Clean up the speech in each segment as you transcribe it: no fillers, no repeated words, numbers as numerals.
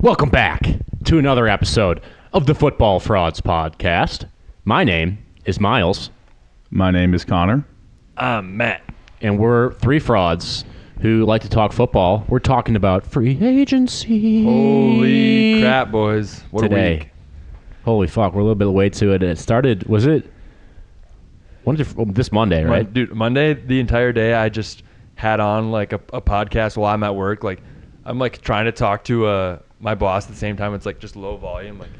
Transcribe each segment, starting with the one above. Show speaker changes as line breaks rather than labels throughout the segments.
Welcome back to another episode of the Football Frauds Podcast. My name is Miles.
My name is Connor.
I'm Matt.
And we're three frauds who like to talk football. We're talking about free agency.
Holy crap, boys. What
today.
a week.
Holy fuck, we're a little bit late to it. It started, this Monday, right?
Dude, Monday, the entire day, I just had on like a podcast while I'm at work. Like, I'm like trying to talk to my boss at the same time. It's like just low volume. Like,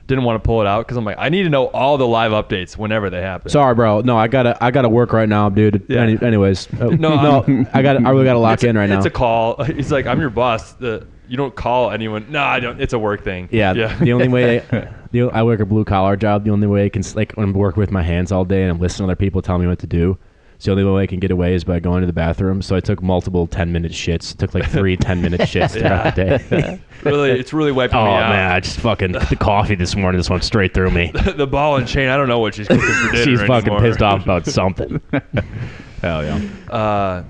didn't want to pull it out because I'm like, I need to know all the live updates whenever they happen.
Sorry, bro. No, I gotta work right now, dude.
Yeah.
Anyways,
No,
I really gotta lock in right now.
It's a call. He's like, I'm your boss. You don't call anyone. No, I don't. It's a work thing.
Yeah. The only way I work a blue collar job. The only way I can, like, when I'm working with my hands all day and I'm listening to other people tell me what to do. So the only way I can get away is by going to the bathroom. So I took multiple 10-minute shits. It took like 3 10-minute shits throughout the day.
It's really wiping me out.
Oh, man. I just fucking, the coffee this morning just went straight through me.
The ball and chain, I don't know what she's cooking for dinner
She's fucking
anymore.
pissed off about something.
Hell yeah.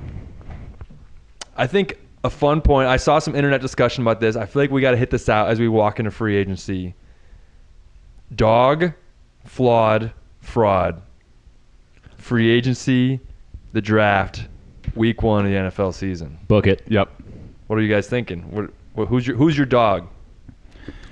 I think a fun point, I saw some internet discussion about this. I feel like we got to hit this out as we walk into free agency. Dog, flawed, fraud. Free agency, the draft, week 1 of the NFL season.
Book it.
Yep.
What are you guys thinking? Who's your dog?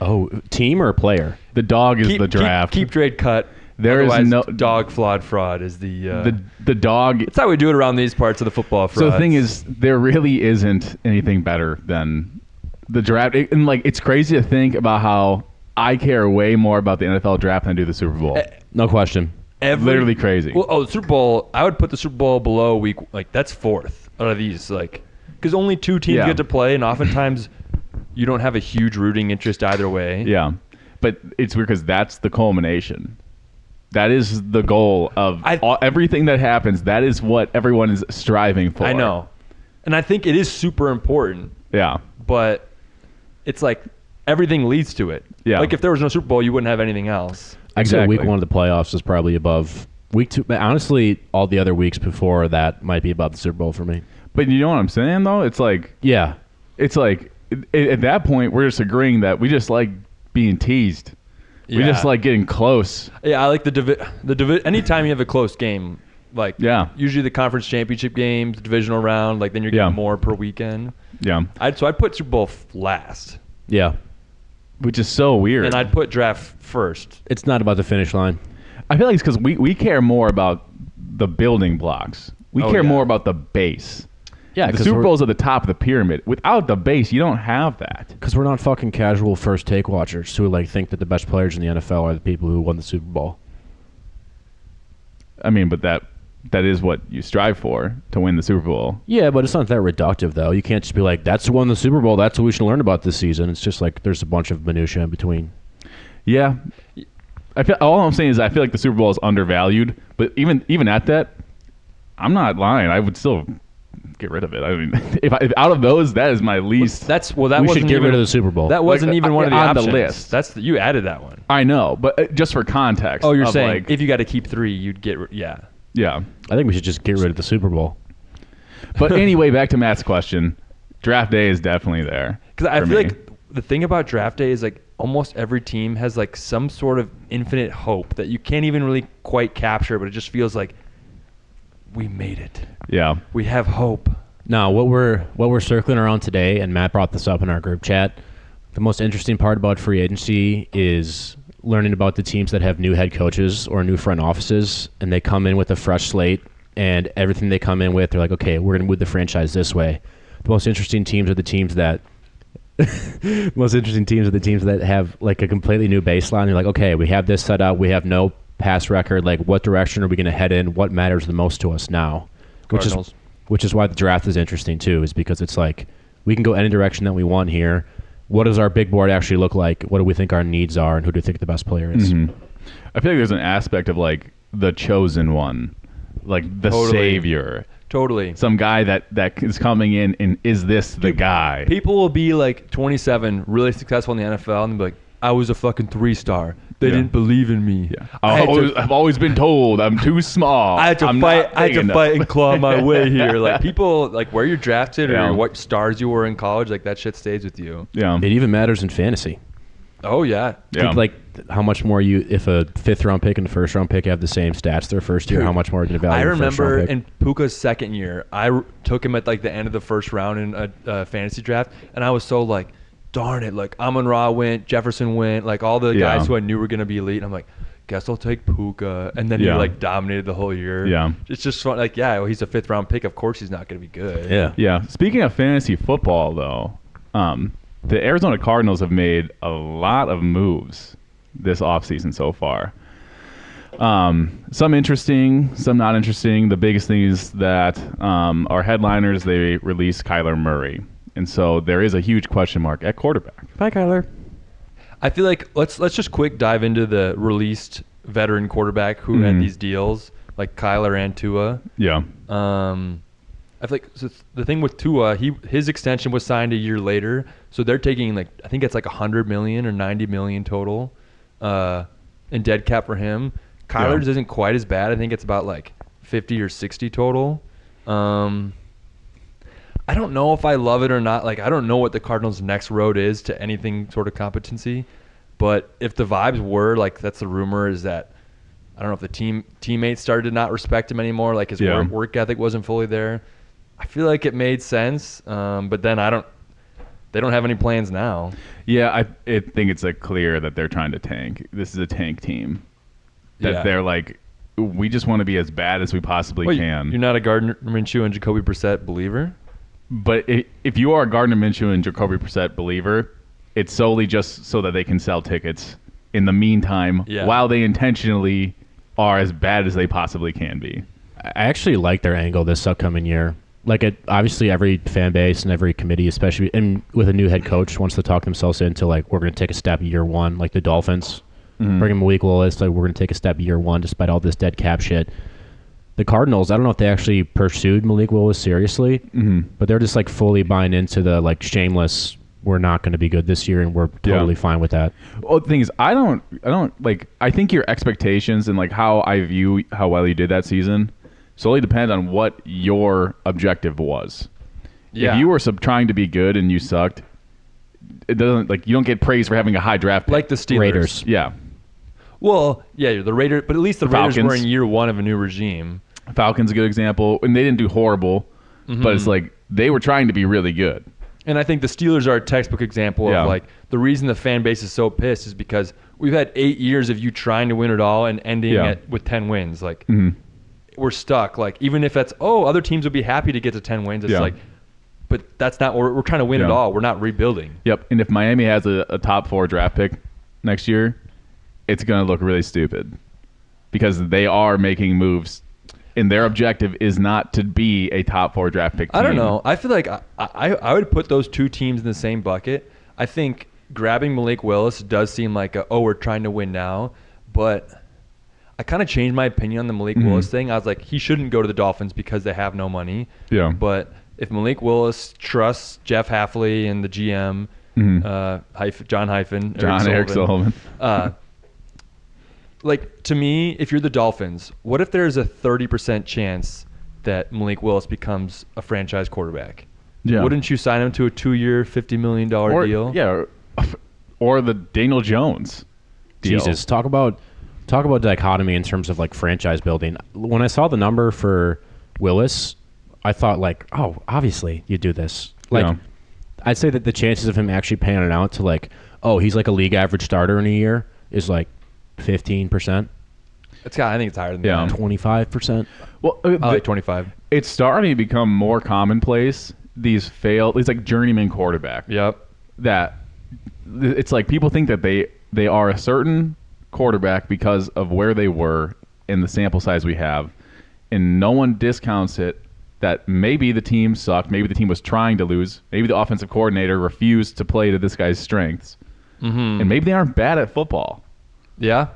Oh, team or player?
The dog is the draft.
Keep trade cut.
There is
Otherwise,
no
dog, flawed, fraud is the
dog.
That's how we do it around these parts of the football frauds.
So the thing is, there really isn't anything better than the draft. And like, it's crazy to think about how I care way more about the NFL draft than I do the Super Bowl.
No question.
Literally crazy.
Well, the Super Bowl, I would put the Super Bowl below week, like that's 4th out of these, like, because only 2 teams get to play, and oftentimes you don't have a huge rooting interest either way.
Yeah, but it's weird because that's the culmination. That is the goal of everything that happens. That is what everyone is striving for.
I know, and I think it is super important.
Yeah,
but it's like everything leads to it.
Yeah,
like if there was no Super Bowl, you wouldn't have anything else.
Exactly. Week 1 of the playoffs is probably above week 2. But honestly, all the other weeks before that might be above the Super Bowl for me.
But you know what I'm saying, though? It's like,
yeah,
it's like at that point we're just agreeing that we just like being teased. Yeah. We just like getting close.
Yeah, I like the anytime you have a close game, like usually the conference championship games, the divisional round, like then you're getting more per weekend.
Yeah.
So I'd put Super Bowl last.
Yeah.
Which is so weird.
And I'd put draft first.
It's not about the finish line.
I feel like it's because we care more about the building blocks. We care more about the base.
Yeah,
the Super Bowl's at the top of the pyramid. Without the base, you don't have that.
Because we're not fucking casual first take watchers who like think that the best players in the NFL are the people who won the Super Bowl.
I mean, but that is what you strive for, to win the Super Bowl.
Yeah, but it's not that reductive, though. You can't just be like, that's who won the Super Bowl. That's what we should learn about this season. It's just like there's a bunch of minutia in between.
Yeah. All I'm saying is I feel like the Super Bowl is undervalued. But even at that, I'm not lying. I would still get rid of it. I mean, if out of those, that is my least.
We should get rid of the Super Bowl.
That wasn't even one of the
on
options.
The list.
You added that one.
I know, but just for context.
Oh, you're saying
like,
if you got to keep 3, you'd get
Yeah.
I think we should just get rid of the Super Bowl.
But anyway, back to Matt's question. Draft day is definitely there.
Because I feel like the thing about draft day is like almost every team has like some sort of infinite hope that you can't even really quite capture, but it just feels like we made it.
Yeah.
We have hope.
Now, what we're circling around today, and Matt brought this up in our group chat, the most interesting part about free agency is learning about the teams that have new head coaches or new front offices, and they come in with a fresh slate, and everything they come in with, they're like, okay, we're going to move the franchise this way. The most interesting teams are the teams that have like a completely new baseline. You're like, okay, we have this set up. We have no past record. Like, what direction are we going to head in? What matters the most to us now?
Cardinals.
Which is why the draft is interesting too, is because it's like we can go any direction that we want here. What does our big board actually look like? What do we think our needs are, and who do we think the best player is?
Mm-hmm. I feel like there's an aspect of like the chosen one, like the savior.
Totally.
Some guy that is coming in and is this the guy?
People will be like 27, really successful in the NFL, and they'll be like, I was a fucking 3-star. They didn't believe in me.
Yeah. I've always been told I'm too small.
I had to fight and claw my way here. Like people, like where you're drafted or what stars you were in college, like that shit stays with you.
Yeah.
It even matters in fantasy.
Oh yeah.
Think like how much more if a 5th round pick and a 1st round pick have the same stats their first year, how much more are you going to value?
I remember in Puka's second year, I took him at like the end of the 1st round in a fantasy draft, and I was so like, darn it, like Amon-Ra went, Jefferson went, like all the guys who I knew were going to be elite. And I'm like, guess I'll take Puka. And then he like dominated the whole year.
Yeah.
It's just fun. Like, yeah, well, he's a 5th round pick. Of course he's not going to be good.
Yeah.
Yeah. Speaking of fantasy football, though, the Arizona Cardinals have made a lot of moves this offseason so far. Some interesting, some not interesting. The biggest thing is that our headliners, they released Kyler Murray. And so there is a huge question mark at quarterback. Bye, Kyler.
I feel like let's just quick dive into the released veteran quarterback who had these deals, like Kyler and Tua.
Yeah.
I feel like the thing with Tua, his extension was signed a year later, so they're taking like I think it's like $100 million or $90 million total in dead cap for him. Kyler's isn't quite as bad. I think it's about like 50 or 60 total. I don't know if I love it or not. Like, I don't know what the Cardinals' next road is to anything sort of competency. But if the vibes were, like, that's the rumor, is that, I don't know if the teammates started to not respect him anymore. Like, his work ethic wasn't fully there. I feel like it made sense. But then they don't have any plans now.
Yeah, I think it's like clear that they're trying to tank. This is a tank team. That they're like, we just want to be as bad as we possibly can.
You're not a Gardner Minshew and Jacoby Brissett believer?
But if you are a Gardner Minshew and Jacoby Brissett believer, it's solely just so that they can sell tickets in the meantime while they intentionally are as bad as they possibly can be.
I actually like their angle this upcoming year. Like, obviously every fan base and every committee, especially and with a new head coach, wants to talk themselves into, like, we're going to take a step year one, like the Dolphins. Bring in Malik Willis, like, we're going to take a step year one despite all this dead cap shit. The Cardinals, I don't know if they actually pursued Malik Willis seriously, but they're just like fully buying into the like shameless, we're not going to be good this year and we're totally fine with that.
Well, the thing is, I don't like, I think your expectations and like how I view how well you did that season solely depend on what your objective was. Yeah. If you were trying to be good and you sucked, it doesn't, like, you don't get praise for having a high draft pick.
Like the Steelers.
Raiders. Yeah.
Well, yeah, the Raiders, but at least the Raiders were in year one of a new regime.
Falcons a good example, and they didn't do horrible, but it's like they were trying to be really good.
And I think the Steelers are a textbook example of like the reason the fan base is so pissed is because we've had 8 years of you trying to win it all and ending with 10 wins. Like we're stuck. Like even if that's other teams would be happy to get to 10 wins. It's like, but that's not. We're trying to win it all. We're not rebuilding.
Yep. And if Miami has a top 4 draft pick next year, it's going to look really stupid because they are making moves. And their objective is not to be a top 4 draft pick team.
I don't know. I feel like I would put those two teams in the same bucket. I think grabbing Malik Willis does seem like we're trying to win now. But I kind of changed my opinion on the Malik Willis thing. I was like, he shouldn't go to the Dolphins because they have no money. Yeah. But if Malik Willis trusts Jeff Hafley and the GM, John Eric Sullivan. Like, to me, if you're the Dolphins, what if there's a 30% chance that Malik Willis becomes a franchise quarterback? Yeah. Wouldn't you sign him to a 2-year, $50 million deal?
Yeah, or the Daniel Jones deal.
Jesus, talk about dichotomy in terms of, like, franchise building. When I saw the number for Willis, I thought, like, oh, obviously you do this. Like, I'd say that the chances of him actually panning out to, like, he's like a league average starter in a year is, like, 15%.
I think it's higher than that.
25%.
Well, I like 25.
It's starting to become more commonplace. These like journeyman quarterback.
Yep.
That it's like people think that they are a certain quarterback because of where they were in the sample size we have, and no one discounts it. That maybe the team sucked. Maybe the team was trying to lose. Maybe the offensive coordinator refused to play to this guy's strengths, and maybe they aren't bad at football.
Yeah.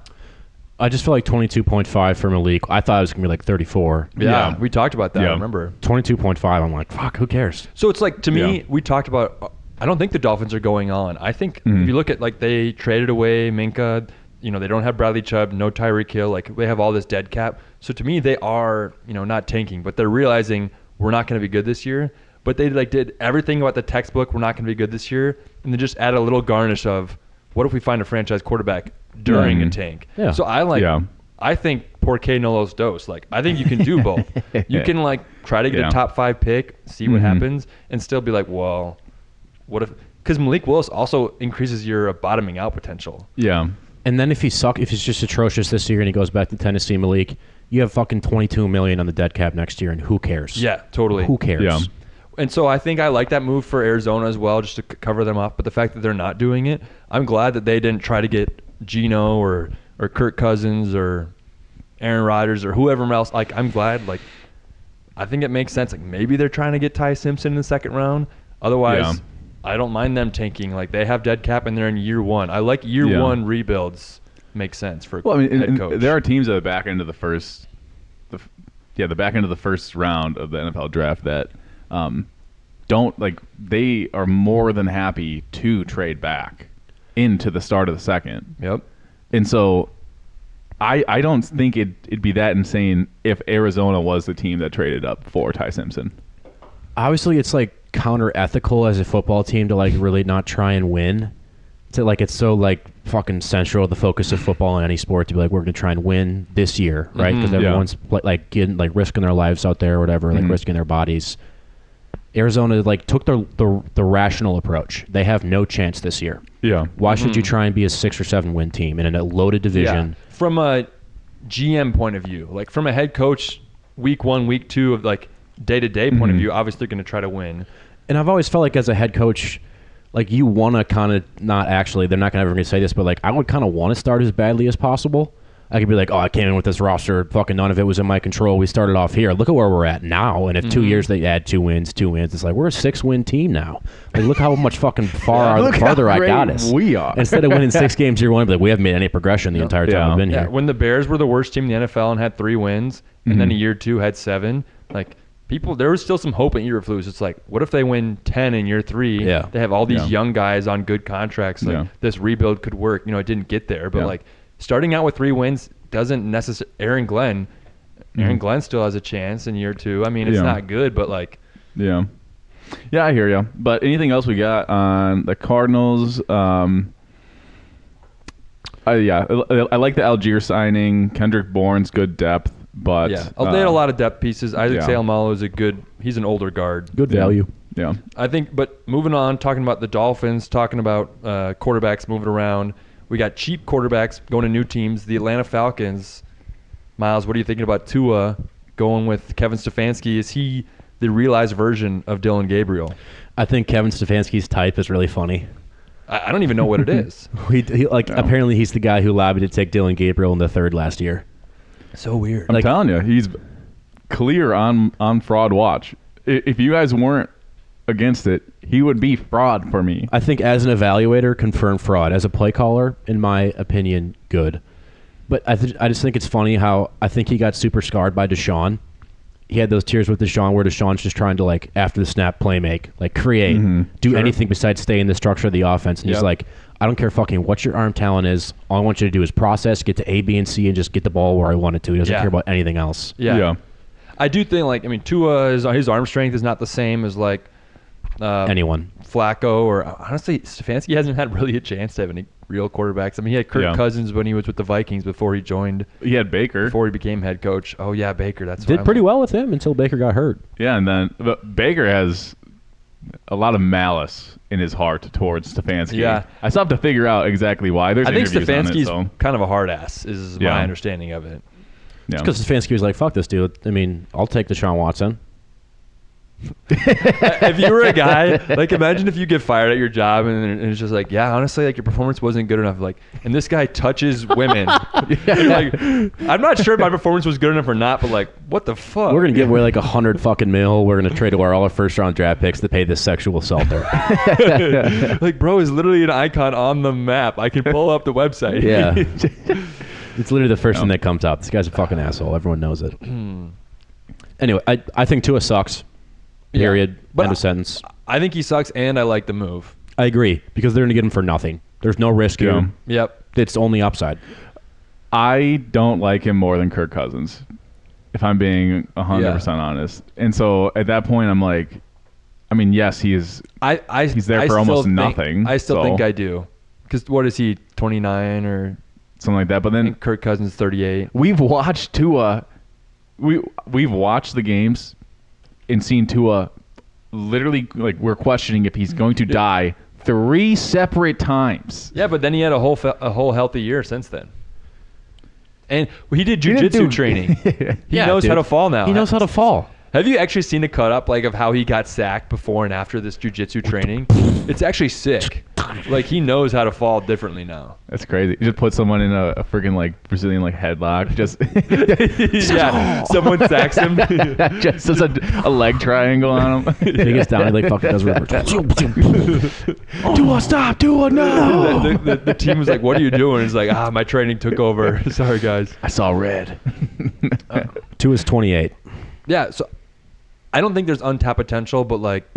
I just feel like 22.5 for Malik. I thought it was going to be like 34.
Yeah. We talked about that, I remember.
22.5, I'm like, fuck, who cares?
So it's like, to me, we talked about, I don't think the Dolphins are going on. I think if you look at, like, they traded away Minka. You know, they don't have Bradley Chubb, no Tyreek Hill. Like, they have all this dead cap. So to me, they are, you know, not tanking, but they're realizing we're not going to be good this year. But they, like, did everything about the textbook, we're not going to be good this year, and then just add a little garnish of, what if we find a franchise quarterback during a tank?
Yeah.
So I think porque no los dos. Like, I think you can do both. You can, like, try to get a top 5 pick, see what happens, and still be like, well, what if? Because Malik Willis also increases your bottoming out potential.
Yeah. And then if he's just atrocious this year and he goes back to Tennessee, Malik, you have fucking $22 million on the dead cap next year, and who cares?
Yeah, totally.
Who cares?
Yeah.
And so I think I like that move for Arizona as well, just to cover them up. But the fact that they're not doing it, I'm glad that they didn't try to get Geno or Kirk Cousins or Aaron Rodgers or whoever else. Like, I'm glad. Like, I think it makes sense. Like, maybe they're trying to get Ty Simpson in the second round. Otherwise, I don't mind them tanking. Like, they have dead cap and they're in year one. I like year one rebuilds. Make sense for head coach.
There are teams at the back end of the first, the back end of the first round of the NFL draft that don't, like, they are more than happy to trade back into the start of the second.
Yep.
And so I don't think it'd be that insane if Arizona was the team that traded up for Ty Simpson.
Obviously, it's, like, counter-ethical as a football team to, like, really not try and win. To, like, it's so, like, fucking central, the focus of football in any sport, to be like, we're going to try and win this year, right? Because everyone's like getting, like, risking their lives out there or whatever, like risking their bodies. Arizona, like, took the rational approach. They have no chance this year.
Yeah.
Why should you try and be a 6 or 7 win team in a loaded division?
Yeah. From a GM point of view, like, from a head coach, week 1, week 2 of, like, day-to-day point of view, obviously they're going to try to win.
And I've always felt like as a head coach, like, you want to kind of not actually, they're not going to ever say this, but, like, I would kind of want to start as badly as possible. I could be like, oh, I came in with this roster. Fucking none of it was in my control. We started off here. Look at where we're at now. And if 2 years they add 2 wins, it's like, we're a 6-win team now. Like, look how much fucking farther I got us.
We are.
Instead of winning 6 games year one, like, we haven't made any progression the entire time we've been here.
When the Bears were the worst team in the NFL and had 3 wins, and then in year 2 had 7, like, there was still some hope in Eberflus. It's like, what if they win 10 in year 3?
Yeah.
They have all these young guys on good contracts. Like, this rebuild could work. You know, it didn't get there, but like, starting out with 3 wins doesn't necessarily. Aaron Glenn still has a chance in year 2. I mean, it's not good, but, like,
yeah, I hear you. But anything else we got on the Cardinals? I like the Algier signing. Kendrick Bourne's good depth. But
they had a lot of depth pieces. Isaac Seumalo is he's an older guard.
Good value.
Yeah.
I think, but moving on, talking about the Dolphins, talking about quarterbacks moving around. We got cheap quarterbacks going to new teams. The Atlanta Falcons. Miles, what are you thinking about Tua going with Kevin Stefanski? Is he the realized version of Dylan Gabriel?
I think Kevin Stefanski's type is really funny.
I don't even know what it is.
Apparently he's the guy who lobbied to take Dylan Gabriel in the 3rd last year.
So weird.
I'm telling you, he's clear on fraud watch. If you guys weren't against it, he would be fraud for me.
I think as an evaluator, confirmed fraud. As a play caller, in my opinion, good. But I just think it's funny how I think he got super scarred by Deshaun. He had those tears with Deshaun where Deshaun's just trying to, like, after the snap, play make, like, create, do anything besides stay in the structure of the offense. And he's like, I don't care fucking what your arm talent is. All I want you to do is process, get to A, B, and C, and just get the ball where I want it to. He doesn't care about anything else.
Yeah. I do think, like, I mean, Tua, his arm strength is not the same as, like,
anyone.
Flacco, or honestly, Stefanski hasn't had really a chance to have any real quarterbacks. I mean, he had Kirk Cousins when he was with the Vikings before he joined.
He had Baker.
Before he became head coach. Oh, yeah, Baker. That's
did pretty well with him until Baker got hurt.
Yeah, and then but Baker has a lot of malice in his heart towards Stefanski. Yeah. I still have to figure out exactly why. I think
Stefanski's kind of a hard ass, is my understanding of it.
It's because Stefanski was like, fuck this dude. I mean, I'll take Deshaun Watson.
If you were a guy, like, imagine if you get fired at your job and it's just like, yeah, honestly, like, your performance wasn't good enough, like, and this guy touches women. Like, I'm not sure if my performance was good enough or not, but, like, what the fuck?
We're gonna give away like $100 fucking mil. We're gonna trade away all our 1st-round draft picks to pay this sexual assaulter.
Like, bro is literally an icon on the map. I can pull up the website.
Yeah. It's literally the first thing that comes up. This guy's a fucking asshole. Everyone knows it. Anyway, I think Tua sucks. Period.
But
end of sentence.
I think he sucks, and I like the move.
I agree because they're going to get him for nothing. There's no risk here.
Yep.
It's only upside.
I don't like him more than Kirk Cousins, if I'm being 100% honest. And so at that point, I'm like, I mean, yes, he's there for almost nothing.
I still think I do. Because what is he, 29 or
something like that? But then
Kirk Cousins 38.
We've watched Tua. We've watched the games and seen Tua literally, like, we're questioning if he's going to die 3 separate times.
Yeah, but then he had a whole healthy year since then. And he did jiu-jitsu training. He knows how to fall now.
He knows how to fall.
Have you actually seen the cut up like of how he got sacked before and after this jiu-jitsu training? It's actually sick. Like, he knows how to fall differently now.
That's crazy. You just put someone in a freaking like Brazilian like headlock. Just
yeah, someone sacks him.
Just does a leg triangle on him.
He gets down, he like fucking does river.
Tua, stop! Tua, no!
The team was like, "What are you doing?" He's like, my training took over. Sorry, guys.
I saw red.
Tua's 28.
Yeah, so I don't think there's untapped potential, but like,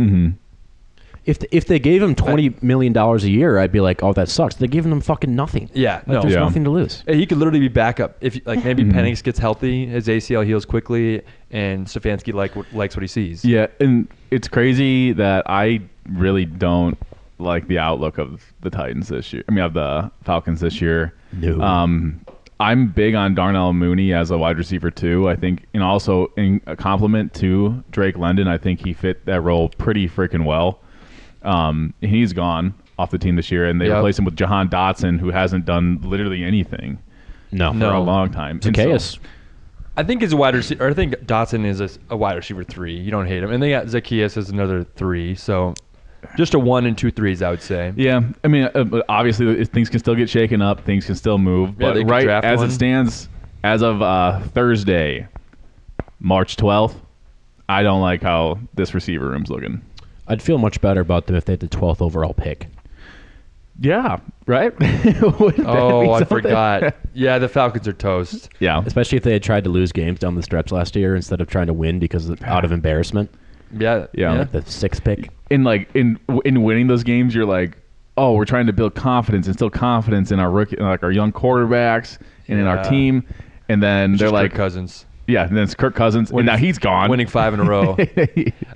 if they gave him $20 million a year, I'd be like, oh, that sucks. They're giving him fucking nothing.
Yeah, no,
there's nothing to lose.
He could literally be backup if like maybe Penix gets healthy, his ACL heals quickly, and Stefanski likes what he sees.
Yeah, and it's crazy that I really don't like the outlook of the Titans this year. I mean, of the Falcons this year.
No.
I'm big on Darnell Mooney as a wide receiver too. I think, and also in a compliment to Drake London, I think he fit that role pretty freaking well. He's gone off the team this year, and they replaced him with Jahan Dotson, who hasn't done literally anything for a long time.
Zacchaeus.
I think he's a wide receiver. I think Dotson is a wide receiver 3. You don't hate him, and they got Zacchaeus as another 3. So just a 1 and 2 threes, I would say.
Yeah, I mean, obviously things can still get shaken up, things can still move, but right as it stands, as of Thursday, March 12th, I don't like how this receiver room's looking.
I'd feel much better about them if they had the 12th overall pick.
Yeah, right?
Oh, I forgot. Yeah, the Falcons are toast.
Yeah.
Especially if they had tried to lose games down the stretch last year instead of trying to win out of embarrassment.
Yeah.
Like the 6th pick.
In winning those games, you're like, oh, we're trying to build confidence, instill confidence in our rookie, like our young quarterbacks and in our team. And then they're like
Kirk Cousins.
Yeah, and then it's Kirk Cousins, and now he's gone.
Winning 5 in a row.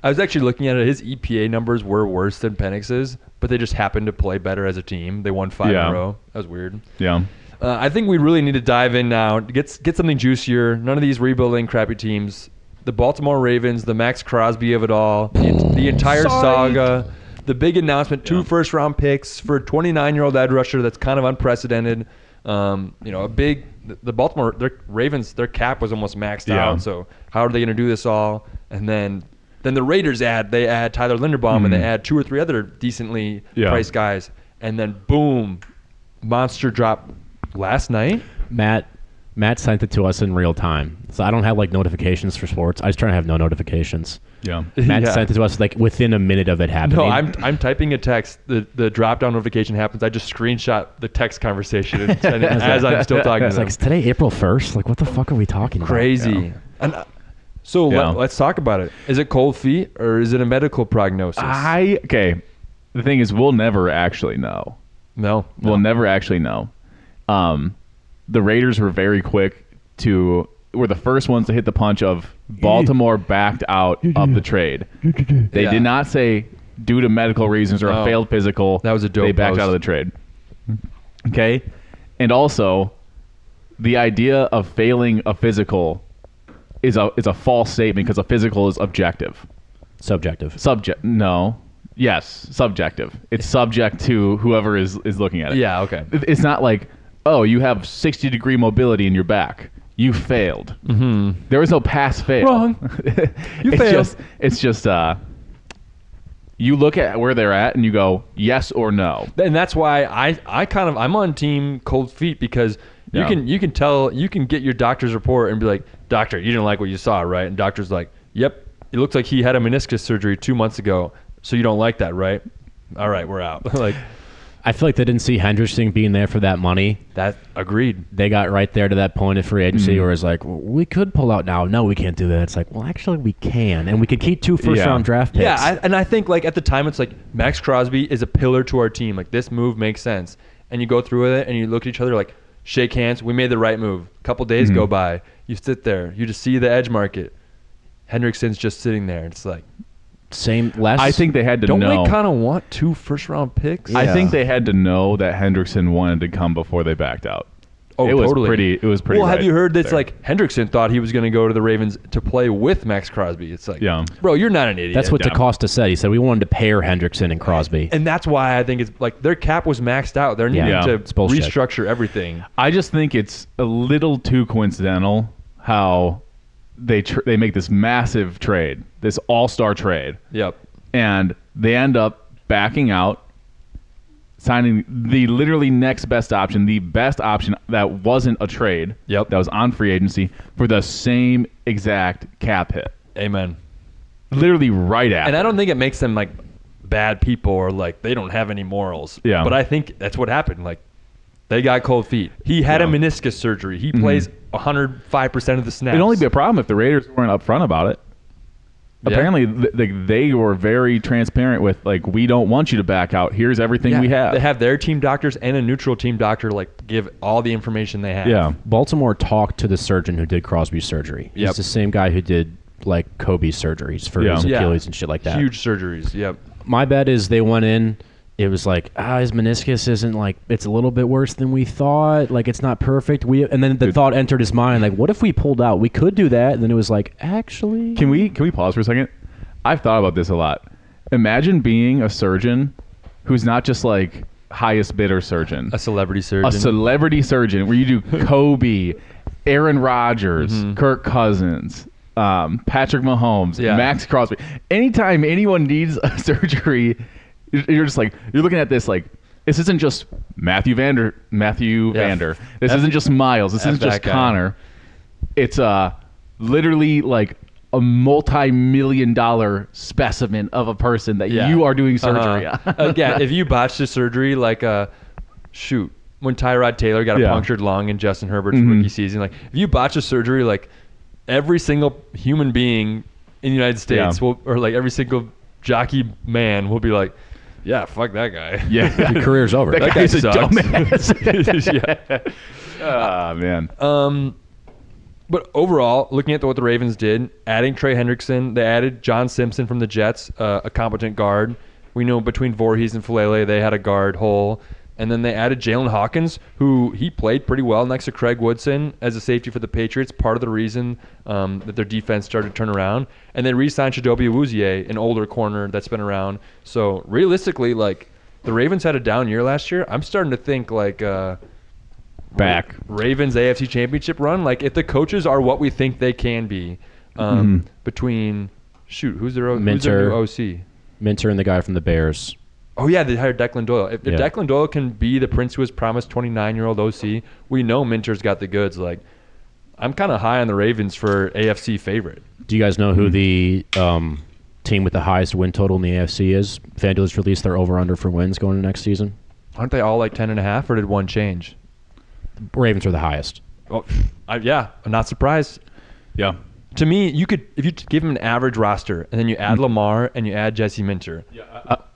I was actually looking at it. His EPA numbers were worse than Penix's, but they just happened to play better as a team. They won 5 in a row. That was weird.
Yeah.
I think we really need to dive in now. Get something juicier. None of these rebuilding crappy teams. The Baltimore Ravens, the Maxx Crosby of it all, the entire saga, the big announcement, 2 first-round picks for a 29-year-old edge rusher that's kind of unprecedented. The Baltimore Ravens, their cap was almost maxed out. So how are they going to do this all? And then the Raiders add Tyler Linderbaum, and they add 2 or 3 other decently priced guys, and then boom, monster drop last night.
Matt sent it to us in real time, so I don't have like notifications for sports. I just try to have no notifications.
Yeah.
Matt sent it to us like within a minute of it happening.
No, I'm typing a text. The drop down notification happens. I just screenshot the text conversation and send it as I'm still talking.
It's like, is today April 1st? Like, what the fuck are we talking about?
Crazy.
Yeah.
And so let's talk about it. Is it cold feet or is it a medical prognosis?
Okay. The thing is, we'll never actually know.
No.
We'll never actually know. The Raiders were very quick were the first ones to hit the punch of Baltimore backed out of the trade. They did not say due to medical reasons or a failed physical.
That was a dope
They backed out of the trade. Okay? And also, the idea of failing a physical is a false statement because a physical is objective.
Subjective.
No. Yes, subjective. It's subject to whoever is looking at it.
Yeah, okay.
It's not like, oh, you have 60-degree mobility in your back. You failed. Mm-hmm. There was no pass-fail.
Wrong. You failed.
It's just you look at where they're at and you go yes or no.
And that's why I'm on team cold feet because you can tell, you can get your doctor's report and be like, doctor, you didn't like what you saw, right? And doctor's like, yep, it looks like he had a meniscus surgery 2 months ago, so you don't like that, right? All right, we're out. Like,
I feel like they didn't see Hendrickson being there for that money.
That agreed.
They got right there to that point of free agency where it's like, well, we could pull out now. No, we can't do that. It's like, well, actually, we can, and we could keep 2 first-round draft picks.
Yeah, and I think like at the time, it's like Maxx Crosby is a pillar to our team. Like this move makes sense, and you go through with it, and you look at each other like, shake hands. We made the right move. A couple days go by. You sit there. You just see the edge market. Hendrickson's just sitting there. It's like.
Same less.
I think they had to know.
Don't they kind of want 2 first-round picks?
Yeah.
I think they had to know that Hendrickson wanted to come before they backed out.
Oh,
it
totally.
Was pretty.
Well, have you heard that's
there.
like Hendrickson thought he was going to go to the Ravens to play with Maxx Crosby? It's like, bro, you're not an idiot.
That's what DaCosta said. He said we wanted to pair Hendrickson and Crosby.
And that's why I think it's like their cap was maxed out. They're needing to restructure everything.
I just think it's a little too coincidental how they make this massive trade, this all-star trade.
Yep.
And they end up backing out, signing the literally next best option, the best option that wasn't a trade, that was on free agency, for the same exact cap hit.
Amen.
Literally right after.
And I don't think it makes them like bad people or like they don't have any morals.
Yeah.
But I think that's what happened. Like they got cold feet. He had a meniscus surgery. He plays 105% of the snaps.
It'd only be a problem if the Raiders weren't upfront about it.
Yeah.
Apparently, they were very transparent with, like, we don't want you to back out. Here's everything we have.
They have their team doctors and a neutral team doctor, like, give all the information they have.
Yeah.
Baltimore talked to the surgeon who did Crosby's surgery. He's the same guy who did, like, Kobe's surgeries for his Achilles and shit like that.
Huge surgeries, yep.
My bet is they went in. It was like, his meniscus isn't like, it's a little bit worse than we thought. Like, it's not perfect. And then the thought entered his mind, like, what if we pulled out? We could do that. And then it was like, actually.
Can we pause for a second? I've thought about this a lot. Imagine being a surgeon who's not just like highest bidder surgeon.
A celebrity surgeon.
A celebrity surgeon where you do Kobe, Aaron Rodgers, Kirk Cousins, Patrick Mahomes, Maxx Crosby. Anytime anyone needs a surgery, you're just like, you're looking at this like, this isn't just Matthew Vander. This isn't just Miles. This isn't just Connor. It's literally like a multi-million-dollar specimen of a person that you are doing surgery on.
Again, if you botched the surgery, like when Tyrod Taylor got a punctured lung in Justin Herbert's rookie season, like if you botch a surgery, like every single human being in the United States will, or like every single jockey man will be like, yeah, fuck that guy.
Yeah.
Your career's over.
That guy's a
dumbass.
Oh, man.
But overall, looking at what the Ravens did, adding Trey Hendrickson, they added John Simpson from the Jets, a competent guard. We know between Voorhees and Falele, they had a guard hole. And then they added Jaelan Hawkins, who he played pretty well next to Craig Woodson as a safety for the Patriots, part of the reason that their defense started to turn around. And they re-signed Chidobe Awuzie, an older corner that's been around. So realistically, like the Ravens had a down year last year. I'm starting to think like
back
Ravens AFC Championship run. Like if the coaches are what we think they can be, between who's their new OC?
Minter and the guy from the Bears.
Oh, yeah, they hired Declan Doyle. If Declan Doyle can be the prince who was promised 29-year-old OC, we know Minter's got the goods. Like, I'm kind of high on the Ravens for AFC favorite.
Do you guys know who the team with the highest win total in the AFC is? FanDuel has released their over-under for wins going into next season.
Aren't they all like 10.5, or did one change?
The Ravens are the highest.
Oh, I'm not surprised.
Yeah.
To me, if you give them an average roster and then you add Lamar and you add Jesse Minter.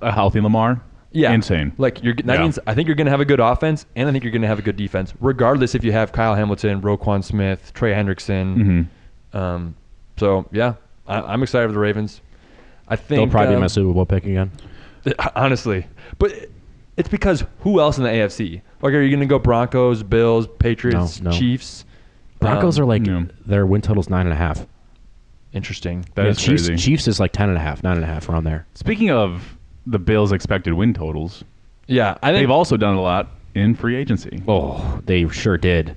A healthy Lamar?
Yeah.
Insane.
Like that means I think you're going to have a good offense and I think you're going to have a good defense, regardless if you have Kyle Hamilton, Roquan Smith, Trey Hendrickson. So, yeah, I'm excited for the Ravens. I think
they'll probably be my Super Bowl pick again.
Honestly. But it's because who else in the AFC? Like, are you going to go Broncos, Bills, Patriots,
No.
Chiefs?
Broncos are like, their win total's 9.5.
Interesting.
That is crazy.
Chiefs is like 10.5, 9.5, around there.
Speaking of the Bills' expected win totals,
yeah, I think
they've also done a lot in free agency.
Oh, they sure did.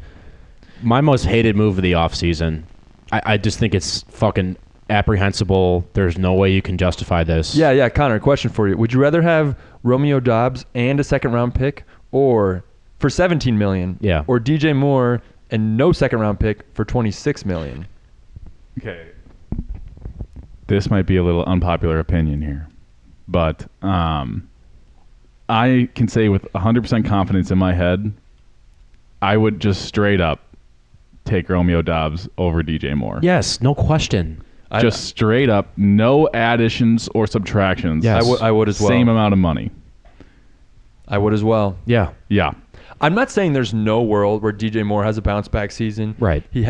My most hated move of the offseason. I just think it's fucking apprehensible. There's no way you can justify this.
Yeah, Connor, question for you. Would you rather have Romeo Doubs and a second-round pick, or for $17 million, or DJ Moore and no second-round pick for $26 million?
Okay. This might be a little unpopular opinion here, but I can say with 100% confidence in my head, I would just straight up take Romeo Doubs over DJ Moore.
Yes, no question.
Just straight up, no additions or subtractions.
Yes.
I would as well.
Same amount of money.
I would as well.
Yeah.
Yeah.
I'm not saying there's no world where DJ Moore has a bounce back season.
Right.
He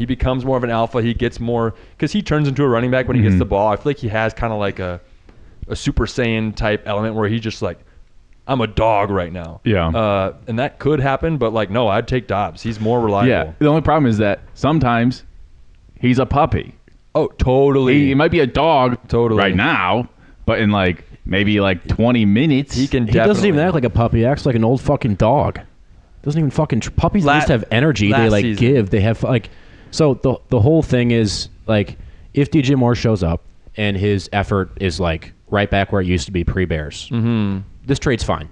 becomes more of an alpha. He gets more because he turns into a running back when he gets the ball. I feel like he has kind of like a Super Saiyan type element where he's just like, I'm a dog right now.
Yeah.
And that could happen, but like, no, I'd take Doubs. He's more reliable.
Yeah. The only problem is that sometimes he's a puppy.
Oh, totally.
He might be a dog right now, but in like maybe like 20 minutes,
He
doesn't even act like a puppy. He acts like an old fucking dog. Doesn't even fucking puppies at least have energy. They like
season.
give. They have like. So the whole thing is like, if DJ Moore shows up and his effort is like right back where it used to be pre-Bears, this trade's fine.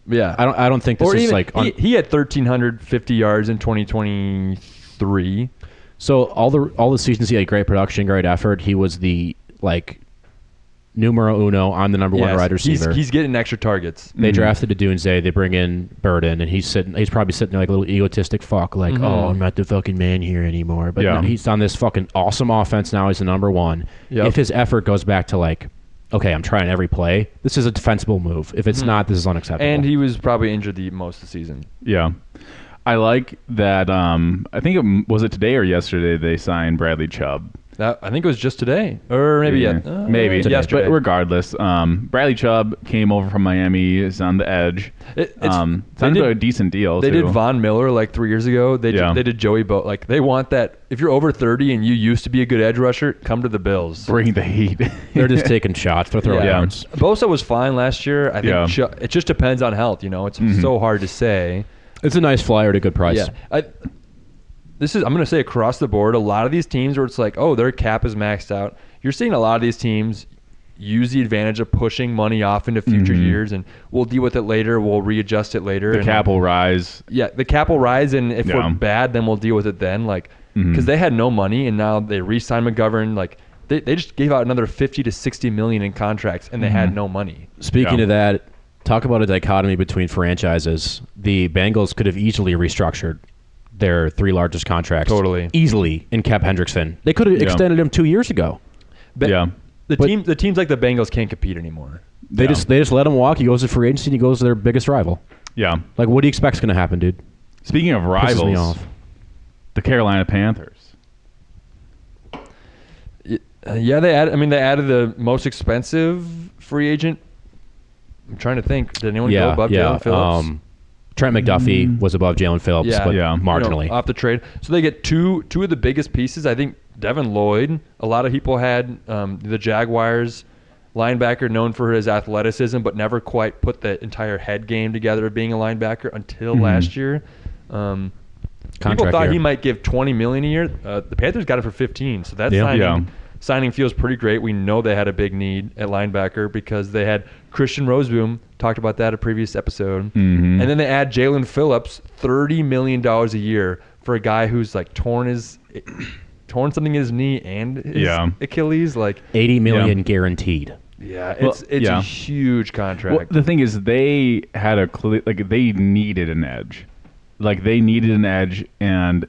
Yeah.
I don't think this
Or
is
even,
like.
he had 1,350 yards in 2023.
So all the seasons he had great production, great effort. He was the like numero uno. I'm the number one wide receiver.
He's getting extra targets.
They drafted a Dunze. They bring in Burden, and he's probably sitting there like a little egotistic fuck, like, oh, I'm not the fucking man here anymore. But no, he's on this fucking awesome offense now. He's the number one.
Yep.
If his effort goes back to like, okay, I'm trying every play, this is a defensible move. If it's not, this is unacceptable.
And he was probably injured most of the season.
Yeah. I like that. I think was it today or yesterday they signed Bradley Chubb.
I think it was just today, or maybe
maybe
yesterday.
But regardless, Bradley Chubb came over from Miami. Is on the edge. Sounded a decent deal.
They did Von Miller like 3 years ago. They did Joey Bosa. Like they want that. If you're over 30 and you used to be a good edge rusher, come to the Bills.
Bring the heat.
They're just taking shots for throwing yards.
Bosa was fine last year. I think it just depends on health. It's so hard to say.
It's a nice flyer at a good price.
Yeah. I'm going to say across the board, a lot of these teams where it's like, oh, their cap is maxed out. You're seeing a lot of these teams use the advantage of pushing money off into future years, and we'll deal with it later. We'll readjust it later.
The cap will rise.
Yeah, the cap will rise, and if we're bad, then we'll deal with it then. Like, because they had no money, and now they re-signed McGovern. Like, they just gave out another $50 to $60 million in contracts, and they had no money.
Speaking of that, talk about a dichotomy between franchises. The Bengals could have easily restructured their three largest contracts.
Totally.
Easily, and kept Hendrickson. They could have extended him 2 years ago.
The teams like the Bengals can't compete anymore.
They just let him walk. He goes to free agency and he goes to their biggest rival.
Yeah.
Like, what do you expect is going to happen, dude?
Speaking of
Pisses me
rivals,
off.
the Carolina Panthers.
Yeah, they added the most expensive free agent. I'm trying to think. Did anyone go above Jaelan Phillips?
Trent McDuffie was above Jaelan Phillips, but marginally.
Off the trade. So they get two of the biggest pieces. I think Devin Lloyd, a lot of people had the Jaguars linebacker known for his athleticism, but never quite put the entire head game together of being a linebacker until last year. People thought he might give $20 million a year. The Panthers got it for $15, so that signing feels pretty great. We know they had a big need at linebacker because they had Christian Roseboom, talked about that in a previous episode. And then they add Jaelan Phillips, $30 million a year for a guy who's like torn something in his knee and his Achilles. Like
$80 million guaranteed.
Yeah, it's a huge contract.
Well, the thing is, they had they needed an edge. Like they needed an edge, and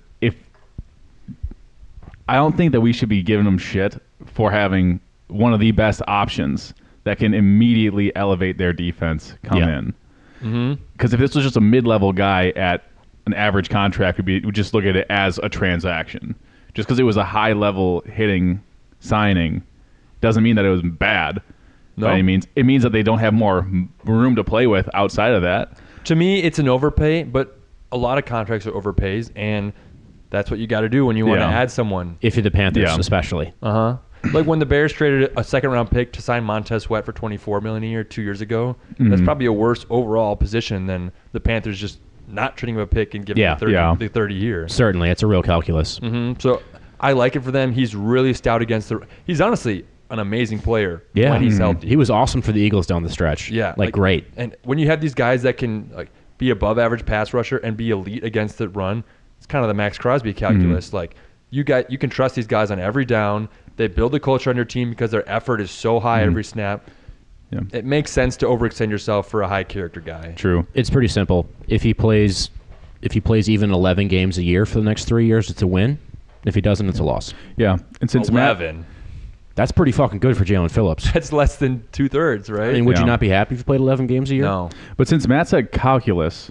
I don't think that we should be giving them shit for having one of the best options that can immediately elevate their defense come in. Because if this was just a mid-level guy at an average contract, we'd just look at it as a transaction. Just because it was a high-level hitting signing doesn't mean that it was bad.
No.
By any means. It means that they don't have more room to play with outside of that.
To me, it's an overpay, but a lot of contracts are overpays, and that's what you got to do when you want to add someone.
If you're the Panthers, especially.
Like when the Bears traded a second-round pick to sign Montez Sweat for $24 million a year 2 years ago, that's probably a worse overall position than the Panthers just not trading him a pick and giving him the 30 years.
Certainly, it's a real calculus.
So I like it for them. He's really stout against he's honestly an amazing player when he's healthy.
He was awesome for the Eagles down the stretch.
Yeah.
Like great.
And when you have these guys that can like be above average pass rusher and be elite against the run, it's kind of the Maxx Crosby calculus. Like you can trust these guys on every down. They build a culture on your team because their effort is so high every snap.
Yeah.
It makes sense to overextend yourself for a high character guy.
True.
It's pretty simple. If he plays even 11 games a year for the next 3 years, it's a win. If he doesn't, it's a loss.
Yeah. And since
11.
That's pretty fucking good for Jaelan Phillips.
That's less than 2/3, right?
I mean, would you not be happy if you played 11 games a year?
No.
But since Matt said calculus,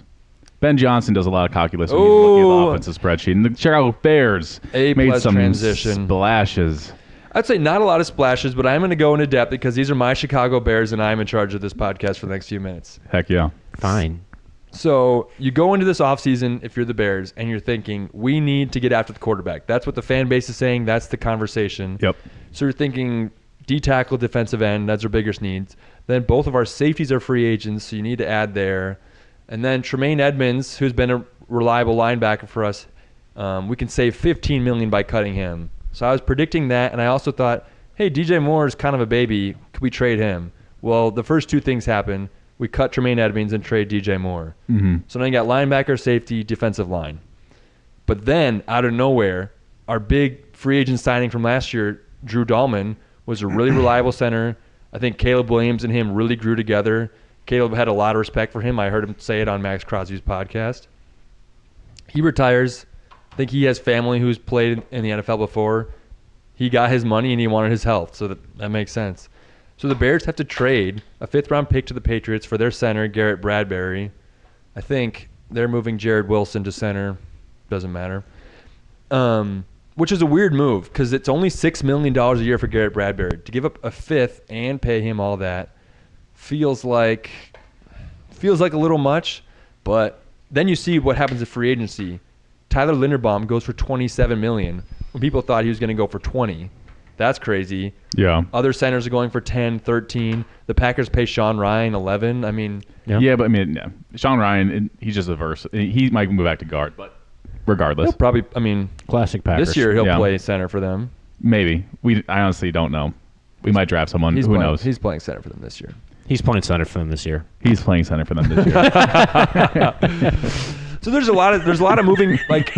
Ben Johnson does a lot of calculus when he's looking at the offensive spreadsheet. And the Chicago Bears made some
transition.
splashes.
I'd say not a lot of splashes, but I'm going to go into depth because these are my Chicago Bears, and I'm in charge of this podcast for the next few minutes.
Heck yeah.
Fine.
So you go into this offseason, if you're the Bears, and you're thinking, we need to get after the quarterback. That's what the fan base is saying. That's the conversation.
Yep.
So you're thinking D-tackle, defensive end. That's our biggest needs. Then both of our safeties are free agents, so you need to add there. And then Tremaine Edmonds, who's been a reliable linebacker for us, we can save $15 million by cutting him. So I was predicting that, and I also thought, hey, DJ Moore is kind of a baby. Could we trade him? Well, the first two things happened. We cut Tremaine Edmonds and trade DJ Moore.
Mm-hmm.
So now you got linebacker, safety, defensive line. But then, out of nowhere, our big free agent signing from last year, Drew Dahlman, was a really reliable center. I think Caleb Williams and him really grew together. Caleb had a lot of respect for him. I heard him say it on Maxx Crosby's podcast. He retires. I think he has family who's played in the NFL before. He got his money and he wanted his health, so that makes sense. So the Bears have to trade a 5th-round pick to the Patriots for their center, Garrett Bradbury. I think they're moving Jared Wilson to center. Doesn't matter. Which is a weird move because it's only $6 million a year for Garrett Bradbury. To give up a 5th and pay him all that feels like a little much, but then you see what happens at free agency. Tyler Linderbaum goes for $27 million when people thought he was going to go for 20. That's crazy.
Yeah.
Other centers are going for 10, 13. The Packers pay Sean Ryan 11. I mean,
Yeah, but I mean, yeah. Sean Ryan, he's just a verse. He might move back to guard, but regardless.
he'll probably, I mean,
Classic Packers.
this year he'll play center for them.
Maybe. I honestly don't know. We might draft someone. Who knows?
He's playing center for them this year.
He's playing center for them this year.
He's playing center for them this year.
So there's a lot of moving, like,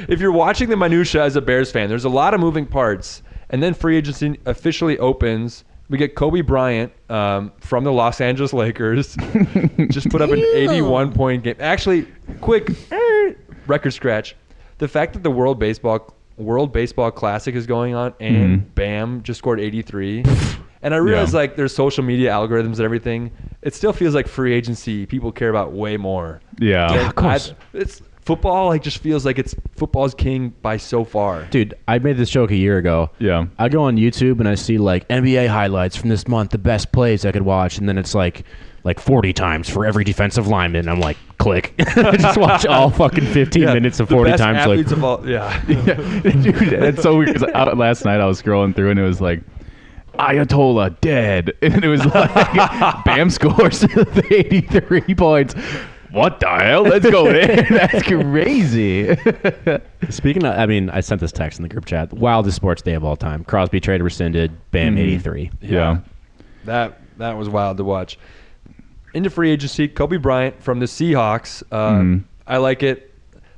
if you're watching the minutia as a Bears fan, there's a lot of moving parts. And then free agency officially opens. We get Kobe Bryant from the Los Angeles Lakers. Just put up an 81-point game. Actually, quick record scratch. The fact that the World Baseball Classic is going on and Bam just scored 83. And I realize like there's social media algorithms and everything. It still feels like free agency people care about way more.
Yeah.
Of course.
It's football like just feels like it's football's king by so far.
Dude, I made this joke a year ago.
Yeah.
I go on YouTube and I see like NBA highlights from this month, the best plays I could watch, and then it's like 40 times for every defensive lineman. I'm like, click. I just watch all fucking 15 minutes of 40
the best
times.
athletes
Like,
of all, yeah.
Dude, that's so weird. 'Cause last night I was scrolling through and it was like, Ayatollah dead. And it was like, Bam scores 83 points. What the hell? Let's go there. That's crazy.
speaking of, I mean, I sent this text in the group chat. Wildest sports day of all time. Crosby trade rescinded. Bam, 83.
Yeah.
That was wild to watch. Into free agency, Kobe Bryant from the Seahawks. I like it.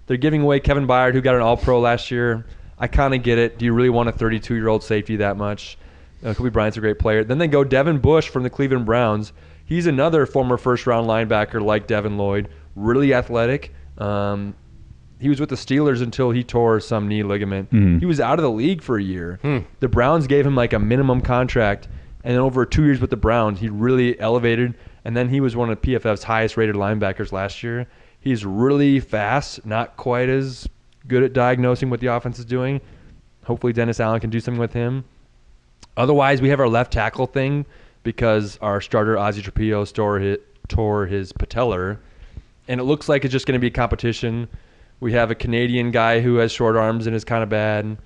They're giving away Kevin Byard, who got an All-Pro last year. I kind of get it. Do you really want a 32-year-old safety that much? Kobe Bryant's a great player. Then they go Devin Bush from the Cleveland Browns. He's another former first-round linebacker like Devin Lloyd, really athletic. He was with the Steelers until he tore some knee ligament. He was out of the league for a year. The Browns gave him like a minimum contract, and then over 2 years with the Browns, he really elevated, and then he was one of PFF's highest-rated linebackers last year. He's really fast, not quite as good at diagnosing what the offense is doing. Hopefully Dennis Allen can do something with him. Otherwise, we have our left tackle thing because our starter, Ozzie Trapillo, tore his patellar. And it looks like it's just going to be a competition. We have a Canadian guy who has short arms and is kind of bad.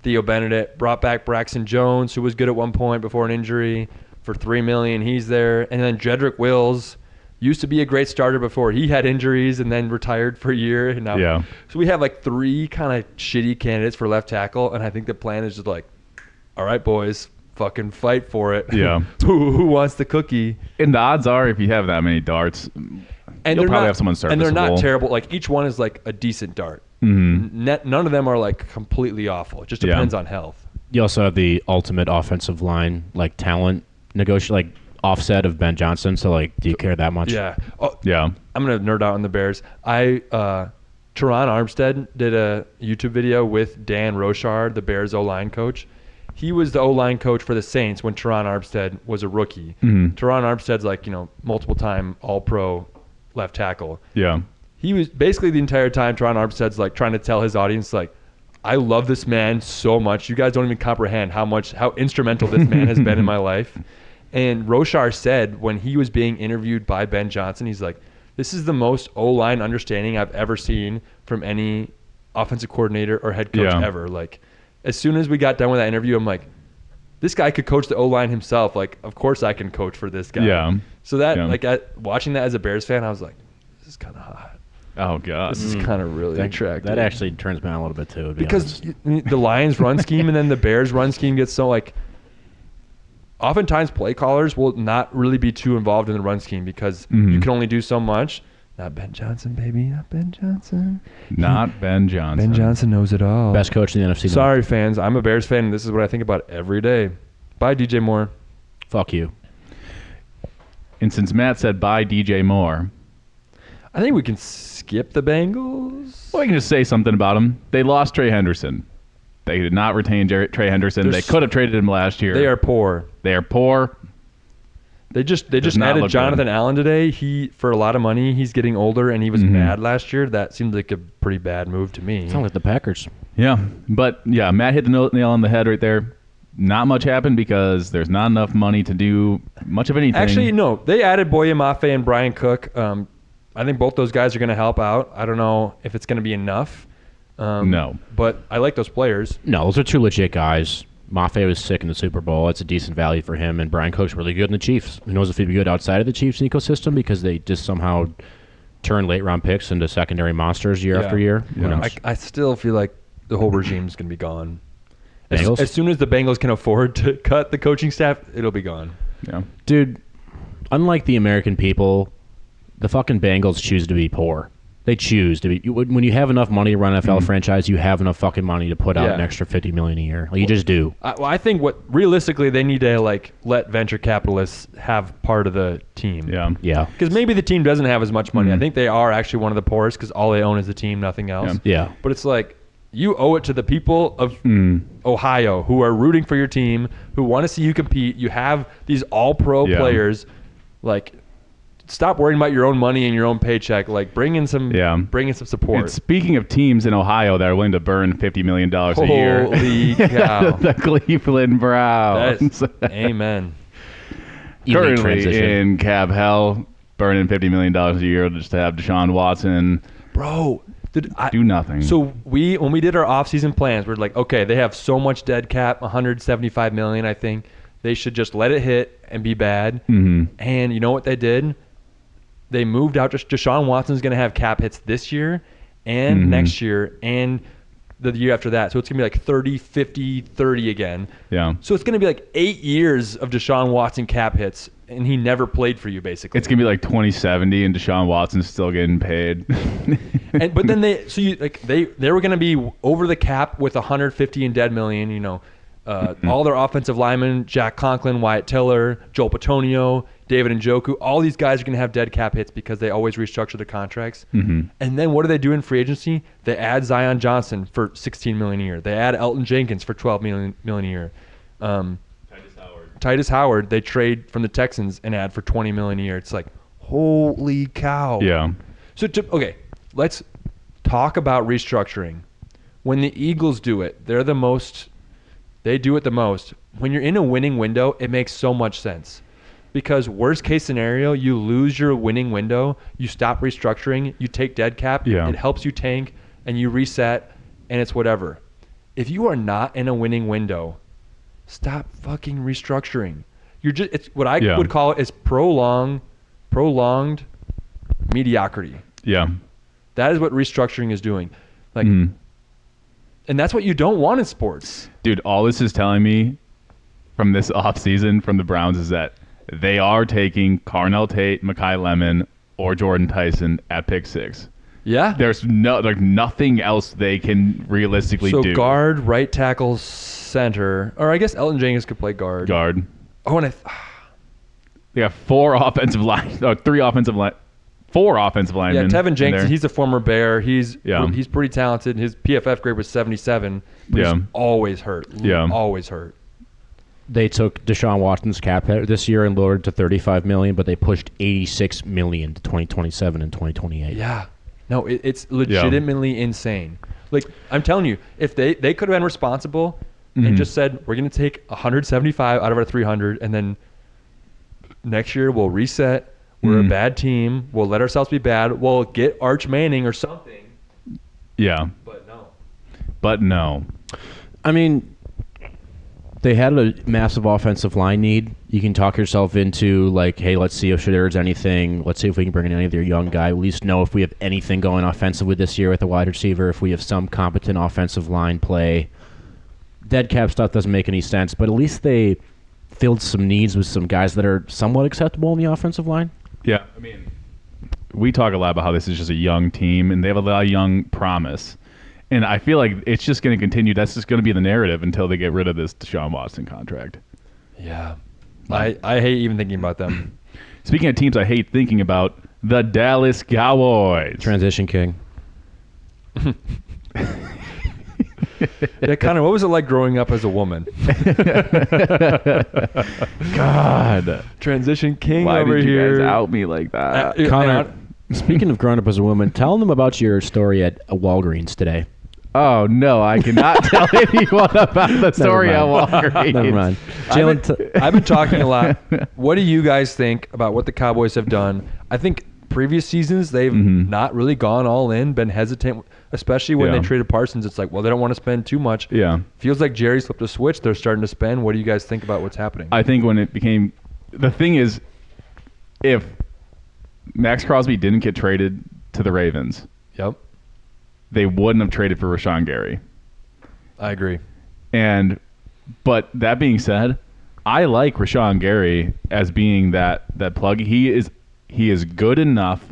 Theo Benedict brought back Braxton Jones, who was good at one point before an injury, for $3 million. He's there. And then Jedrick Wills used to be a great starter before he had injuries and then retired for a year. And now, so we have like 3 kind of shitty candidates for left tackle. And I think the plan is just like, all right, boys, fucking fight for it.
Yeah.
Who wants the cookie?
And the odds are, if you have that many darts, you'll probably have someone serviceable.
And they're not terrible. Like, each one is like a decent dart. None of them are like completely awful. It just depends on health.
You also have the ultimate offensive line, like talent offset of Ben Johnson. So, like, do you care that much?
Yeah. Oh,
Yeah.
I'm gonna nerd out on the Bears. Teron Armstead did a YouTube video with Dan Rochard, the Bears O-line coach. He was the O-line coach for the Saints when Teron Armstead was a rookie.
Mhm.
Teron Armstead's like, multiple-time All-Pro left tackle.
Yeah.
He was basically the entire time Teron Armstead's like trying to tell his audience, like, I love this man so much. You guys don't even comprehend how instrumental this man has been in my life. And Rochar said when he was being interviewed by Ben Johnson, he's like, this is the most O-line understanding I've ever seen from any offensive coordinator or head coach ever. Like, as soon as we got done with that interview, I'm like, this guy could coach the O-line himself. Like, of course I can coach for this guy.
Yeah.
So watching that as a Bears fan, I was like, this is kind of hot.
Oh, God.
This is kind of really attractive.
That actually turns me on a little bit, too. To be
Because
honest.
the Lions run scheme and then the Bears run scheme gets so, like, oftentimes play callers will not really be too involved in the run scheme because you can only do so much. Not Ben Johnson, baby. Not Ben Johnson.
Not Ben Johnson.
Ben Johnson knows it all.
Best coach in the NFC North.
Sorry, fans. I'm a Bears fan, and this is what I think about every day. Bye, DJ Moore.
Fuck you.
And since Matt said bye, DJ Moore,
I think we can skip the Bengals.
well, I can just say something about them. They lost Trey Henderson. They did not retain Trey Henderson. They could have traded him last year.
They are poor.
They are poor.
They just
not
added
look
Jonathan
good.
Allen today. He, for a lot of money, he's getting older, and he was bad last year. That seemed like a pretty bad move to me.
Sound like the Packers.
Yeah, but yeah, Matt hit the nail on the head right there. Not much happened because there's not enough money to do much of anything.
Actually, no. They added Boye Mafe and Brian Cook. I think both those guys are going to help out. I don't know if it's going to be enough.
No.
But I like those players.
No, those are two legit guys. Mafe was sick in the Super Bowl. It's a decent value for him. And Brian Cook's really good in the Chiefs. Who knows if he'd be good outside of the Chiefs ecosystem because they just somehow turn late-round picks into secondary monsters year after year. Who knows?
I still feel like the whole regime's going to be gone.
Bengals?
As soon as the Bengals can afford to cut the coaching staff, it'll be gone.
Yeah.
Dude, unlike the American people, the fucking Bengals choose to be poor. They choose to be. When you have enough money to run an NFL franchise, you have enough fucking money to put out an extra $50 million a year. Like, you just do.
I think realistically they need to let venture capitalists have part of the team.
Yeah.
Yeah.
Because maybe the team doesn't have as much money. I think they are actually one of the poorest because all they own is the team, nothing else.
Yeah.
But it's like you owe it to the people of Ohio who are rooting for your team, who want to see you compete. You have these all-pro players. Like, stop worrying about your own money and your own paycheck. Like, bring in some support.
And speaking of teams in Ohio that are willing to burn $50 million a year,
Holy cow.
the Cleveland Browns.
Amen.
Evening
Currently
transition.
in cab hell, burning $50 million a year just to have Deshaun Watson
Bro,
do nothing.
So when we did our off-season plans, we're like, okay, they have so much dead cap, $175 million, I think. They should just let it hit and be bad.
Mm-hmm.
And you know what they did? They moved out. Just Deshaun Watson's going to have cap hits this year and next year and the year after that. So it's going to be like 30, 50, 30 again.
Yeah.
So it's going to be like 8 years of Deshaun Watson cap hits, and he never played for you, basically.
It's going to be like 2070 and Deshaun Watson's still getting paid.
But then they were going to be over the cap with 150 in dead million, all their offensive linemen, Jack Conklin, Wyatt Tiller, Joel Petonio, David Njoku, all these guys are going to have dead cap hits because they always restructure the contracts. And then what do they do in free agency? They add Zion Johnson for $16 million a year. They add Elton Jenkins for $12 million a year. Titus Howard, they trade from the Texans and add for $20 million a year. It's like, holy cow.
Yeah.
So, let's talk about restructuring. When the Eagles do it, they do it the most. When you're in a winning window, it makes so much sense. Because worst case scenario, you lose your winning window, you stop restructuring, you take dead cap, it helps you tank, and you reset, and it's whatever. If you are not in a winning window, stop fucking restructuring. It's what I would call it is prolonged mediocrity.
Yeah.
That is what restructuring is doing. Like, and that's what you don't want in sports.
Dude, all this is telling me from this offseason from the Browns is that they are taking Carnell Tate, Mekhi Lemon, or Jordan Tyson at pick 6.
Yeah.
There's nothing else they can realistically do.
So guard, right tackle, center, or I guess Elton Jenkins could play guard.
Guard.
Oh, and
They got four offensive linemen. Yeah,
Tevin Jenkins, he's a former Bear. He's pretty talented. His PFF grade was 77. But he's always hurt.
Yeah.
Always hurt.
They took Deshaun Watson's cap hit this year and lowered it to $35 million, but they pushed $86 million to 2027 and 2028.
Yeah. No, it's legitimately insane. Like, I'm telling you, if they could have been responsible and just said, we're going to take 175 out of our 300, and then next year we'll reset. We're a bad team. We'll let ourselves be bad. We'll get Arch Manning or something.
Yeah. But no.
I mean, they had a massive offensive line need. You can talk yourself into, like, hey, let's see if there's anything. Let's see if we can bring in any of their young guy. At least know if we have anything going offensively this year with a wide receiver, if we have some competent offensive line play. Dead cap stuff doesn't make any sense, but at least they filled some needs with some guys that are somewhat acceptable in the offensive line.
Yeah, I mean, we talk a lot about how this is just a young team, and they have a lot of young promise. And I feel like it's just going to continue. That's just going to be the narrative until they get rid of this Deshaun Watson contract.
Yeah. I hate even thinking about them.
Speaking of teams I hate thinking about, the Dallas Cowboys.
Transition king.
Yeah, Connor, what was it like growing up as a woman?
God.
Transition king
Why
over
did you
here.
guys out me like that?
Connor, speaking of growing up as a woman, tell them about your story at Walgreens today.
Oh, no, I cannot tell anyone about the story at Walgreens.
Never mind.
I've been talking a lot. What do you guys think about what the Cowboys have done? I think previous seasons, they've not really gone all in, been hesitant, especially when they traded Parsons. It's like, well, they don't want to spend too much.
Yeah.
Feels like Jerry's flipped a switch. They're starting to spend. What do you guys think about what's happening?
I think when it became – the thing is, if Maxx Crosby didn't get traded to the Ravens, they wouldn't have traded for Rashawn Gary.
I agree.
But that being said, I like Rashawn Gary as being that plug. He is good enough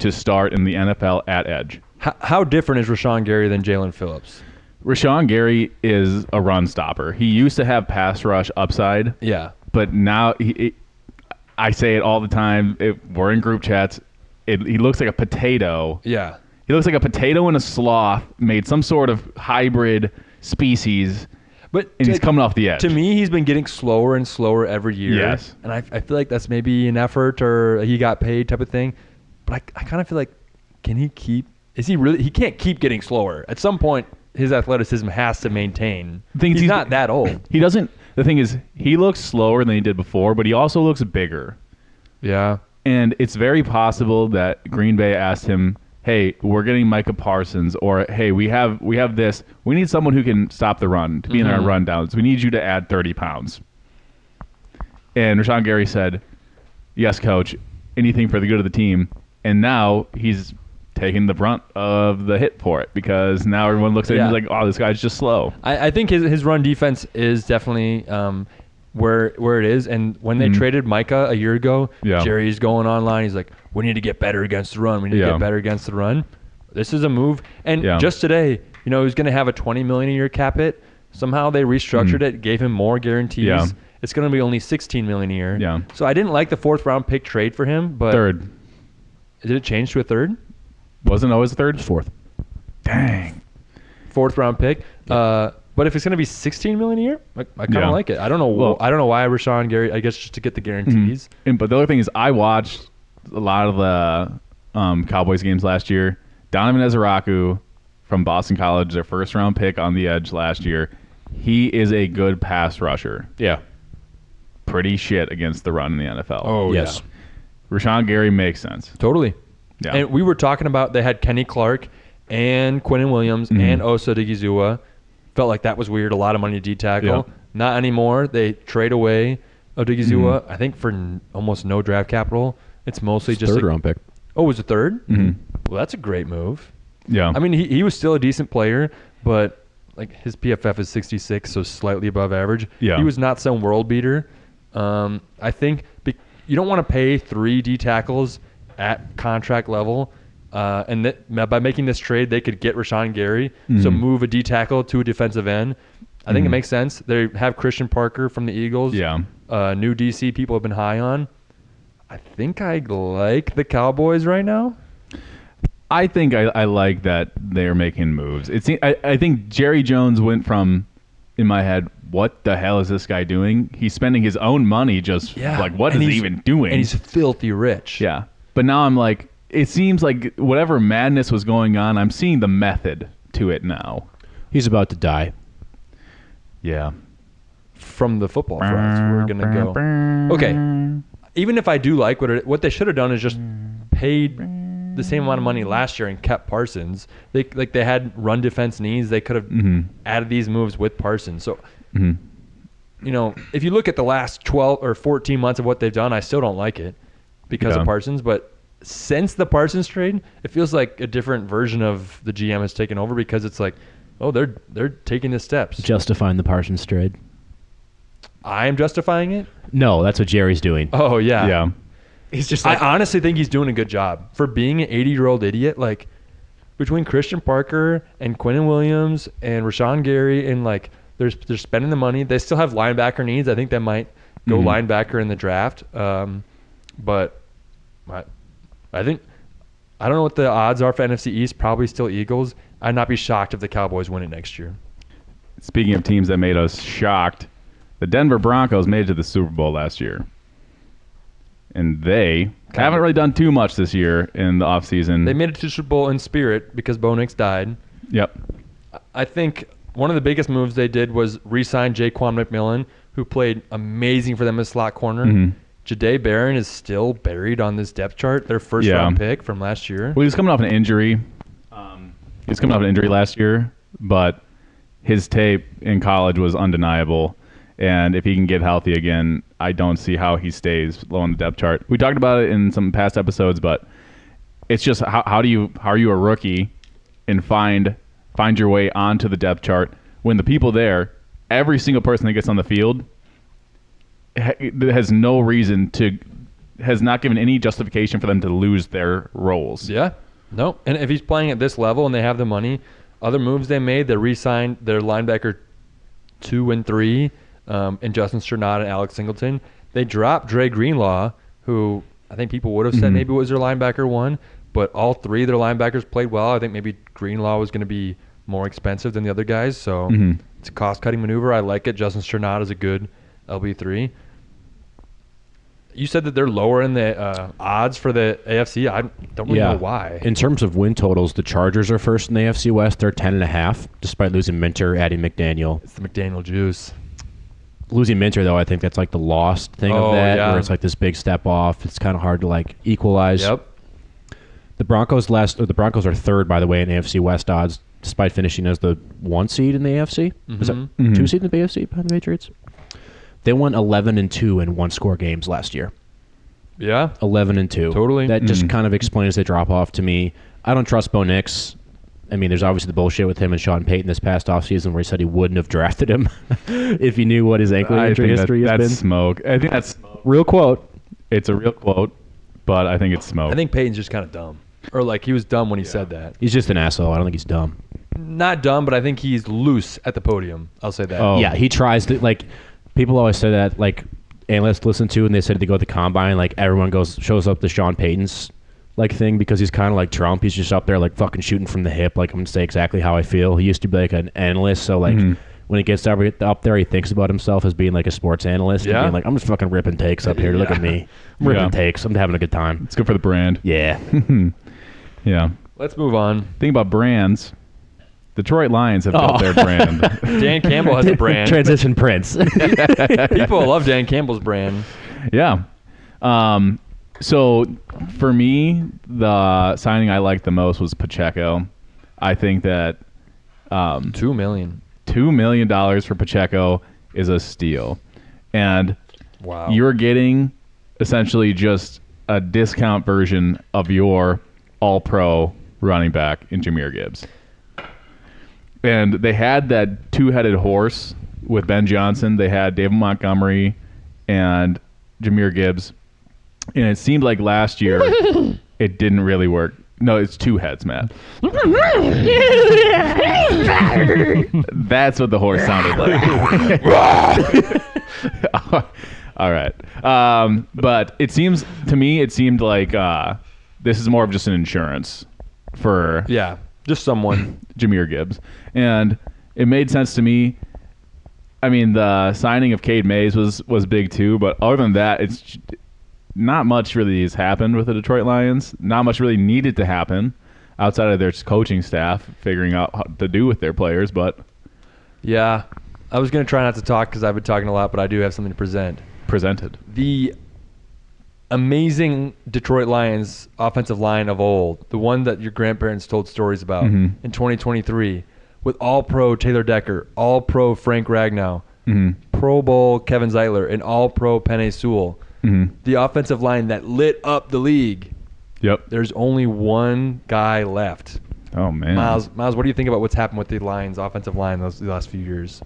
to start in the NFL at edge.
How different is Rashawn Gary than Jaelan Phillips?
Rashawn Gary is a run stopper. He used to have pass rush upside.
Yeah.
But now, I say it all the time. We're in group chats. He looks like a potato.
Yeah.
He looks like a potato and a sloth made some sort of hybrid species, and he's coming off the edge.
To me, he's been getting slower and slower every year.
Yes.
And I feel like that's maybe an effort or he got paid type of thing. But I kind of feel like, he can't keep getting slower. At some point, his athleticism has to maintain. He's not that old.
He doesn't. The thing is, he looks slower than he did before, but he also looks bigger.
Yeah.
And it's very possible that Green Bay asked him, hey, we're getting Micah Parsons, or hey, we have this. We need someone who can stop the run to be in our rundowns. We need you to add 30 pounds. And Rashawn Gary said, yes, coach, anything for the good of the team. And now he's taking the brunt of the hit for it because now everyone looks at him and is like, oh, this guy's just slow.
I think his run defense is definitely where it is. And when they traded Micah a year ago, Jerry's going online. He's like, we need to get better against the run. We need to get better against the run. This is a move. And just today, he was going to have a $20 million a year cap hit. Somehow they restructured it, gave him more guarantees.
Yeah.
It's going to be only $16 million a year.
Yeah.
So I didn't like the 4th round pick trade for him, but
Third.
Did it change to a 3rd?
Wasn't always a 3rd?
4th.
Dang.
4th round pick. But if it's going to be $16 million a year, I kind of like it. I don't know.
Well,
I don't know why Rashawn Gary. I guess just to get the guarantees.
But the other thing is, I watched a lot of the Cowboys games last year. Donovan Ezeraku from Boston College, their 1st round pick on the edge last year. He is a good pass rusher.
Yeah.
Pretty shit against the run in the NFL.
Oh
yes.
Yeah.
Rashawn Gary makes sense.
Totally.
Yeah.
And we were talking about they had Kenny Clark and Quinnen Williams and Osa Odigizua. Felt like that was weird. A lot of money to D-tackle.
Yeah.
Not anymore. They trade away Odigizua, I think, for almost no draft capital. It's mostly just
3rd round pick.
Oh, it was a 3rd? Well, that's a great move.
Yeah.
I mean, he was still a decent player, but like his PFF is 66, so slightly above average.
Yeah.
He was not some world beater. I think you don't want to pay 3 D tackles at contract level And by making this trade, they could get Rashawn Gary, so move a D tackle to a defensive end. I think it makes sense. They have Christian Parker from the Eagles.
Yeah.
New DC people have been high on. I think I like the Cowboys right now.
I think I like that they're making moves. I think Jerry Jones went from, in my head, what the hell is this guy doing? He's spending his own money what is he even doing?
And he's filthy rich.
Yeah. But now I'm like, it seems like whatever madness was going on, I'm seeing the method to it now.
He's about to die.
Yeah.
From the football front, we're going to go. Okay. Even if I do like what they should have done is just paid the same amount of money last year and kept Parsons. They had run defense needs. They could have added these moves with Parsons. So, if you look at the last 12 or 14 months of what they've done, I still don't like it because of Parsons. But since the Parsons trade, it feels like a different version of the GM has taken over because it's like, oh, they're taking the steps.
Justifying the Parsons trade.
I am justifying it?
No, that's what Jerry's doing.
Oh, yeah.
Yeah.
He's just
I honestly think he's doing a good job. For being an 80-year-old idiot, like, between Christian Parker and Quinnen Williams and Rashawn Gary, and, like, they're spending the money. They still have linebacker needs. I think they might go linebacker in the draft. But I think – I don't know what the odds are for NFC East. Probably still Eagles. I'd not be shocked if the Cowboys win it next year.
Speaking of teams that made us shocked, the Denver Broncos made it to the Super Bowl last year. And they haven't really done too much this year in the offseason.
They made it to Super Bowl in spirit because Bo Nix died.
Yep.
I think one of the biggest moves they did was re-sign Jaquan McMillan, who played amazing for them as slot corner. Jahdae Barron is still buried on this depth chart, their first-round pick from last year.
Well, he was coming off an injury. He was coming off an injury last year, but his tape in college was undeniable. And if he can get healthy again, I don't see how he stays low on the depth chart. We talked about it in some past episodes, but it's just how are you a rookie and find your way onto the depth chart when the people there, every single person that gets on the field has no reason has not given any justification for them to lose their roles.
Yeah. No. And if he's playing at this level and they have the money, other moves they made, they re-signed their linebacker 2 and 3, and Justin Strnad and Alex Singleton. They dropped Dre Greenlaw, who I think people would have said maybe was their linebacker 1, but all 3 of their linebackers played well. I think maybe Greenlaw was going to be more expensive than the other guys, so it's a cost-cutting maneuver. I like it. Justin Strnad is a good LB3. You said that they're lower in the odds for the AFC. I don't really know why.
In terms of win totals, the Chargers are first in the AFC West. They're 10.5, despite losing Minter, adding McDaniel.
It's the McDaniel juice.
Losing Minter, though, I think that's like the lost thing of that, where it's like this big step off. It's kind of hard to like equalize.
Yep.
The Broncos are third, by the way, in AFC West odds, despite finishing as the 1 seed in the AFC. Is that 2 seed in the AFC behind the Patriots? They won 11-2 in one-score games last year.
Yeah.
11-2.
Totally.
That just kind of explains the drop-off to me. I don't trust Bo Nix. I mean, there's obviously the bullshit with him and Sean Payton this past offseason where he said he wouldn't have drafted him if he knew what his ankle injury history has been.
That's smoke. I think that's smoke.
Real quote.
It's a real quote, but I think it's smoke.
I think Payton's just kind of dumb. Or like he was dumb when he said that.
He's just an asshole. I don't think he's dumb.
Not dumb, but I think he's loose at the podium. I'll say that.
Oh. Yeah, he tries to, like, people always say that, like, analysts listen to, and they said they go to the combine, like, everyone shows up to Sean Payton's, like, thing because he's kind of like Trump. He's just up there, like, fucking shooting from the hip. Like, I'm going to say exactly how I feel. He used to be, like, an analyst, so, like, when he gets up there, he thinks about himself as being, like, a sports analyst. And being like, I'm just fucking ripping takes up here. Look at me. I'm ripping takes. I'm having a good time.
It's good for the brand.
Yeah.
Yeah.
Let's move on.
Think about brands. Detroit Lions have built their brand.
Dan Campbell has a brand.
Transition Prince.
People love Dan Campbell's brand.
Yeah. So for me, the signing I liked the most was Pacheco. I think that
$2 million.
$2 million for Pacheco is a steal. And
wow,
you're getting essentially just a discount version of your all-pro running back in Jahmyr Gibbs. And they had that two-headed horse with Ben Johnson. They had David Montgomery and Jahmyr Gibbs. And it seemed like last year it didn't really work. No, it's two heads, Matt. That's what the horse sounded like. All right. But it seemed like this is more of just an insurance for
Yeah, just someone.
Jahmyr Gibbs. And it made sense to me. I mean, the signing of Cade Mays was big too, but other than that, it's not much really has happened with the Detroit Lions. Not much really needed to happen outside of their coaching staff figuring out what to do with their players. But
Yeah, I was going to try not to talk because I've been talking a lot, but I do have something to present.
presented.
The amazing Detroit Lions offensive line of old, the one that your grandparents told stories about in 2023, with All-Pro Taylor Decker, All-Pro Frank Ragnow, Pro Bowl Kevin Zeitler, and All-Pro Penei Sewell. The offensive line that lit up the league.
Yep.
There's only one guy left.
Oh, man.
Miles, what do you think about what's happened with the Lions' offensive line the last few years?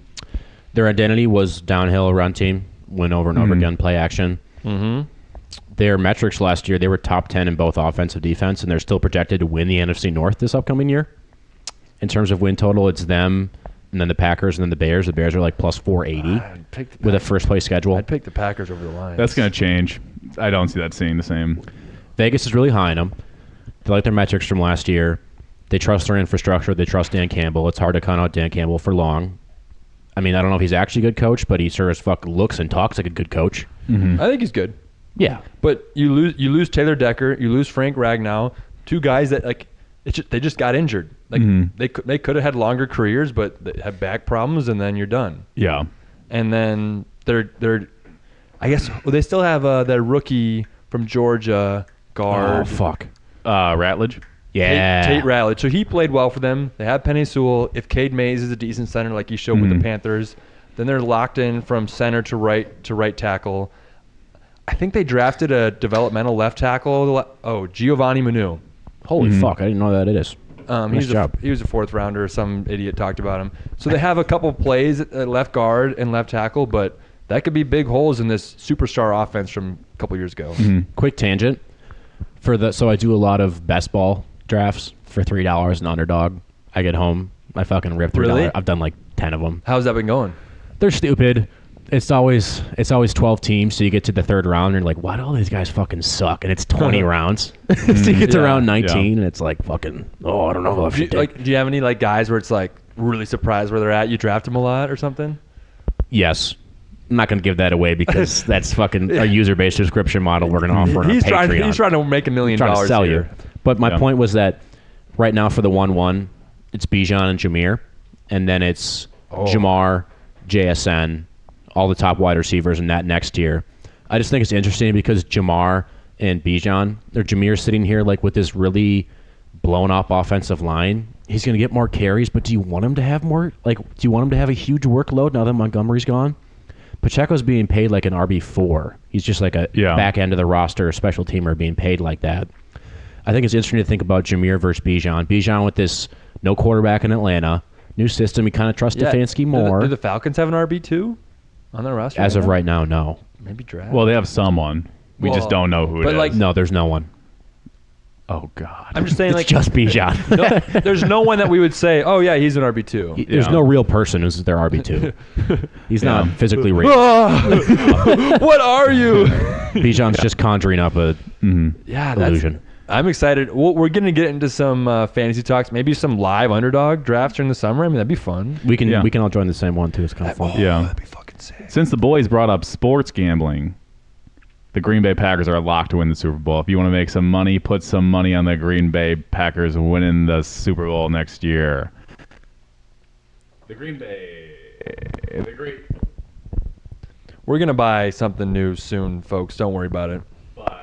Their identity was downhill run team, win over and over again, play action. Their metrics last year, they were top 10 in both offense and defense, and they're still projected to win the NFC North this upcoming year. In terms of win total, it's them, and then the Packers, and then the Bears. The Bears are like plus 480 with a first-place schedule.
I'd pick the Packers over the Lions.
That's going to change. I don't see that staying the same.
Vegas is really high on them. They like their metrics from last year. They trust their infrastructure. They trust Dan Campbell. It's hard to count out Dan Campbell for long. I mean, I don't know if he's actually a good coach, but he sure as fuck looks and talks like a good coach.
I think he's good.
Yeah.
But you lose Taylor Decker, you lose Frank Ragnow, two guys that they just got injured. They could have had longer careers, but they had back problems, and then you're done.
Yeah.
And then they're I guess they still have their rookie from Georgia guard.
Oh, fuck.
Ratledge.
Yeah.
Tate Ratledge. So he played well for them. They have Penei Sewell. If Cade Mays is a decent center like he showed with the Panthers, then they're locked in from center to right tackle. I think they drafted a developmental left tackle. Giovanni Manu.
Holy fuck, I didn't know that it is. Nice job.
He was a fourth rounder. Some idiot talked about him. So they have a couple plays at left guard and left tackle, but that could be big holes in this superstar offense from a couple years ago.
Quick tangent. So I do a lot of best ball drafts for $3 an underdog. I get home, I fucking rip $3.
Really?
I've done like 10 of them.
How's that been going?
They're stupid. It's always 12 teams, so you get to the third round and you're like, why do all these guys fucking suck? And it's 20 rounds. So you get to round 19 and it's like fucking, I don't know.
Do you have any guys where it's like really surprised where they're at? You draft them a lot or something?
Yes. I'm not going to give that away because that's fucking a user-based subscription model we're going to offer on
He's
Patreon.
trying to make $1 million
Trying to sell
here.
you. But my point was that right now for the 1-1, it's Bijan and Jahmyr, and then it's Jamar, JSN, all the top wide receivers in that next tier. I just think it's interesting because Jamar and Bijan, or Jahmyr sitting here like with this really blown up offensive line. He's going to get more carries, but do you want him to have more? Do you want him to have a huge workload now that Montgomery's gone? Pacheco's being paid like an RB4. He's just like a back end of the roster, special teamer being paid like that. I think it's interesting to think about Jahmyr versus Bijan. Bijan with this no quarterback in Atlanta, new system. He kind of trusts Stefanski more.
Do the Falcons have an RB2 on their roster?
As of right now, no.
Maybe draft.
Well, they have someone. We just don't know who it is.
No, there's no one.
Oh, God.
I'm just saying,
It's just Bijan.
there's no one that we would say, oh, yeah, he's an RB2.
There's no real person who's their RB2. He's not physically rated.
What are you?
Bijan's just conjuring up a illusion.
I'm excited. We're going to get into some fantasy talks, maybe some live underdog drafts during the summer. I mean, that'd be fun.
We can all join the same one, too. It's kind of fun.
That'd be fucking sick.
Since the boys brought up sports gambling, the Green Bay Packers are locked to win the Super Bowl. If you want to make some money, put some money on the Green Bay Packers winning the Super Bowl next year.
We're going to buy something new soon, folks. Don't worry about it.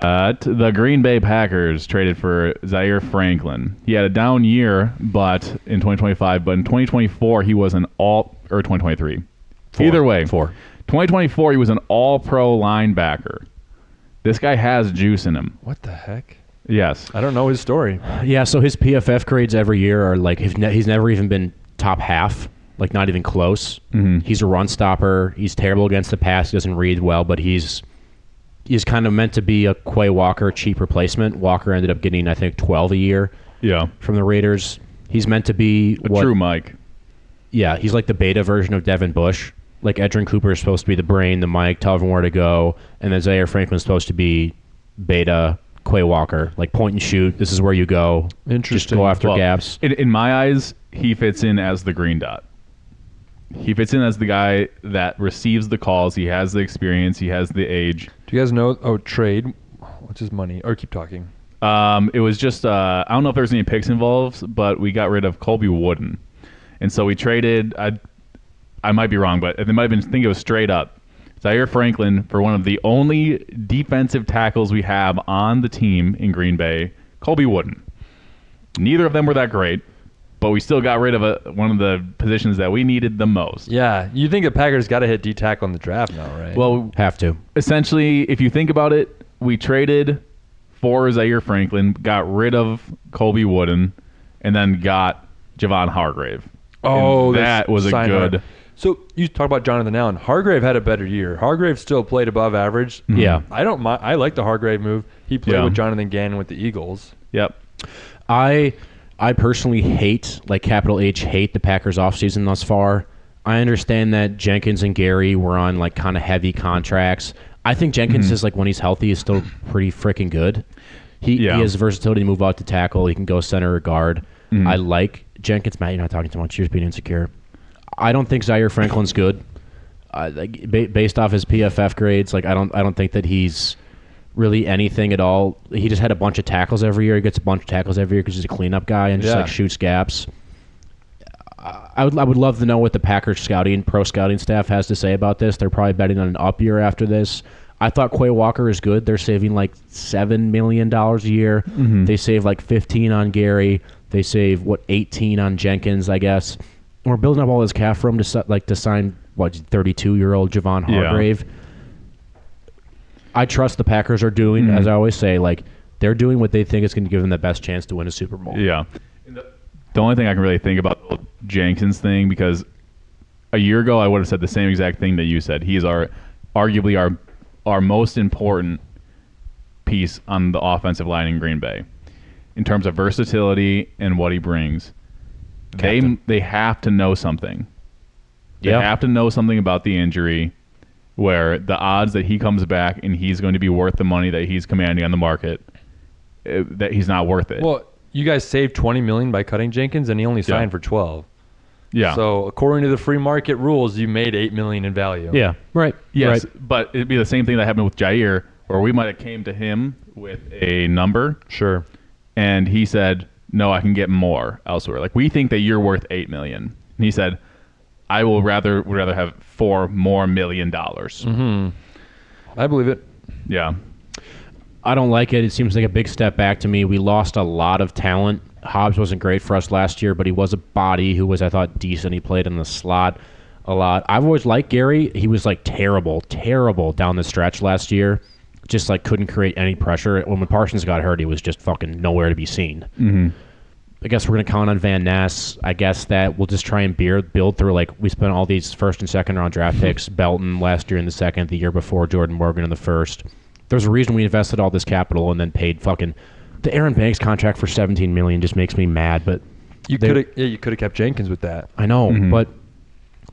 But the Green Bay Packers traded for Zaire Franklin. He had a down year, but in 2025, but in 2024 he was an or 2023. Either way, 2024 he was an all-pro linebacker. This guy has juice in him.
What the heck?
Yes.
I don't know his story.
Yeah, so his PFF grades every year are like he's never even been top half, like not even close. He's a run stopper. He's terrible against the pass. He doesn't read well, but he's is kind of meant to be a Quay Walker cheap replacement. Walker ended up getting, I think, 12 a year from the Raiders. He's meant to be
a true Mike.
Yeah, he's like the beta version of Devin Bush. Like Edgerrin Cooper is supposed to be the brain, the Mike, tell everyone where to go, and then Zaire Franklin's supposed to be beta Quay Walker, like point and shoot. This is where you go.
Interesting.
Just go after gaps.
In my eyes, he fits in as the green dot. He fits in as the guy that receives the calls. He has the experience. He has the age.
Do you guys know? Oh, trade. What's his money? Or keep talking.
It was just I don't know if there's any picks involved, but we got rid of Colby Wooden, and so we traded. I might be wrong, but it might have been. I think it was straight up Zaire Franklin for one of the only defensive tackles we have on the team in Green Bay, Colby Wooden. Neither of them were that great, but we still got rid of one of the positions that we needed the most.
Yeah, you think the Packers got to hit D-tackle in the draft now, right?
Well, have to.
Essentially, if you think about it, we traded for Zaire Franklin, got rid of Colby Wooden, and then got Javon Hargrave.
Oh,
and that was a good.
So you talk about Jonathan Allen. Hargrave had a better year. Hargrave still played above average.
Yeah.
I don't mind. I like the Hargrave move. He played with Jonathan Gannon with the Eagles.
Yep.
I personally hate, like capital H, hate the Packers offseason thus far. I understand that Jenkins and Gary were on like kind of heavy contracts. I think Jenkins is like when he's healthy is still pretty freaking good. He has versatility to move out to tackle. He can go center or guard. I like Jenkins. Matt, you're not talking too much. You're just being insecure. I don't think Zaire Franklin's good. Based off his PFF grades, like I don't think that he's really anything at all. He just had a bunch of tackles every year. He gets a bunch of tackles every year because he's a cleanup guy and just like shoots gaps. I would love to know what the Packers pro scouting staff has to say about this. They're probably betting on an up year after this. I thought Quay Walker is good. They're saving like $7 million a year. They save like 15 on Gary. They save 18 on Jenkins, I guess. And we're building up all this cap room to sign 32-year-old Javon Hargrave. I trust the Packers are doing, as I always say, like they're doing what they think is going to give them the best chance to win a Super Bowl.
Yeah. The only thing I can really think about the Jenkins thing, because a year ago I would have said the same exact thing that you said. He's arguably our most important piece on the offensive line in Green Bay in terms of versatility and what he brings. They have to know something. They have to know something about the injury where the odds that he comes back and he's going to be worth the money that he's commanding on the market, that he's not worth it.
Well, you guys saved $20 million by cutting Jenkins, and he only signed for 12.
Yeah.
So according to the free market rules, you made $8 million in value.
Yeah. Right.
Yes,
right.
But it'd be the same thing that happened with Jair, where we might have came to him with a number.
Sure.
And he said, "No, I can get more elsewhere. Like we think that you're worth $8 million." And he said, "I would rather have $4 more million."
I believe it.
Yeah.
I don't like it. It seems like a big step back to me. We lost a lot of talent. Hobbs wasn't great for us last year, but he was a body who was, I thought, decent. He played in the slot a lot. I've always liked Gary. He was like terrible down the stretch last year. Just like couldn't create any pressure. When Parsons got hurt, he was just fucking nowhere to be seen. I guess we're going to count on Van Ness. I guess that we'll just try and build through, like, we spent all these first and second round draft picks. Belton last year in the second, the year before Jordan Morgan in the first. There's a reason we invested all this capital and then paid fucking the Aaron Banks contract for $17 million just makes me mad. But
you could have kept Jenkins with that.
I know, but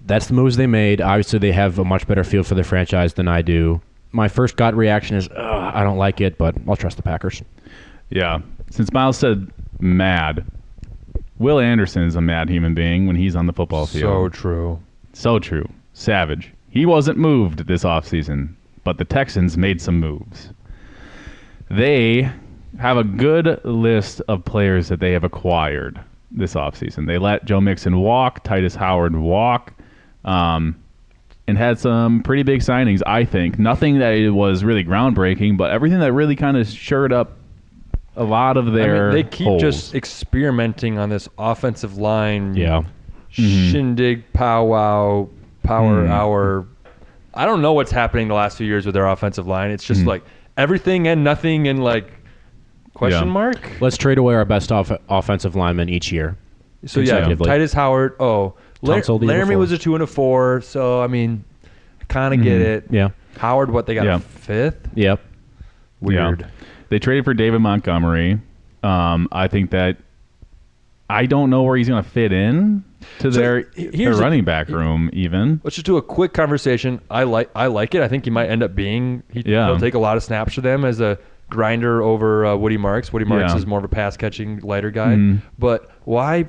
that's the moves they made. Obviously, they have a much better feel for their franchise than I do. My first gut reaction is, I don't like it, but I'll trust the Packers.
Yeah. Since Miles said mad, Will Anderson is a mad human being when he's on the football field.
So true.
So true. Savage. He wasn't moved this offseason, but the Texans made some moves. They have a good list of players that they have acquired this offseason. They let Joe Mixon walk, Titus Howard walk, and had some pretty big signings, I think. Nothing that was really groundbreaking, but everything that really kind of shored up a lot of their
they keep
holes.
just experimenting on this offensive line.
Yeah.
Shindig, powwow, power hour. I don't know what's happening the last few years with their offensive line. It's just like everything and nothing and like question mark.
Let's trade away our best offensive linemen each year.
So yeah, Titus Howard. Laramie was a 2 and a 4. So I mean, I kind of get it.
Yeah.
Howard, what they got
Yeah.
a fifth?
Yep.
Weird.
Yeah. They traded for David Montgomery. I think that I don't know where he's going to fit in to their running back room even.
Let's just do a quick conversation. I like it. I think he might end up being. He'll take a lot of snaps for them as a grinder over Woody Marks. Woody Marks is more of a pass catching lighter guy. But why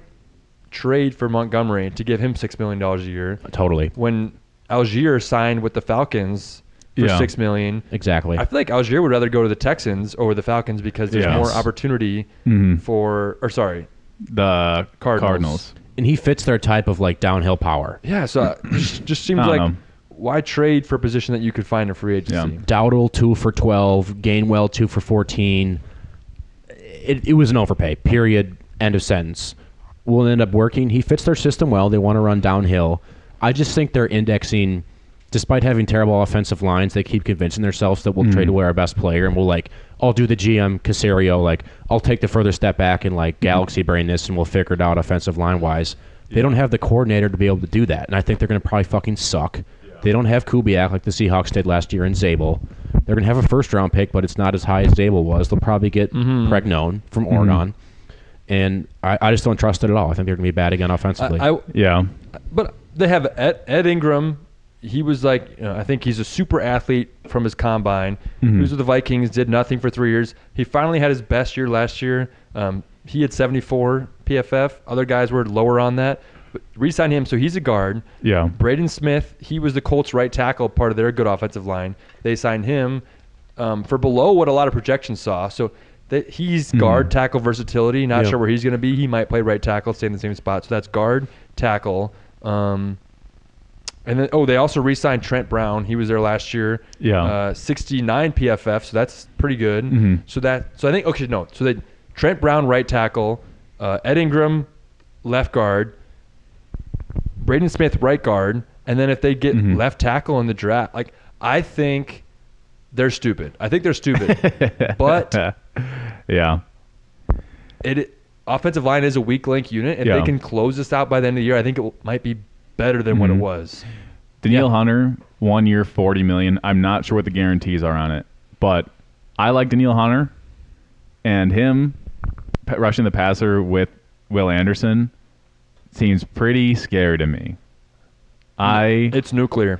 trade for Montgomery to give him $6 million a year?
Totally.
When Algier signed with the Falcons for $6 million.
Exactly.
I feel like Algier would rather go to the Texans over the Falcons because there's more opportunity
the Cardinals.
And he fits their type of like downhill power.
Yeah, so it just seems like why trade for a position that you could find in free agency?
Dowdle 2 for 12, Gainwell 2 for 14. It was an overpay. Period. End of sentence. Will end up working. He fits their system well. They want to run downhill. I just think they're indexing, despite having terrible offensive lines, they keep convincing themselves that we'll trade away our best player and we'll like, I'll do the GM Casario, like I'll take the further step back and like galaxy brain this and we'll figure it out offensive line wise. They don't have the coordinator to be able to do that, and I think they're going to probably fucking suck. They don't have Kubiak like the Seahawks did last year in Zabel. They're going to have a first-round pick, but it's not as high as Zabel was. They'll probably get Pregnon from Oregon, and I just don't trust it at all. I think they're going to be bad again offensively.
But they have Ed Ingram. He was like, I think he's a super athlete from his combine. He was with the Vikings, did nothing for 3 years. He finally had his best year last year. He had 74 PFF. Other guys were lower on that. But re-sign him, so he's a guard.
Yeah.
Braden Smith, he was the Colts' right tackle, part of their good offensive line. They signed him for below what a lot of projections saw. So he's guard tackle versatility. Not sure where he's going to be. He might play right tackle, stay in the same spot. So that's guard tackle. And then they also re-signed Trent Brown. He was there last year. 69 PFF, so that's pretty good. So I think So they Trent Brown right tackle, Ed Ingram left guard, Braden Smith right guard, and then if they get left tackle in the draft, like I think they're stupid. But offensive line is a weak link unit. If they can close this out by the end of the year, I think it might be better than what it was.
Danielle Hunter, 1 year, $40 million. I'm not sure what the guarantees are on it, but I like Danielle Hunter, and him rushing the passer with Will Anderson seems pretty scary to me.
It's nuclear.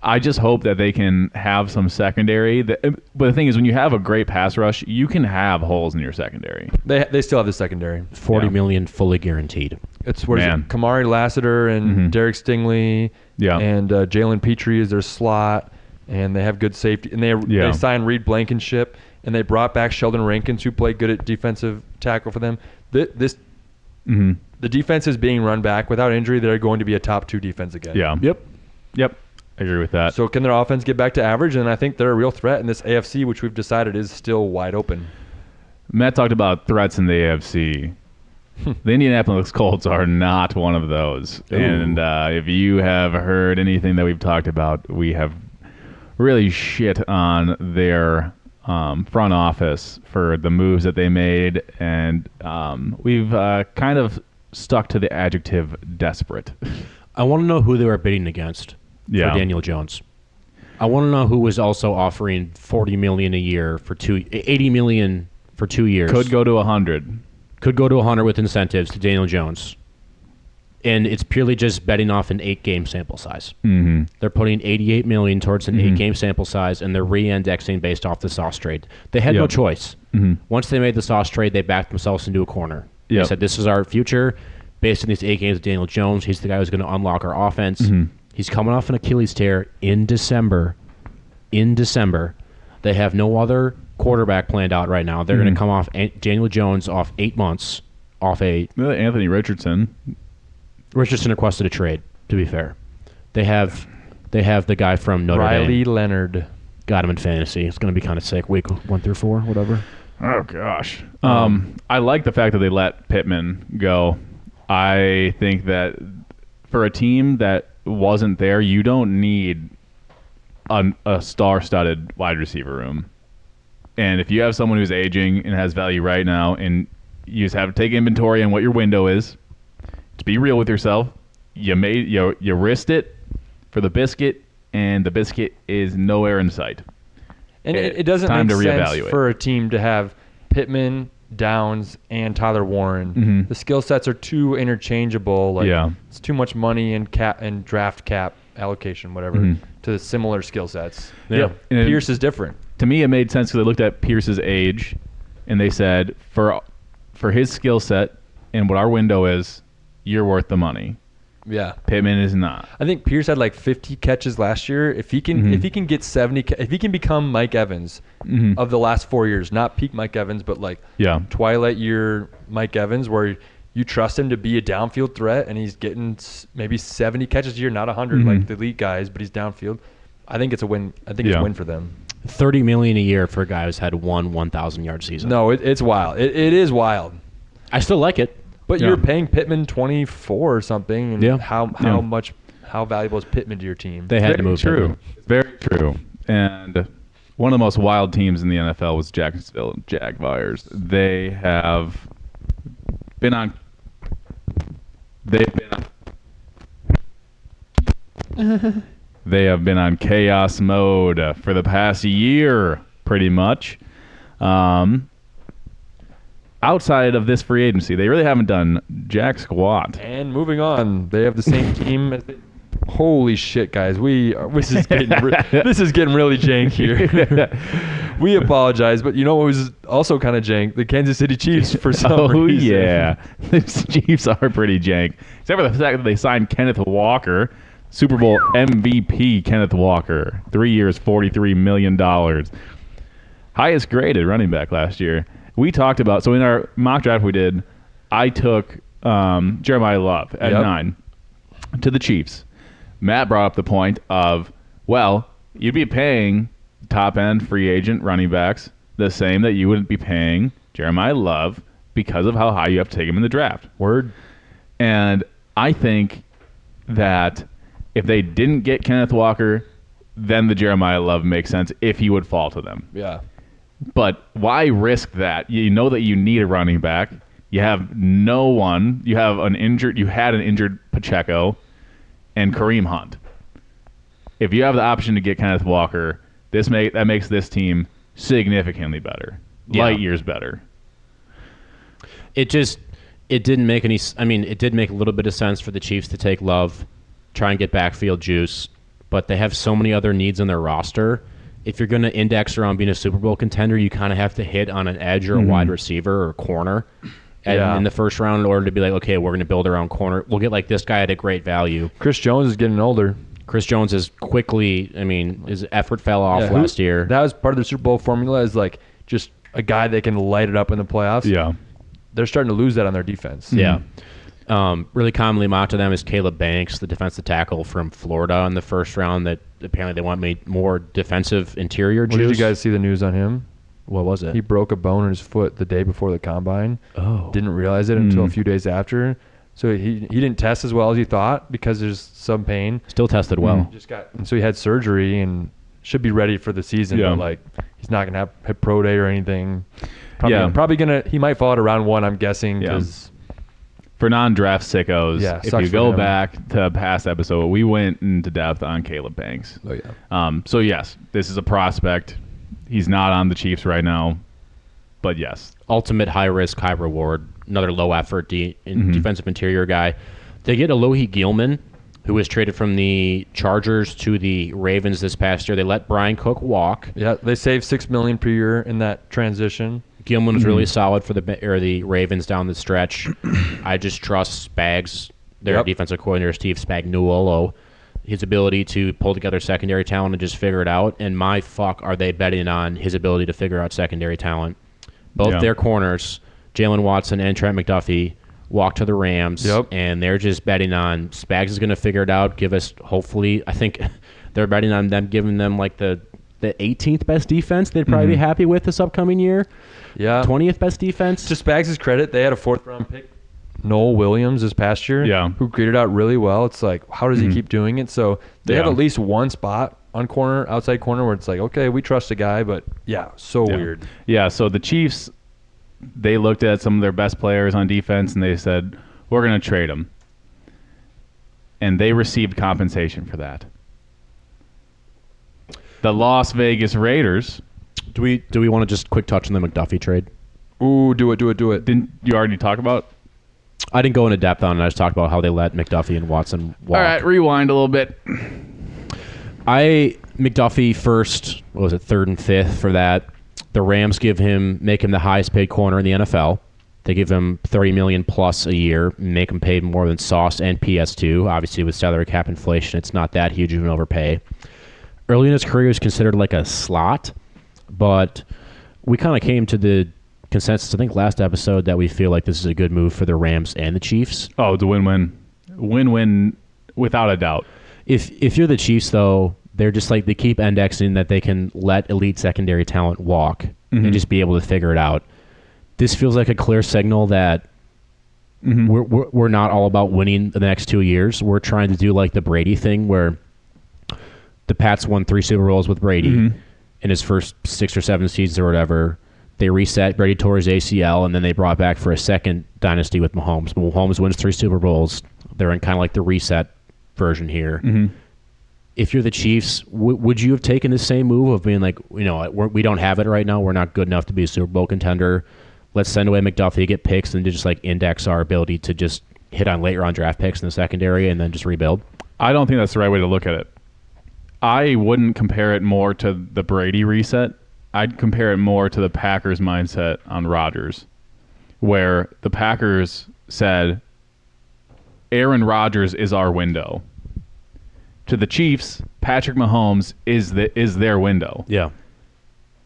I just hope that they can have some secondary. But the thing is, when you have a great pass rush, you can have holes in your secondary.
They still have the secondary.
$40 million fully guaranteed.
It's Kamari Lassiter and Derek Stingley and Jaelan Petrie is their slot, and they have good safety. And they signed Reed Blankenship, and they brought back Sheldon Rankins, who played good at defensive tackle for them. The defense is being run back. Without injury, they're going to be a top 2 defense again.
Yeah. Yep. I agree with that.
So can their offense get back to average? And I think they're a real threat in this AFC, which we've decided is still wide open.
Matt talked about threats in the AFC. The Indianapolis Colts are not one of those. Ooh. And if you have heard anything that we've talked about, we have really shit on their front office for the moves that they made. And we've kind of stuck to the adjective desperate.
I want to know who they were bidding against. For Daniel Jones. I want to know who was also offering $40 million a year for $80 million for 2 years.
Could go to 100.
Could go to 100 with incentives to Daniel Jones. And it's purely just betting off an 8-game sample size. They're putting $88 million towards an 8-game sample size, and they're re-indexing based off the Sauce trade. They had no choice. Once they made the Sauce trade, they backed themselves into a corner. They said, this is our future. Based on these 8 games with Daniel Jones, he's the guy who's going to unlock our offense. He's coming off an Achilles tear in December. They have no other quarterback planned out right now. They're going to come off Daniel Jones off 8 months off
Anthony Richardson.
Richardson requested a trade, to be fair. They have the guy from Notre Dame.
Riley Leonard.
Got him in fantasy. It's going to be kind of sick. Week 1 through 4, whatever.
Oh, gosh. I like the fact that they let Pittman go. I think that for a team that wasn't there, you don't need a star-studded wide receiver room. And if you have someone who's aging and has value right now, and you just have to take inventory on what your window is, to be real with yourself, you risked it for the biscuit, and the biscuit is nowhere in sight.
And it doesn't
time
make
to
sense
reevaluate.
for a team to have Pittman, Downs, and Tyler Warren.
Mm-hmm.
The skill sets are too interchangeable. Like
Yeah.
it's too much money and draft cap allocation, whatever,
Mhm.
to similar skill sets.
Yeah.
And
Pierce is different.
to me, it made sense because they looked at Pierce's age, and they said, for his skill set and what our window is, you're worth the money.
Yeah.
Pittman is not.
I think Pierce had like 50 catches last year. If he can, if he can get 70, if he can become Mike Evans of the last 4 years, not peak Mike Evans, but like
Yeah.
twilight year Mike Evans, where you trust him to be a downfield threat, and he's getting maybe 70 catches a year, not 100 like the elite guys, but he's downfield. I think it's a win. I think it's a win for them.
$30 million a year for a guy who's had one 1,000-yard season.
No, it's wild. It is wild.
I still like it.
But
Yeah.
you're paying Pittman 24 or something. And
Yeah.
how valuable is Pittman to your team?
They had to
Very
move
true.
Pittman.
Very true. And one of the most wild teams in the NFL was Jacksonville Jaguars. They have been on. They've been. They have been on chaos mode for the past year, pretty much. Outside of this free agency, they really haven't done jack squat.
And moving on, they have the same team. Holy shit, guys! This is getting really jank here. We apologize, but you know what was also kind of jank? The Kansas City Chiefs for some reason.
Oh yeah, the Chiefs are pretty jank, except for the fact that they signed Kenneth Walker, Super Bowl MVP Kenneth Walker, 3 years, $43 million, highest graded running back last year. We talked about, so in our mock draft we did, I took Jeremiah Love at 9 to the Chiefs. Matt brought up the point of, well, you'd be paying top-end free agent running backs the same that you wouldn't be paying Jeremiah Love because of how high you have to take him in the draft.
Word.
And I think that if they didn't get Kenneth Walker, then the Jeremiah Love makes sense if he would fall to them.
Yeah.
But why risk that? You know that you need a running back. You have no one. You have an injured. You had an injured Pacheco and Kareem Hunt. If you have the option to get Kenneth Walker, that makes this team significantly better, light years better.
It didn't make any. I mean, it did make a little bit of sense for the Chiefs to take Love, try and get backfield juice, but they have so many other needs on their roster. If you're going to index around being a Super Bowl contender, you kind of have to hit on an edge or a wide receiver or a corner in the first round in order to be like, okay, we're going to build around corner. We'll get like this guy at a great value.
Chris Jones is getting older.
Chris Jones is quickly, I mean, his effort fell off last year.
That was part of the Super Bowl formula, is like just a guy that can light it up in the playoffs.
Yeah.
They're starting to lose that on their defense.
Yeah. Really commonly mocked to them is Caleb Banks, the defensive tackle from Florida in the first round that apparently they want more defensive interior juice.
Did you guys see the news on him?
What was it?
He broke a bone in his foot the day before the combine.
Oh.
Didn't realize it until a few days after. So he didn't test as well as he thought because there's some pain.
Still tested well.
And so he had surgery and should be ready for the season.
Yeah.
But like he's not gonna have pro day or anything. He might fall out of round 1, I'm guessing, because
For non-draft sickos, if
sucks
you
for
go
him.
back to a past episode, we went into depth on Caleb Banks.
Oh yeah.
So yes, this is a prospect. He's not on the Chiefs right now, but yes.
Ultimate high risk, high reward. Another low effort defensive interior guy. They get Alohi Gilman, who was traded from the Chargers to the Ravens this past year. They let Brian Cook walk.
Yeah, they saved $6 million per year in that transition.
Gilman was really solid for the Ravens down the stretch. I just trust Spags, their defensive coordinator, Steve Spagnuolo, his ability to pull together secondary talent and just figure it out. And my fuck are they betting on his ability to figure out secondary talent. Both their corners, Jaelan Watson and Trent McDuffie, walked to the Rams, and they're just betting on Spags is going to figure it out, give us, hopefully, I think they're betting on them giving them like the 18th best defense they'd probably be happy with this upcoming year.
Yeah.
20th best defense.
To Spags' credit, they had a 4th-round pick, Noel Williams, this past year, who graded out really well. It's like, how does he keep doing it? So they have at least one spot on corner, outside corner, where it's like, okay, we trust a guy, but weird.
Yeah, so the Chiefs, they looked at some of their best players on defense, and they said, we're going to trade them. And they received compensation for that. The Las Vegas Raiders.
Do we want to just quick touch on the McDuffie trade?
Ooh, do it.
Didn't you already talk about?
I didn't go into depth on it. I just talked about how they let McDuffie and Watson walk.
All right, rewind a little bit.
McDuffie first, what was it, 3rd and 5th for that. The Rams make him the highest paid corner in the NFL. They give him $30 million plus a year, make him pay more than Sauce and PS2. Obviously, with salary cap inflation, it's not that huge of an overpay. Early in his career, he was considered like a slot, but we kind of came to the consensus, I think, last episode that we feel like this is a good move for the Rams and the Chiefs.
Oh, it's a win-win. Win-win without a doubt.
If you're the Chiefs, though, they're just like, they keep indexing that they can let elite secondary talent walk and just be able to figure it out. This feels like a clear signal that we're not all about winning the next 2 years. We're trying to do like the Brady thing where the Pats won 3 Super Bowls with Brady in his first 6 or 7 seasons or whatever. They reset, Brady tore his ACL, and then they brought back for a second dynasty with Mahomes. Mahomes wins 3 Super Bowls. They're in kind of like the reset version here. If you're the Chiefs, would you have taken the same move of being like, we don't have it right now. We're not good enough to be a Super Bowl contender. Let's send away McDuffie, get picks, and just like index our ability to just hit on late round draft picks in the secondary and then just rebuild?
I don't think that's the right way to look at it. I wouldn't compare it more to the Brady reset. I'd compare it more to the Packers' mindset on Rodgers, where the Packers said, Aaron Rodgers is our window. To the Chiefs, Patrick Mahomes is their window.
Yeah.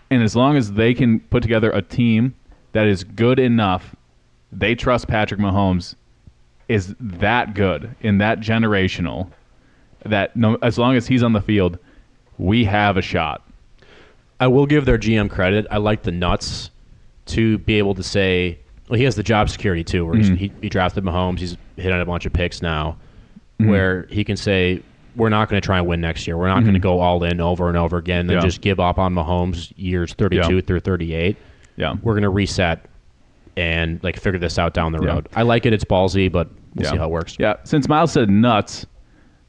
And as long as they can put together a team that is good enough, they trust Patrick Mahomes is that good and that generational, that as long as he's on the field, we have a shot.
I will give their GM credit. I like the nuts to be able to say, well, he has the job security too, where he drafted Mahomes. He's hit on a bunch of picks now, where he can say, we're not going to try and win next year. We're not going to go all in over and over again and just give up on Mahomes years 32 through 38.
Yeah.
We're going to reset and like figure this out down the road. I like it. It's ballsy, but we'll see how it works.
Yeah. Since Miles said nuts,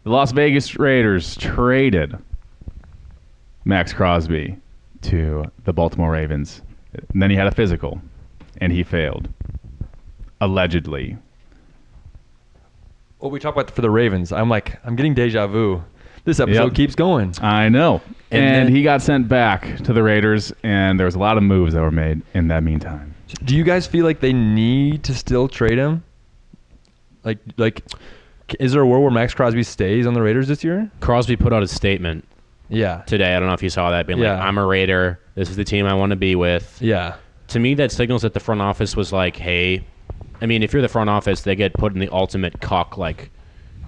the Las Vegas Raiders traded Maxx Crosby to the Baltimore Ravens. And then he had a physical, and he failed. Allegedly.
Well, we talk about for the Ravens. I'm getting deja vu. This episode keeps going.
I know. And he got sent back to the Raiders, and there was a lot of moves that were made in that meantime.
Do you guys feel like they need to still trade him? Like, is there a world where Maxx Crosby stays on the Raiders this year?
Crosby put out a statement today. I don't know if you saw that, being like, I'm a Raider. This is the team I want to be with.
Yeah.
To me, that signals that the front office was like, hey, I mean, if you're the front office, they get put in the ultimate cuck, like,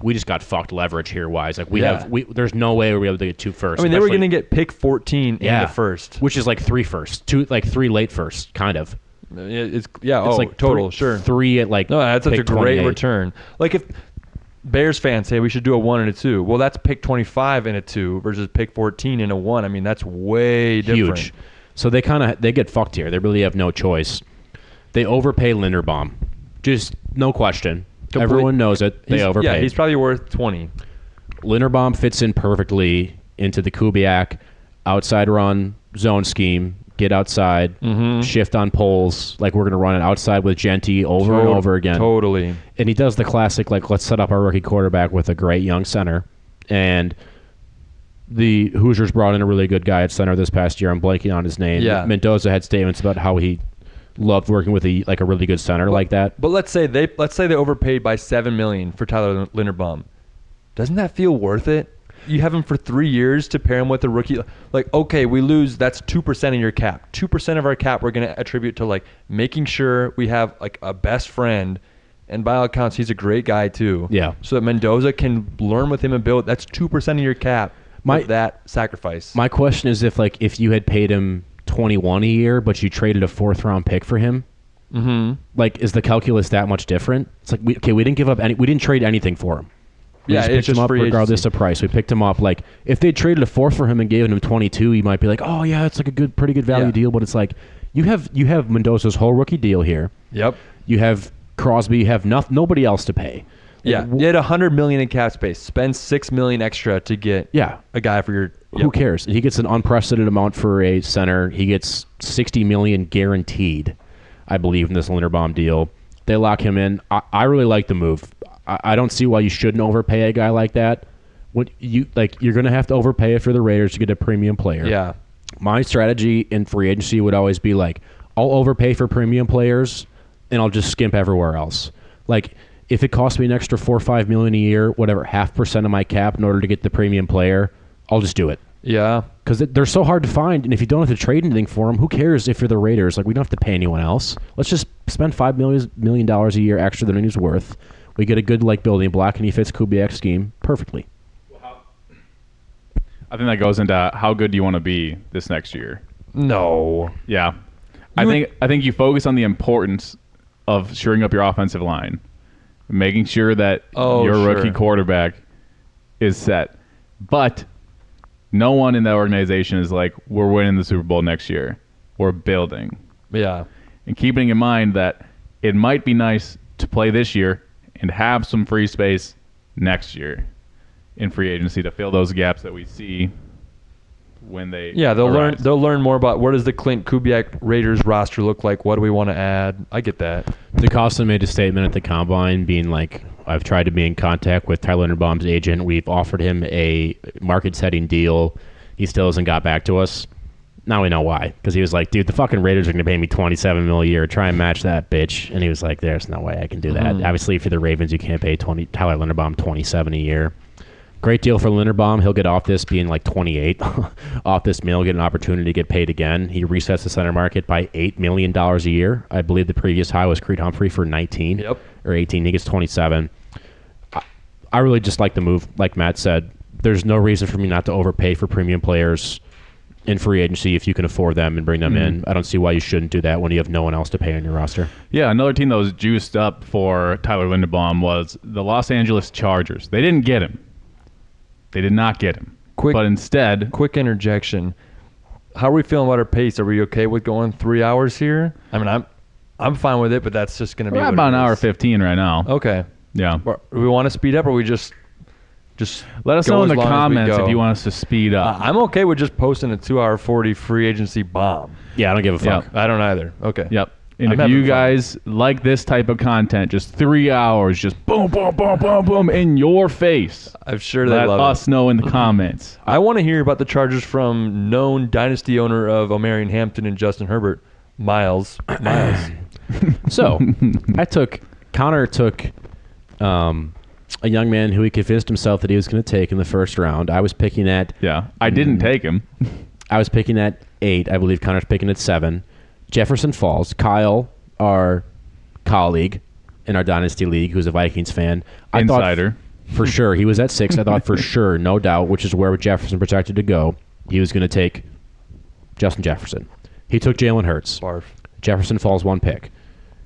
we just got fucked leverage here wise. Like, there's no way we'll be able to get 2 firsts.
I mean, they were going to get pick 14 in the first.
Which is like 3 firsts. 3 late firsts, kind of.
It's
like
total, sure.
3 at like,
no, that's such a great
28.
return. Like, if Bears fans say we should do a 1 and a 2, well, that's pick 25 and a 2 versus pick 14 and a 1. I mean, that's way different.
Huge. So they get fucked here. They really have no choice. They overpay Linderbaum. Just no question. Everyone knows it. They overpaid.
Yeah, he's probably worth 20.
Linderbaum fits in perfectly into the Kubiak outside run zone scheme. Get outside, shift on poles. Like, we're going to run it outside with Genty over and over again.
Totally.
And he does the classic, like, let's set up our rookie quarterback with a great young center. And the Hoosiers brought in a really good guy at center this past year. I'm blanking on his name.
Yeah.
Mendoza had statements about how he loved working with a really good center like that.
But let's say they overpaid by $7 million for Tyler Linderbaum. Doesn't that feel worth it? You have him for 3 years to pair him with a rookie. Like, okay, we lose. That's 2% of your cap. 2% of our cap we're going to attribute to like making sure we have like a best friend. And by all accounts, he's a great guy too.
Yeah.
So that Mendoza can learn with him and build. That's 2% of your cap. That sacrifice.
My question is if you had paid him $21 a year, but you traded a 4th round pick for him, like, is the calculus that much different? It's like, we didn't give up we didn't trade anything for him. We just picked him up regardless of price. We picked him up. Like, if they traded a 4th for him and gave him 22, you might be like, oh yeah, it's like a pretty good value deal. But it's like, you have Mendoza's whole rookie deal here.
Yep.
You have Crosby. You have nobody else to pay.
Yeah, you had $100 million in cap space. Spend $6 million extra to get a guy for your.
Who cares? He gets an unprecedented amount for a center. He gets $60 million guaranteed, I believe, in this Linderbaum deal. They lock him in. I really like the move. I don't see why you shouldn't overpay a guy like that. You're going to have to overpay it for the Raiders to get a premium player.
Yeah.
My strategy in free agency would always be like, I'll overpay for premium players and I'll just skimp everywhere else. Like, if it costs me an extra $4 or $5 million a year, whatever, 0.5% of my cap in order to get the premium player, I'll just do it.
Yeah.
Because they're so hard to find, and if you don't have to trade anything for them, who cares if you're the Raiders? Like, we don't have to pay anyone else. Let's just spend $5 million a year extra than he's worth. We get a good building block, and he fits Kubiak's scheme perfectly.
I think that goes into how good do you want to be this next year?
No.
Yeah. I think you focus on the importance of shoring up your offensive line, making sure that your rookie quarterback is set. But no one in that organization is like, we're winning the Super Bowl next year. We're building.
Yeah.
And keeping in mind that it might be nice to play this year and have some free space next year in free agency to fill those gaps that we see when they
they'll
arise.
learn more about what does the Clint Kubiak Raiders roster look like. What do we want to add? I get that.
DeCosta made a statement at the Combine being like, I've tried to be in contact with Tyler Linderbaum's agent. We've offered him a market-setting deal. He still hasn't got back to us. Now we know why. Because he was like, dude, the fucking Raiders are going to pay me $27 million a year. Try and match that, bitch. And he was like, there's no way I can do that. Obviously, if you're the Ravens, you can't pay Tyler Linderbaum $27 a year. Great deal for Linderbaum. He'll get off this being like 28. Off this mill, get an opportunity to get paid again. He resets the center market by $8 million a year. I believe the previous high was Creed Humphrey for 19 or 18. He gets 27. I really just like the move. Like Matt said, there's no reason for me not to overpay for premium players in free agency if you can afford them and bring them in. I don't see why you shouldn't do that when you have no one else to pay on your roster.
Yeah, another team that was juiced up for Tyler Linderbaum was the Los Angeles Chargers. They didn't get him. They did not get him. But instead...
Quick interjection. How are we feeling about our pace? Are we okay with going 3 hours here? I mean, I'm fine with it, but that's just going to be
We're about an hour 15 right now.
Okay.
Yeah.
Do we want to speed up, or we just
let us know in the comments if you want us to speed up.
I'm okay with just posting a 2-hour 40 free agency bomb.
Yeah, I don't give a fuck.
I don't either. Okay.
Yep. And if you guys like this type of content, just 3 hours, just boom, boom, boom, boom, boom, in your face.
I'm sure they love it.
Let us know in the comments.
I want to hear about the Chargers from known dynasty owner of Omarion Hampton and Justin Herbert, Miles.
So, Connor took a young man who he convinced himself that he was going to take in the first round. I was picking at...
Yeah, I didn't take him.
I was picking at 8. I believe Connor's picking at 7. Jefferson Falls. Kyle, our colleague in our Dynasty League, who's a Vikings fan.
Insider.
I thought for sure. He was at 6. I thought for sure, no doubt, which is where Jefferson projected to go, he was going to take Justin Jefferson. He took Jalen Hurts.
Barf.
Jefferson Falls 1 pick.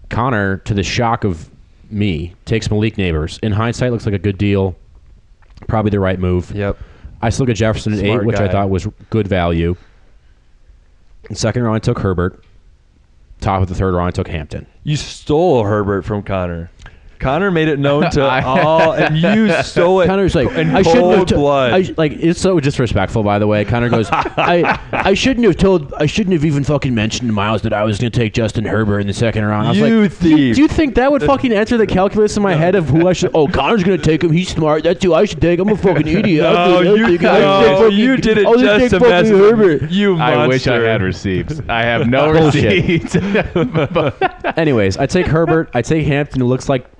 Connor, to the shock of me, takes Malik Neighbors. In hindsight, looks like a good deal. Probably the right move.
Yep.
I still get Jefferson at 8, which I thought was good value. In second round, I took Herbert. Top of the third round, I took Hampton.
You stole Herbert from Connor. Connor made it known to all, and you stole it.
Connor's like,
in
I shouldn't have
blood.
It's so disrespectful, by the way. Connor goes, I shouldn't have even fucking mentioned to Miles that I was going to take Justin Herbert in the second round. I was like,
thief.
Do you think that would fucking enter the calculus in my head of who I should? Oh, Connor's going to take him. He's smart. That's who I should take. I'm a fucking idiot.
You did it just to mess with Herbert. You monster.
I wish I had receipts. I have no receipts.
Anyways, I take Herbert. I take Hampton.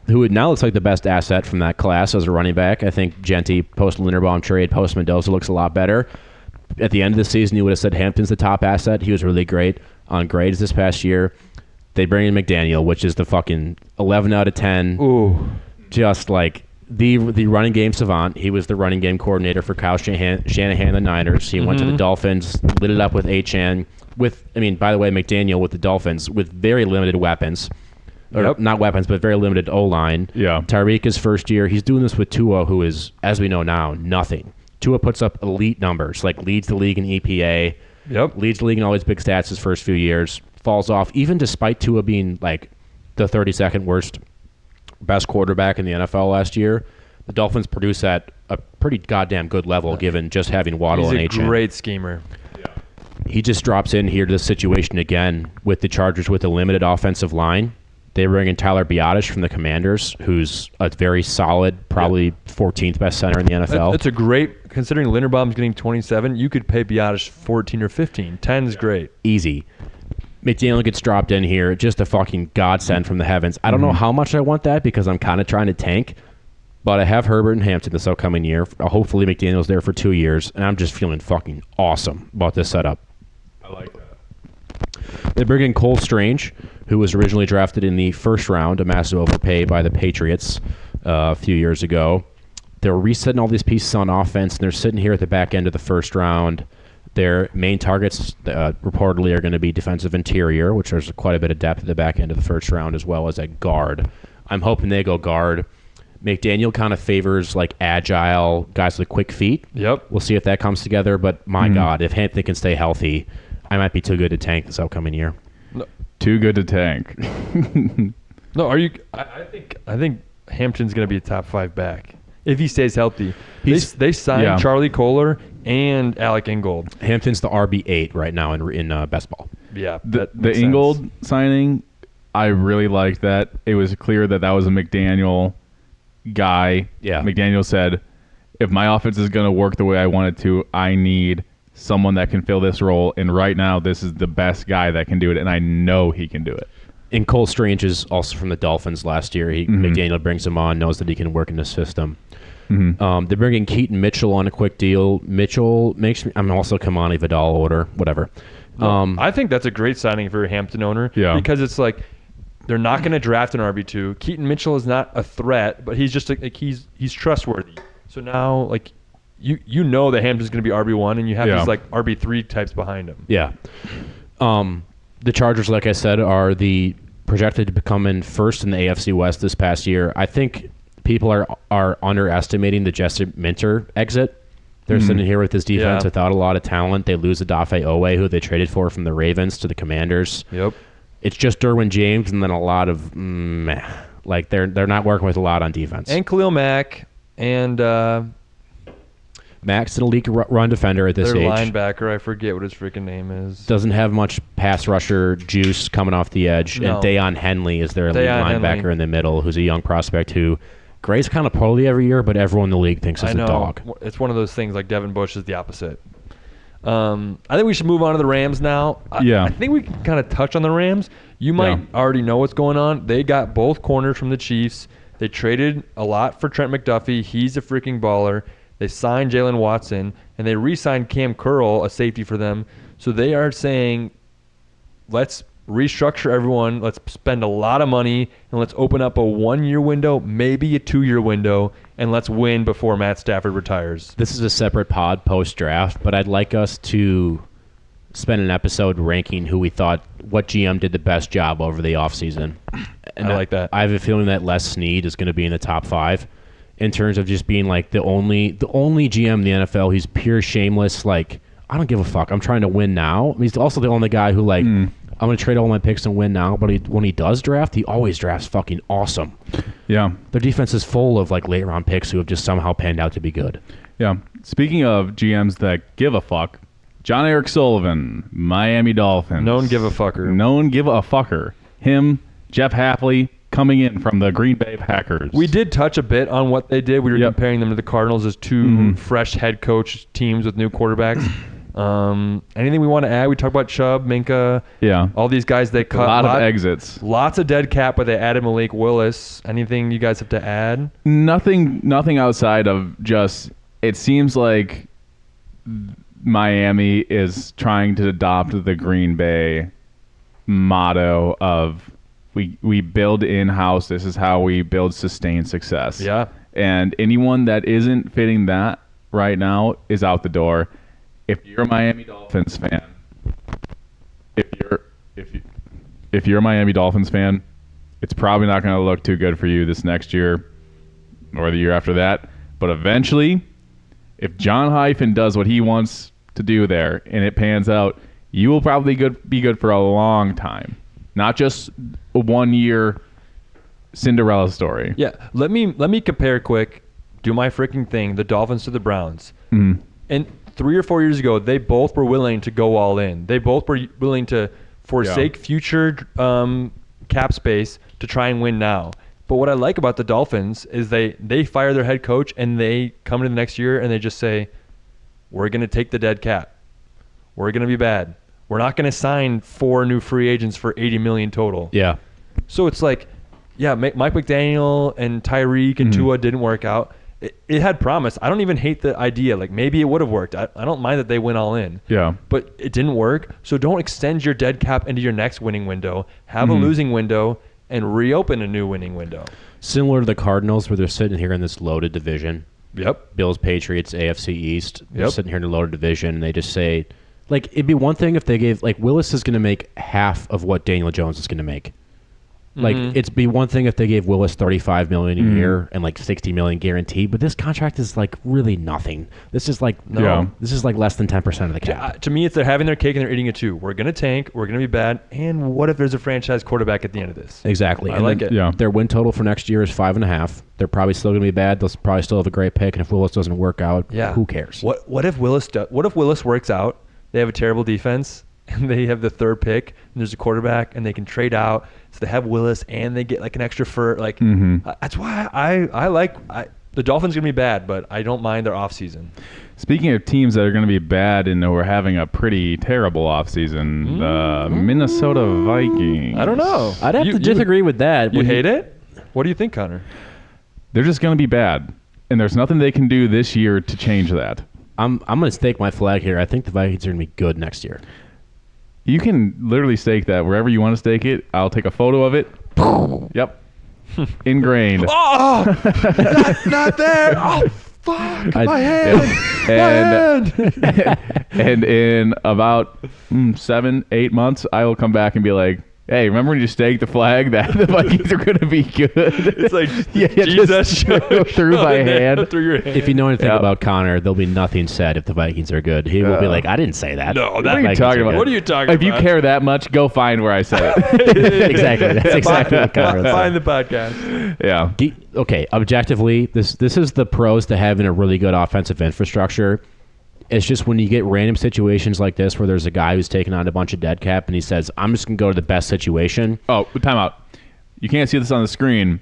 Who now looks like the best asset from that class as a running back. I think Genty, post-Linderbaum trade, post-Mendoza looks a lot better. At the end of the season, you would have said Hampton's the top asset. He was really great on grades this past year. They bring in McDaniel, which is the fucking 11 out of 10.
Ooh.
Just like the running game savant. He was the running game coordinator for Kyle Shanahan and the Niners. He went to the Dolphins, lit it up with Etienne. By the way, McDaniel with the Dolphins with very limited weapons. Not weapons, but very limited O-line.
Yeah.
Tyreek is first year. He's doing this with Tua, who is, as we know now, nothing. Tua puts up elite numbers, like leads the league in EPA.
Yep. Leads
the league in all his big stats his first few years. Falls off, even despite Tua being like the 32nd worst best quarterback in the NFL last year. The Dolphins produced at a pretty goddamn good level, given just having Waddle and
He's a
Etienne.
great schemer.
He just drops in here to this situation again with the Chargers with a limited offensive line. They bring in Tyler Biadasz from the Commanders, who's a very solid, probably 14th best center in the NFL.
That's a great, considering Linderbaum's getting 27, you could pay Biadasz 14 or 15. 10 is great.
Easy. McDaniel gets dropped in here, just a fucking godsend from the heavens. I don't know how much I want that because I'm kind of trying to tank, but I have Herbert and Hampton this upcoming year. Hopefully McDaniel's there for 2 years, and I'm just feeling fucking awesome about this setup.
I like that.
They bring in Cole Strange, who was originally drafted in the first round, a massive overpay by the Patriots a few years ago. They're resetting all these pieces on offense, and they're sitting here at the back end of the first round. Their main targets reportedly are going to be defensive interior, which there's quite a bit of depth at the back end of the first round, as well as at guard. I'm hoping they go guard. McDaniel kind of favors like agile guys with quick feet.
Yep.
We'll see if that comes together, but my God, if Hampton can stay healthy, I might be too good to tank this upcoming year.
Too good to tank.
No, are you? I think Hampton's going to be a top 5 back if he stays healthy. They signed Charlie Kohler and Alec Ingold.
Hampton's the RB8 right now in best ball.
Yeah,
The Ingold signing, I really liked that. It was clear that was a McDaniel guy.
Yeah.
McDaniel said, if my offense is going to work the way I want it to, I need someone that can fill this role. And right now, this is the best guy that can do it, and I know he can do it.
And Cole Strange is also from the Dolphins last year. McDaniel brings him on, knows that he can work in the system. They're bringing Keaton Mitchell on a quick deal. Mitchell makes me... I'm also Kamani Vidal order, whatever.
I think that's a great signing for a Hampton owner.
Yeah.
Because it's like they're not going to draft an RB2. Keaton Mitchell is not a threat, but he's just he's trustworthy. So now like you know that Hampton's going to be RB1, and you have these like RB3 types behind him.
Yeah. The Chargers, like I said, are projected to become in first in the AFC West this past year. I think people are underestimating the Jesse Minter exit. They're sitting here with this defense without a lot of talent. They lose Odafe Owe, who they traded for from the Ravens to the Commanders.
Yep.
It's just Derwin James and then a lot of meh. Like they're not working with a lot on defense.
And Khalil Mack and
Max, an elite run defender at this
their
age.
linebacker, I forget what his freaking name is.
Doesn't have much pass rusher juice coming off the edge.
No.
And Deion Henley is their elite linebacker
Henley.
in the middle, who's a young prospect who grades kind of poorly every year, but everyone in the league thinks is
I know.
a dog.
It's one of those things like Devin Bush is the opposite. I think we should move on to the Rams now. I think we can kind of touch on the Rams. You might already know what's going on. They got both corners from the Chiefs. They traded a lot for Trent McDuffie. He's a freaking baller. They signed Jaelan Watson, and they re-signed Cam Curl, a safety for them. So they are saying, let's restructure everyone. Let's spend a lot of money, and let's open up a 1-year window, maybe a 2-year window, and let's win before Matt Stafford retires.
This is a separate pod post-draft, but I'd like us to spend an episode ranking who we thought what GM did the best job over the offseason. And
I like that.
I have a feeling that Les Snead is going to be in the top 5 in terms of just being like the only GM in the NFL who's pure shameless, like, I don't give a fuck. I'm trying to win now. I mean, he's also the only guy who, like, I'm going to trade all my picks and win now, but when he does draft, he always drafts fucking awesome.
Yeah.
Their defense is full of, like, late-round picks who have just somehow panned out to be good.
Yeah. Speaking of GMs that give a fuck, John Eric Sullivan, Miami Dolphins.
Known give a fucker.
Him, Jeff Hafley, coming in from the Green Bay Packers.
We did touch a bit on what they did. We were comparing them to the Cardinals as two fresh head coach teams with new quarterbacks. Anything we want to add? We talked about Chubb, Minka, all these guys they cut.
A lot of exits.
Lots of dead cap, but they added Malik Willis. Anything you guys have to add?
Nothing outside of just, it seems like Miami is trying to adopt the Green Bay motto of we build in-house. This is how we build sustained success.
Yeah.
And anyone that isn't fitting that right now is out the door. If you're a Miami Dolphins fan, if you're a Miami Dolphins fan, it's probably not going to look too good for you this next year or the year after that. But eventually, if John Hyphen does what he wants to do there and it pans out, you will probably be good for a long time. Not just a 1 year Cinderella story.
Yeah, let me compare quick. Do my freaking thing. The Dolphins to the Browns.
Mhm.
And 3 or 4 years ago, they both were willing to go all in. They both were willing to forsake future cap space to try and win now. But what I like about the Dolphins is they fire their head coach and they come into the next year and they just say, we're going to take the dead cap. We're going to be bad. We're not going to sign 4 new free agents for $80 million total.
Yeah.
So it's like, yeah, Mike McDaniel and Tyreek and Tua didn't work out. It had promise. I don't even hate the idea. Like, maybe it would have worked. I don't mind that they went all in.
Yeah.
But it didn't work. So don't extend your dead cap into your next winning window. Have a losing window and reopen a new winning window.
Similar to the Cardinals, where they're sitting here in this loaded division.
Yep.
Bills, Patriots, AFC East. They're
Yep.
sitting here in a loaded division, and they just say, like, it'd be one thing if they gave, like, Willis is going to make half of what Daniel Jones is going to make. Like, it'd be one thing if they gave Willis $35 million a year and like $60 million guaranteed, but this contract is like really nothing. This is like this is like less than 10% of the cap.
To me, it's they're having their cake and they're eating it too. We're gonna tank. We're gonna be bad. And what if there's a franchise quarterback at the end of this?
Exactly.
I
And
like
then
it.
Yeah.
Their win total for next year is 5.5. They're probably still going to be bad. They'll probably still have a great pick, and if Willis doesn't work out, who cares?
What if Willis works out? They have a terrible defense, and they have the 3rd pick, and there's a quarterback, and they can trade out. So they have Willis, and they get like an extra for like. That's why I like the Dolphins are gonna be bad, but I don't mind their offseason.
Speaking of teams that are going to be bad and we're having a pretty terrible offseason, the Minnesota Vikings.
I don't know.
I'd have to disagree with that.
You hate it? What do you think, Connor?
They're just going to be bad, and there's nothing they can do this year to change that.
I'm going to stake my flag here. I think the Vikings are going to be good next year.
You can literally stake that wherever you want to stake it. I'll take a photo of it. Yep. Ingrained.
Oh, not there. Oh, fuck. My hand.
And in about 7-8 months, I will come back and be like, hey, remember when you staked the flag that the Vikings are going to be good?
It's like,
Jesus,
just
through my hand.
Through your hand.
If you know anything about Connor, there'll be nothing said if the Vikings are good. He will be like, I didn't say that.
No,
What are you talking about?
What are you talking
If you
about?
care that much, go find where I said it.
Exactly. That's exactly what Connor would
Find
say.
the podcast.
Yeah.
Okay, objectively, this is the pros to having a really good offensive infrastructure. It's just when you get random situations like this where there's a guy who's taking on a bunch of dead cap and he says, I'm just going to go to the best situation.
Oh, time out. You can't see this on the screen,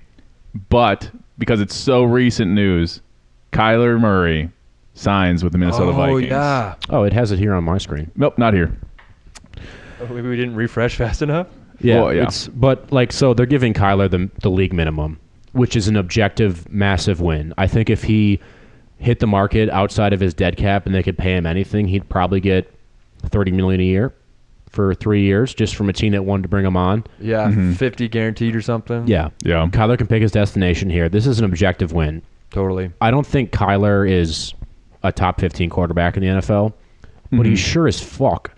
but because it's so recent news, Kyler Murray signs with the Minnesota Vikings.
Yeah.
Oh, it has it here on my screen.
Nope, not here.
Oh, maybe we didn't refresh fast enough.
Yeah,
Well, yeah.
But like, so they're giving Kyler the league minimum, which is an objective, massive win. I think if he hit the market outside of his dead cap and they could pay him anything, he'd probably get $30 million a year for 3 years just from a team that wanted to bring him on.
Yeah, 50 guaranteed or something.
Yeah.
Yeah.
Kyler can pick his destination here. This is an objective win.
Totally.
I don't think Kyler is a top 15 quarterback in the NFL, but he's sure as fuck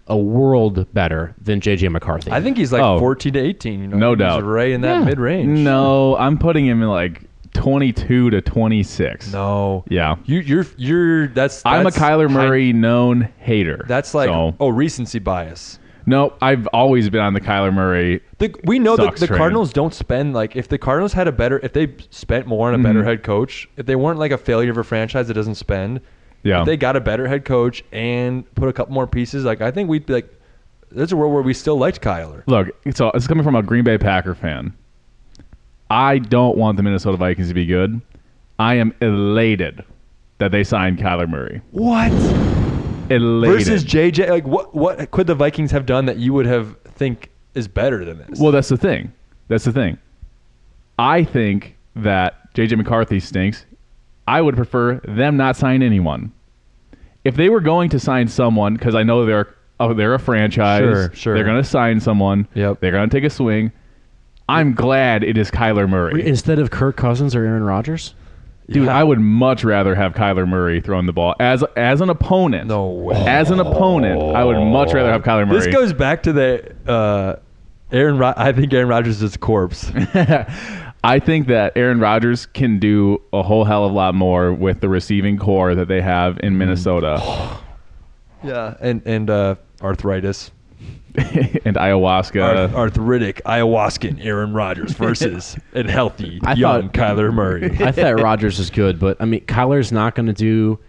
a world better than J.J. McCarthy.
I think he's like 14 to 18. You know?
No
He's
doubt.
right in that mid-range.
No, I'm putting him in like 22 to 26.
No.
Yeah.
You're that's
I'm a Kyler Murray known hater.
That's like
So,
recency bias.
no, I've always been on the Kyler Murray.
We know that
Sucks
the
train.
Cardinals don't spend like if the Cardinals had if they spent more on a better head coach, if they weren't like a failure of a franchise that doesn't spend,
Yeah.
if they got a better head coach and put a couple more pieces, like I think we'd be like, there's a world where we still liked Kyler.
Look, so it's coming from a Green Bay Packer fan. I don't want the Minnesota Vikings to be good. I am elated that they signed Kyler Murray.
What?
Elated.
Versus JJ, like what could the Vikings have done that you would have think is better than this?
Well, that's the thing. I think that J.J. McCarthy stinks. I would prefer them not sign anyone. If they were going to sign someone, because I know they're a franchise,
Sure.
they're going to sign someone,
Yep.
they're going to take a swing. I'm glad it is Kyler Murray.
Instead of Kirk Cousins or Aaron Rodgers?
Dude,
Yeah.
I would much rather have Kyler Murray throwing the ball as an opponent.
No way.
As an opponent, I would much rather have Kyler Murray.
This goes back to the I think Aaron Rodgers is a corpse.
I think that Aaron Rodgers can do a whole hell of a lot more with the receiving core that they have in Minnesota.
Yeah, and arthritis.
and ayahuasca.
Arthritic ayahuascan Aaron Rodgers versus and healthy
I
young Kyler Murray.
I thought Rodgers is good, but I mean, Kyler's not going to do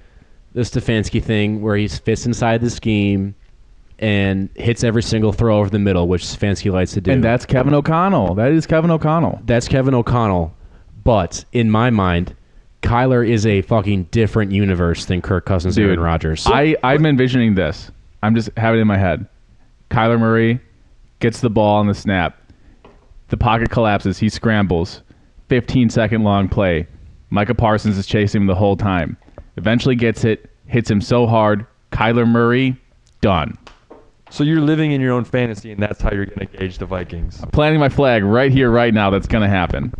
the Stefanski thing where he fits inside the scheme and hits every single throw over the middle, which Stefanski likes to do.
And that's Kevin O'Connell. That is Kevin O'Connell.
That's Kevin O'Connell. But in my mind, Kyler is a fucking different universe than Kirk Cousins and Aaron Rodgers.
I'm envisioning this. I'm just having it in my head. Kyler Murray gets the ball on the snap. The pocket collapses. He scrambles. 15-second long play. Micah Parsons is chasing him the whole time. Eventually gets it. Hits him so hard. Kyler Murray, done.
So you're living in your own fantasy, and that's how you're going to gauge the Vikings.
I'm planting my flag right here, right now. That's going to happen.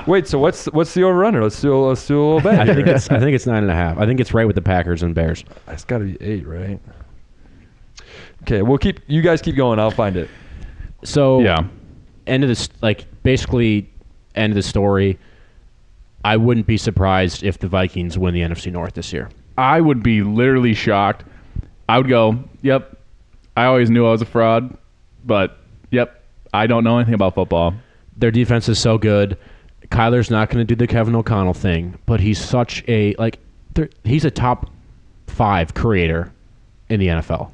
Wait, so what's the over/under? Let's do a little bet.
I think it's 9.5. I think it's right with the Packers and Bears.
It's got to be 8, right? Okay, you guys keep going. I'll find it.
So
Yeah.
End of this, basically end of the story. I wouldn't be surprised if the Vikings win the NFC North this year.
I would be literally shocked. I would go, yep, I always knew I was a fraud, but, yep, I don't know anything about football.
Their defense is so good. Kyler's not going to do the Kevin O'Connell thing, but he's such a he's a top 5 creator in the NFL.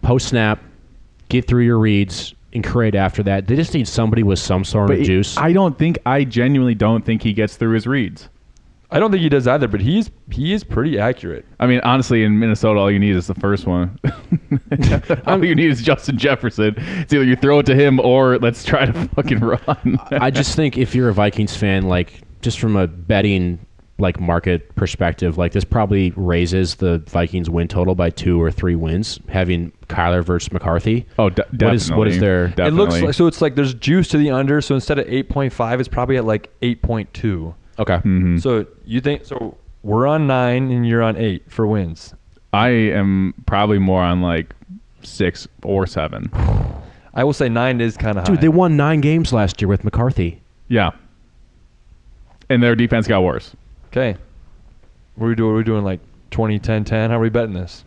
Post snap, get through your reads, and create after that. They just need somebody with some sort of juice.
I genuinely don't think he gets through his reads.
I don't think he does either, but he is pretty accurate.
I mean, honestly, in Minnesota, all you need is the first one. All you need is Justin Jefferson. It's either you throw it to him or let's try to fucking run.
I just think if you're a Vikings fan, just from a betting market perspective, this probably raises the Vikings win total by 2 or 3 wins, having Kyler versus McCarthy.
Oh, definitely.
What is their?
Definitely.
It looks like, so it's like there's juice to the under. So instead of 8.5, it's probably at 8.2.
Okay.
Mm-hmm.
So you think we're on 9 and you're on 8 for wins.
I am probably more on 6 or 7.
I will say 9 is kind of high.
Dude, they won 9 games last year with McCarthy.
Yeah. And their defense got worse.
Okay. What are we doing 20, 10, 10? How are we betting this?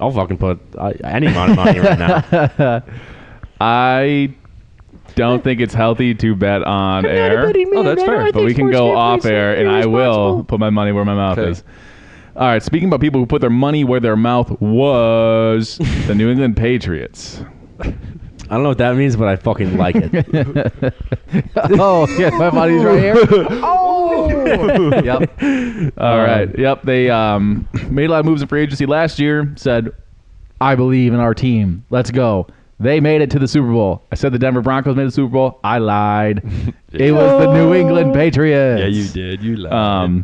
I'll fucking put any amount of money right now.
I don't think it's healthy to bet on air.
Oh, that's fair.
But we can go off air, and I will put my money where my mouth is. All right, speaking about people who put their money where their mouth was, the New England Patriots.
I don't know what that means, but I fucking like it.
Oh, yeah, my money's right here. Oh! Yep. All right. Yep, they made a lot of moves in free agency last year, said, I believe in our team. Let's go. They made it to the Super Bowl. I said the Denver Broncos made the Super Bowl. I lied. It was the New England Patriots.
Yeah, you did. You lied.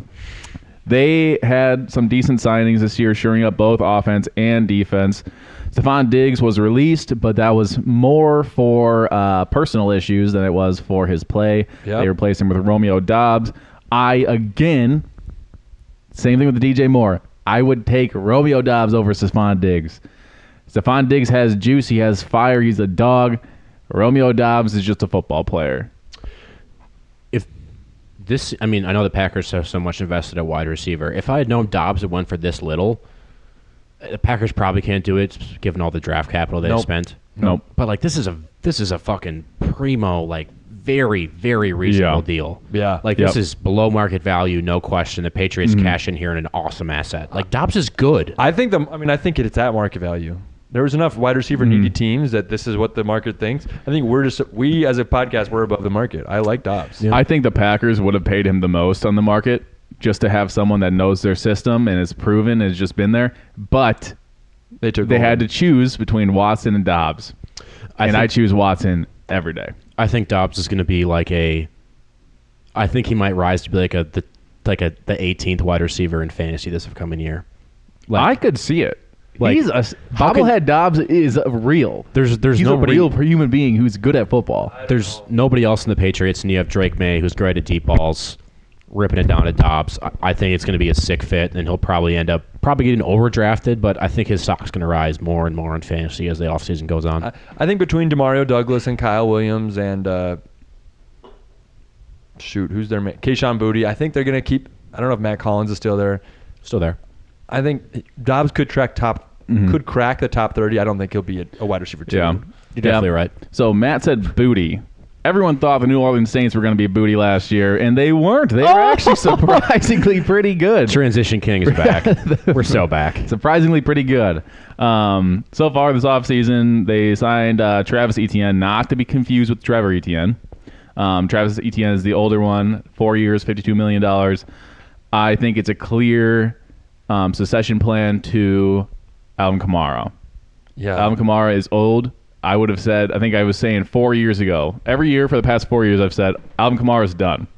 They had some decent signings this year, shoring up both offense and defense. Stephon Diggs was released, but that was more for personal issues than it was for his play.
Yep.
They replaced him with Romeo Doubs. Same thing with the DJ Moore. I would take Romeo Doubs over Stephon Diggs. Stephon Diggs has juice. He has fire. He's a dog. Romeo Doubs is just a football player.
I know the Packers have so much invested at wide receiver. If I had known Doubs had went for this little, the Packers probably can't do it, given all the draft capital they've spent.
Nope.
But this is a fucking primo, very, very reasonable deal.
Yeah.
This is below market value, no question. The Patriots cash in here in an awesome asset. Doubs is good.
I think it's at market value. There was enough wide receiver needy teams that this is what the market thinks. I think we as a podcast, we're above the market. I like Doubs.
Yeah.
I think the Packers would have paid him the most on the market just to have someone that knows their system and is proven, has just been there. But they had to choose between Watson and Doubs. I choose Watson every day.
I think Doubs is going to be I think he might rise to be the 18th wide receiver in fantasy this upcoming year.
I could see it.
He's
a bobblehead. Doubs is real.
He's nobody,
a real human being who's good at football.
There's nobody else in the Patriots, and you have Drake May, who's great at deep balls, ripping it down to Doubs. I think it's going to be a sick fit, and he'll probably end up getting overdrafted, but I think his stock's going to rise more and more in fantasy as the offseason goes on.
I think between Demario Douglas and Kyle Williams and who's their man? Kayshon Boutte, I think they're going to keep. I don't know if Matt Collins is still there.
Still there.
I think Doubs could track top could crack the top 30. I don't think he'll be a wide receiver 2.
Yeah.
You're definitely right.
So Matt said booty. Everyone thought the New Orleans Saints were going to be booty last year, and they weren't. They were actually surprisingly pretty good.
Transition King is back. We're so back.
Surprisingly pretty good. So far this offseason, they signed Travis Etienne, not to be confused with Trevor Etienne. Travis Etienne is the older one, 4 years, $52 million. I think it's a clear succession plan to Alvin Kamara.
Yeah.
Alvin Kamara is old. I would have said, I think I was saying 4 years ago. Every year for the past 4 years, I've said, Alvin Kamara is done.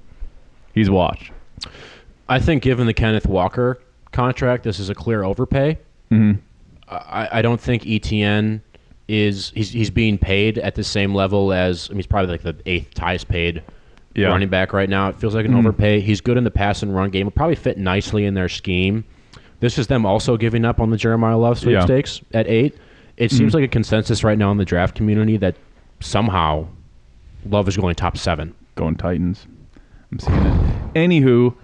He's washed.
I think given the Kenneth Walker contract, this is a clear overpay.
Mm-hmm.
I don't think Etienne he's being paid at the same level as, he's probably like the 8th highest paid running back right now. It feels like an overpay. He's good in the pass and run game. Will probably fit nicely in their scheme. This is them also giving up on the Jeremiah Love sweepstakes at 8. It seems like a consensus right now in the draft community that somehow Love is going top 7.
Going Titans. I'm seeing it. Anywho,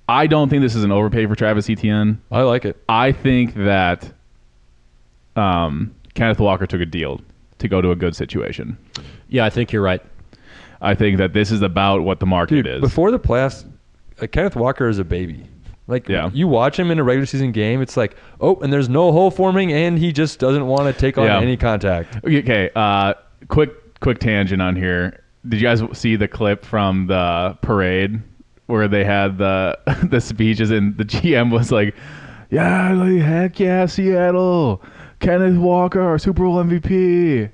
I don't think this is an overpay for Travis Etienne.
I like it.
I think that Kenneth Walker took a deal to go to a good situation.
Yeah, I think you're right.
I think that this is about what the market is.
Before the playoffs, Kenneth Walker is a baby. You watch him in a regular season game, it's like, and there's no hole forming, and he just doesn't want to take on any contact.
Okay, quick tangent on here. Did you guys see the clip from the parade where they had the speeches and the GM was like, yeah, heck yeah, Seattle, Kenneth Walker, our Super Bowl MVP.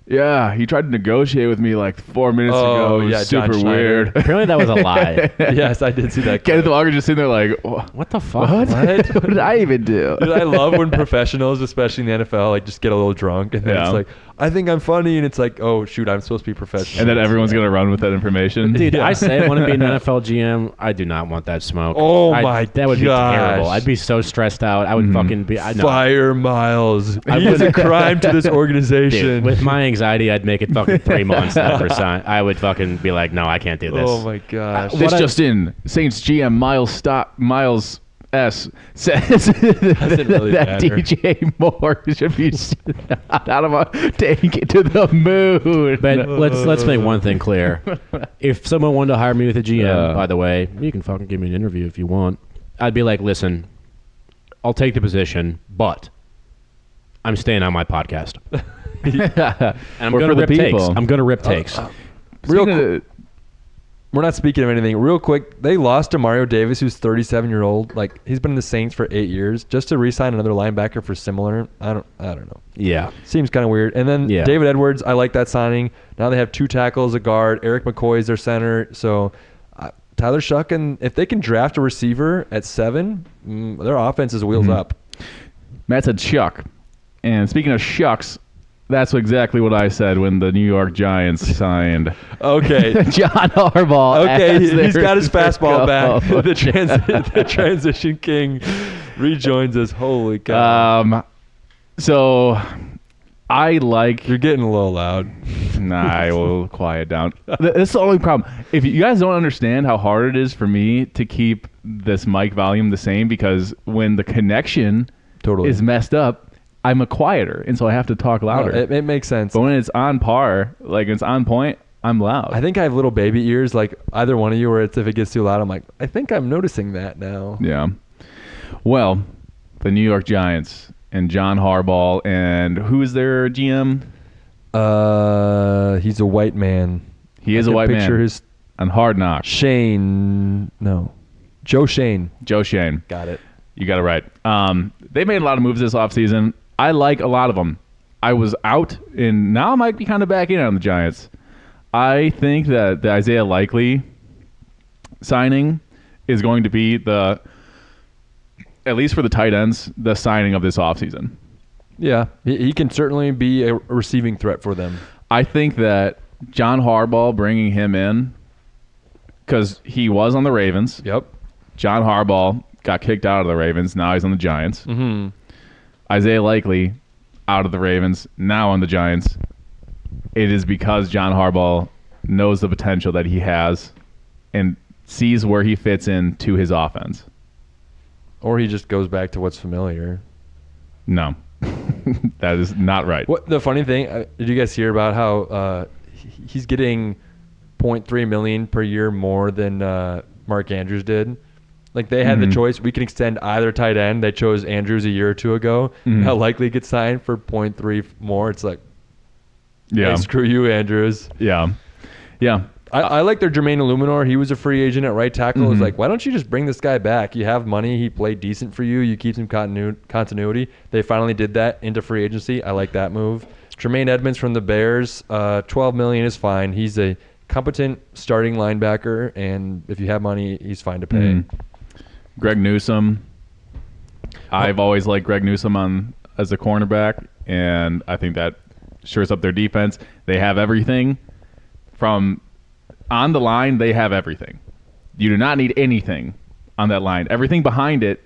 Yeah, he tried to negotiate with me like 4 minutes ago. It was super weird.
Apparently that was a lie.
Yes, I did see that.
Kenneth Walker just sitting there like,
what the fuck?
What did I even do?
Dude, I love when professionals, especially in the NFL, just get a little drunk and then it's like, I think I'm funny, and it's like, oh shoot, I'm supposed to be professional.
And then everyone's gonna run with that information.
Dude, I say I want to be an NFL GM. I do not want that smoke. That would be terrible. I'd be so stressed out. I would fucking be
fire Miles. He is a crime to this organization.
Dude, with my anxiety, I'd make it fucking 3 months never sign. I would fucking be like, no, I can't do this.
Oh my gosh.
This just in: Saints GM Miles S says that DJ Moore should be out of a tank to the moon.
But let's make one thing clear: if someone wanted to hire me with a GM, by the way, you can fucking give me an interview if you want. I'd be like, listen, I'll take the position, but I'm staying on my podcast. And I'm going to rip takes. I'm going to rip takes.
We're not speaking of anything. Real quick, they lost to Mario Davis, who's 37-year-old. He's been in the Saints for 8 years, just to re-sign another linebacker for similar. I don't know.
Yeah,
seems kind of weird. And then David Edwards, I like that signing. Now they have 2 tackles, a guard. Eric McCoy is their center. So Tyler Shuck, and if they can draft a receiver at 7, their offense is wheels up.
Matt said Shuck, and speaking of Shucks. That's exactly what I said when the New York Giants signed.
Okay.
John Harbaugh.
Okay, he's got his fastball back. The transition king rejoins us. Holy cow.
So I like...
You're getting a little loud.
Nah, I will quiet down. This is the only problem. If you guys don't understand how hard it is for me to keep this mic volume the same, because when the connection is messed up, I'm a quieter, and so I have to talk louder.
No, it makes sense.
But when it's on par, it's on point, I'm loud.
I think I have little baby ears, like either one of you, where if it gets too loud, I'm like, I think I'm noticing that now.
Yeah. Well, the New York Giants and John Harbaugh, and who is their GM?
He's a white man.
He is a white man.
Picture his
on Hard Knocks.
Joe Shane.
Joe Shane.
Got it.
You got it right. They made a lot of moves this offseason. I like a lot of them. I was out, and now I might be kind of back in on the Giants. I think that the Isaiah Likely signing is going to be at least for the tight ends, the signing of this offseason.
Yeah, he can certainly be a receiving threat for them.
I think that John Harbaugh bringing him in, because he was on the Ravens.
Yep.
John Harbaugh got kicked out of the Ravens. Now he's on the Giants.
Mm-hmm.
Isaiah Likely out of the Ravens, now on the Giants. It is because John Harbaugh knows the potential that he has and sees where he fits into his offense.
Or he just goes back to what's familiar.
No. That is not right.
What the funny thing? Did you guys hear about how he's getting $0.3 million per year more than Mark Andrews did? Like they had the choice. We can extend either tight end. They chose Andrews a year or two ago. How likely gets signed for 0.3 more? It's like,
Yeah.
hey, screw you, Andrews.
Yeah. Yeah.
I like their Jermaine Illuminor. He was a free agent at right tackle. It's like, why don't you just bring this guy back? You have money. He played decent for you. You keep some continuity. They finally did that into free agency. I like that move. Tremaine Edmonds from the Bears, $12 million is fine. He's a competent starting linebacker, and if you have money, he's fine to pay.
Greg Newsome. I've always liked Greg Newsome as a cornerback, and I think that shores up their defense. They have everything from on the line. They have everything. You do not need anything on that line. Everything behind it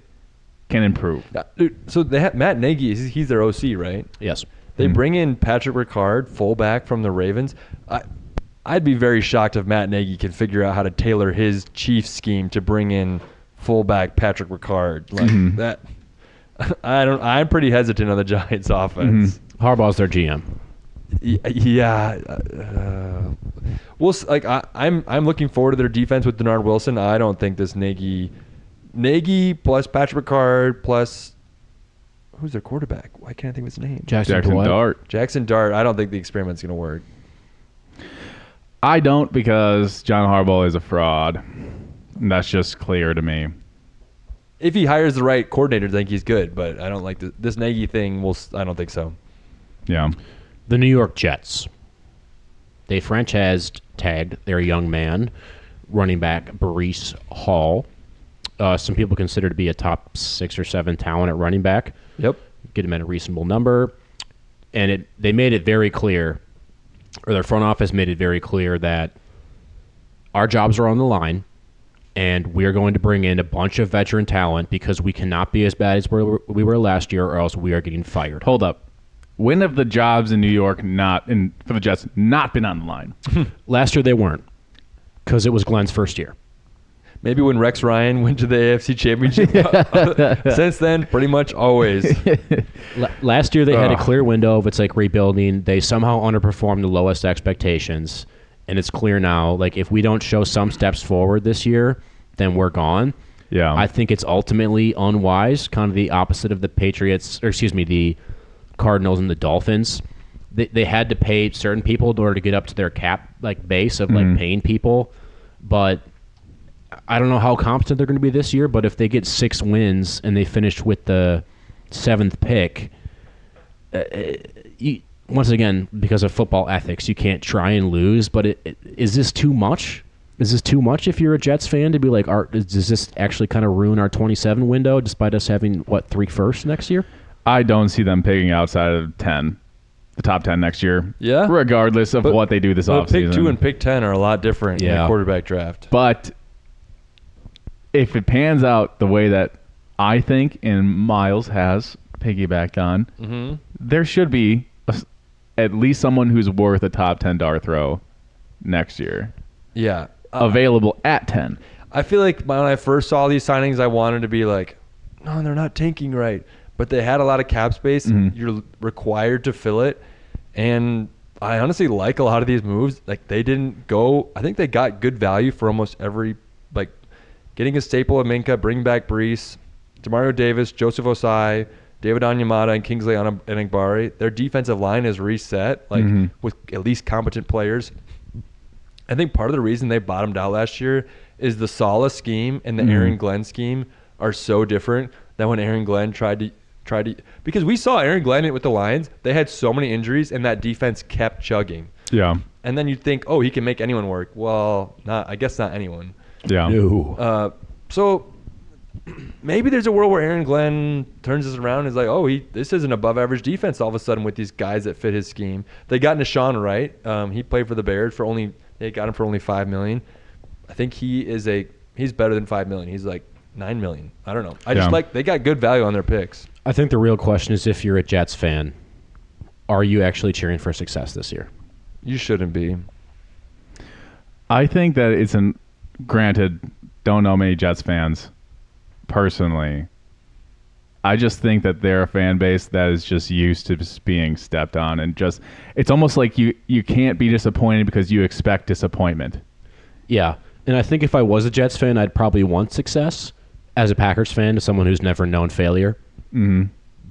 can improve.
Dude, so they have Matt Nagy. He's their OC, right?
Yes.
They bring in Patrick Ricard, fullback from the Ravens. I'd be very shocked if Matt Nagy can figure out how to tailor his Chiefs scheme to bring in fullback Patrick Ricard. Like that. I'm pretty hesitant on the Giants' offense.
Harbaugh's their GM.
Yeah. I'm looking forward to their defense with Denard Wilson. I don't think this Nagy plus Patrick Ricard plus who's their quarterback? Why can't I think of his name?
Jackson Dart.
Jackson Dart. I don't think the experiment's going to work.
I don't, because John Harbaugh is a fraud. And that's just clear to me.
If he hires the right coordinator, I think he's good. But I don't like this Nagy thing. I don't think so.
Yeah.
The New York Jets. They franchise tagged their young man, running back Breece Hall. Some people consider to be a top 6 or 7 talent at running back.
Yep.
Get him at a reasonable number. And they made it very clear, or their front office made it very clear, that our jobs are on the line, and we're going to bring in a bunch of veteran talent because we cannot be as bad as we were last year, or else we are getting fired.
Hold up. When have the jobs in New York for the Jets not been on the line?
Last year they weren't, because it was Glenn's first year.
Maybe when Rex Ryan went to the AFC Championship. Since then, pretty much always.
Last year they had a clear window of it's like rebuilding. They somehow underperformed the lowest expectations, and it's clear now. Like if we don't show some steps forward this year, then we're gone.
Yeah,
I think it's ultimately unwise, kind of the opposite of the the Cardinals and the Dolphins. They had to pay certain people in order to get up to their cap base of paying people, but I don't know how competent they're going to be this year. But if they get 6 wins and they finish with the 7th pick, once again, because of football ethics, you can't try and lose. But is this too much? Is this too much if you're a Jets fan to be like, does this actually kind of ruin our 27 window despite us having, 3 firsts next year?
I don't see them picking outside of 10, the top 10 next year.
Yeah.
Regardless of what they do this offseason.
Pick 2 and pick 10 are a lot different in a quarterback draft.
But if it pans out the way that I think and Miles has piggybacked on, there should be at least someone who's worth a top 10 dart throw next year.
Yeah.
Available at 10.
I feel like when I first saw these signings, I wanted to be like, no, they're not tanking right. But they had a lot of cap space. You're required to fill it. And I honestly like a lot of these moves. Like they didn't go – I think they got good value for almost every – getting a staple of Minka, bring back Breece, Demario Davis, Joseph Osai, David Onyemata, and Kingsley Enagbare. Their defensive line is reset with at least competent players. I think part of the reason they bottomed out last year is the Saleh scheme and the Aaron Glenn scheme are so different that when Aaron Glenn tried to because we saw Aaron Glenn with the Lions, they had so many injuries and that defense kept chugging.
Yeah.
And then you'd think, oh, he can make anyone work. Well, I guess not anyone.
Yeah.
No.
So maybe there's a world where Aaron Glenn turns this around and is like, oh, this is an above average defense all of a sudden with these guys that fit his scheme. They got Nashawn Wright. He played for the Bears they got him for only $5 million. I think he's better than $5 million. He's like $9 million. I don't know. They got good value on their picks.
I think the real question is, if you're a Jets fan, are you actually cheering for success this year?
You shouldn't be.
I think that granted, don't know many Jets fans personally. I just think that they're a fan base that is just used to just being stepped on, and just it's almost like you can't be disappointed because you expect disappointment.
Yeah, and I think if I was a Jets fan, I'd probably want success. As a Packers fan, as someone who's never known failure.
Mm-hmm.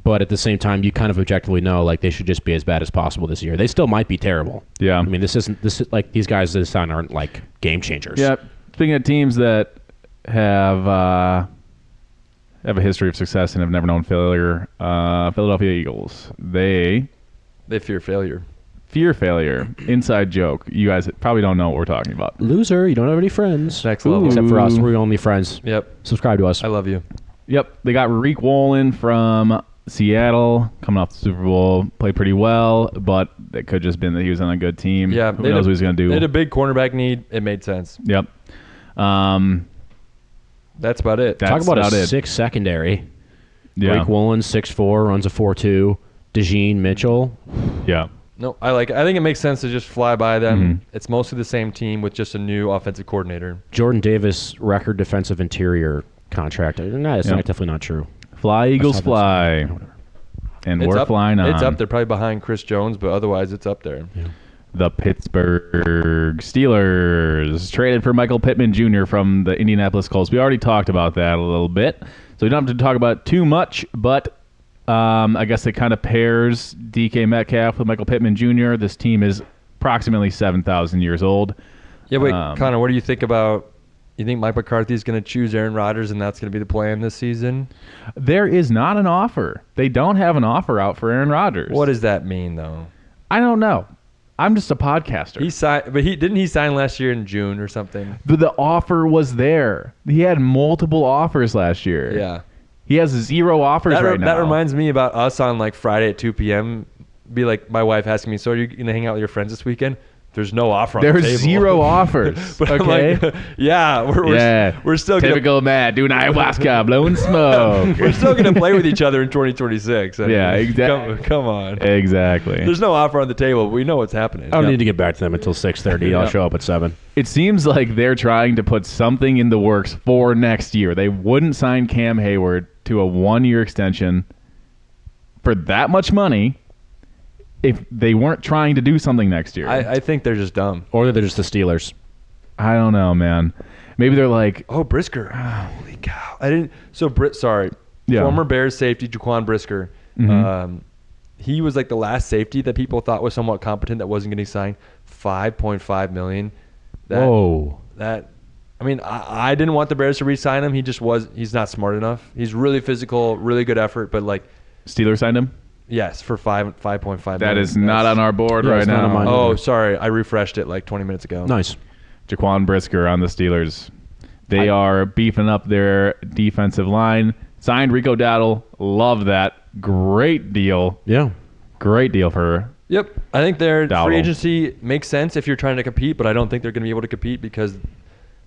But at the same time, you kind of objectively know like they should just be as bad as possible this year. They still might be terrible.
Yeah.
I mean, this is like these guys this time aren't like game changers.
Yeah. Speaking of teams that have a history of success and have never known failure, Philadelphia Eagles. They
fear failure.
Fear failure. Inside joke. You guys probably don't know what we're talking about.
Loser, you don't have any friends.
Next level.
Except for us, we're your only friends.
Yep.
Subscribe to us.
I love you.
Yep. They got Rick Woolen from Seattle coming off the Super Bowl. Played pretty well, but it could just been that he was on a good team.
Yeah.
Who knows what he's going to do.
They had a big cornerback need. It made sense.
Yep.
That's about it.
Talk about a sick secondary.
Yeah.
Rick Woolen, 6'4", runs a 4.2. DeJean Mitchell.
Yeah.
No, I think it makes sense to just fly by them.
Mm-hmm.
It's mostly the same team with just a new offensive coordinator.
Jordan Davis, record defensive interior contract. No, it's definitely not true.
Fly, Eagles, fly. And we're flying on.
It's up there, probably behind Chris Jones, but otherwise it's up there.
Yeah.
The Pittsburgh Steelers traded for Michael Pittman Jr. from the Indianapolis Colts. We already talked about that a little bit, so we don't have to talk about it too much, but I guess it kind of pairs DK Metcalf with Michael Pittman Jr. This team is approximately 7,000 years old.
Yeah, wait, Connor, what do you think about – you think Mike McCarthy is going to choose Aaron Rodgers and that's going to be the plan this season?
There is not an offer. They don't have an offer out for Aaron Rodgers.
What does that mean, though?
I don't know. I'm just a podcaster.
He signed, but didn't he sign last year in June or something?
But the offer was there. He had multiple offers last year.
Yeah.
He has 0 offers right now.
That reminds me about us on like Friday at 2 p.m. Be like my wife asking me, so are you going to hang out with your friends this weekend? There's no offer on the table.
There's 0 offers.
But
okay.
I'm like, yeah, we're still
typical Matt doing ayahuasca, blowing smoke.
We're still gonna play with each other in 2026. I mean,
Yeah, exactly.
Come on.
Exactly.
There's no offer on the table, but we know what's happening.
I don't need to get back to them until 6:30. I'll show up at 7.
It seems like they're trying to put something in the works for next year. They wouldn't sign Cam Hayward to a 1-year extension for that much money if they weren't trying to do something next year.
I think they're just dumb.
Or they're just the Steelers.
I don't know, man. Maybe they're like,
Oh, Brisker. Holy cow. I didn't. So, sorry.
Yeah.
Former Bears safety Jaquan Brisker.
Mhm.
He was like the last safety that people thought was somewhat competent that wasn't getting signed. $5.5 million.
Whoa.
I mean, I didn't want the Bears to re-sign him. He's not smart enough. He's really physical, really good effort, but like,
Steelers signed him?
yes, for $5.5 million.
That is not on our board
Yeah,
right
it's not on
now.
mine.
Oh, sorry. I refreshed it like 20 minutes ago.
Nice.
Jaquan Brisker on the Steelers. They are beefing up their defensive line. Signed Rico Dowdle. Love that. Great deal.
Yeah.
Great deal for
Yep. I think their
Dowdle.
free agency makes sense if you're trying to compete, but I don't think they're going to be able to compete because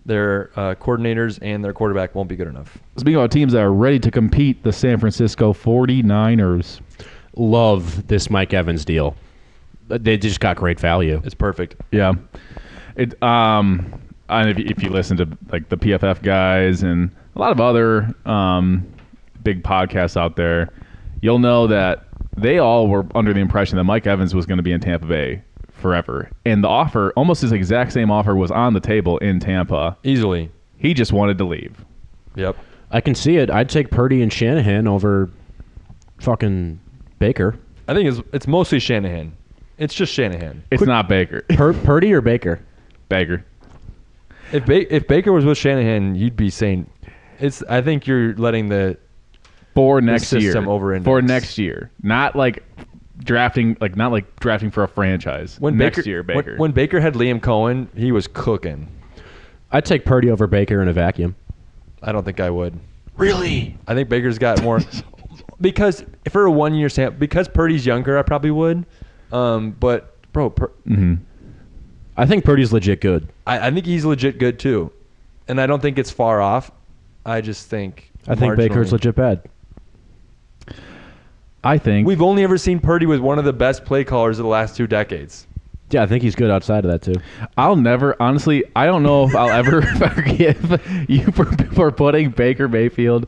their coordinators and their quarterback won't be good enough.
Speaking about teams that are ready to compete, the San Francisco 49ers.
Love this Mike Evans deal. They just got great value.
It's perfect.
Yeah. It and if you listen to like the PFF guys and a lot of other big podcasts out there, you'll know that they all were under the impression that Mike Evans was going to be in Tampa Bay forever. And the offer, almost his exact same offer, was on the table in Tampa.
Easily.
He just wanted to leave.
Yep.
I can see it. I'd take Purdy and Shanahan over fucking Baker.
I think it's mostly Shanahan. It's just Shanahan.
It's not Baker.
Purdy or Baker?
Baker.
If Baker was with Shanahan, you'd be saying I think you're letting the
For next year.
system over-index.
For next year. Not like drafting for a franchise. Next year, Baker.
When Baker had Liam Cohen, he was cooking.
I'd take Purdy over Baker in a vacuum.
I don't think I would.
Really?
I think Baker's got more because for a 1-year sample, because Purdy's younger, I probably would. But bro,
I think Purdy's legit good.
I think he's legit good too, and I don't think it's far off. I just think
Baker's legit bad.
I think
we've only ever seen Purdy with one of the best play callers of the last 2 decades.
Yeah, I think he's good outside of that too.
I'll never, honestly, I don't know if I'll ever forgive you for putting Baker Mayfield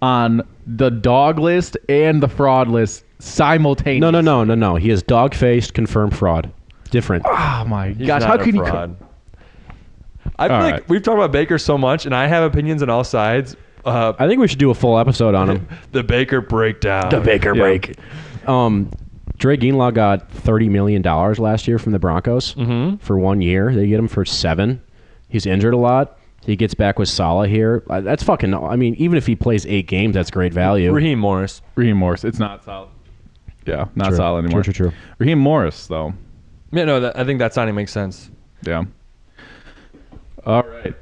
on the dog list and the fraud list simultaneously.
No. He is dog-faced, confirmed fraud. Different.
Oh my
He's
gosh!
not
How
a
could
fraud. I feel
All
like
right.
we've talked about Baker so much, and I have opinions on all sides.
I think we should do a full episode on him.
The Baker breakdown.
break. Dre Greenlaw got $30 million last year from the Broncos for 1 year. They get him for 7. He's injured a lot. He gets back with Saleh here. That's fucking. I mean, even if he plays 8 games, that's great value.
Raheem Morris.
It's not solid. Yeah, not solid anymore.
True.
Raheem Morris, though.
Yeah, no, I think that signing makes sense.
Yeah. All right.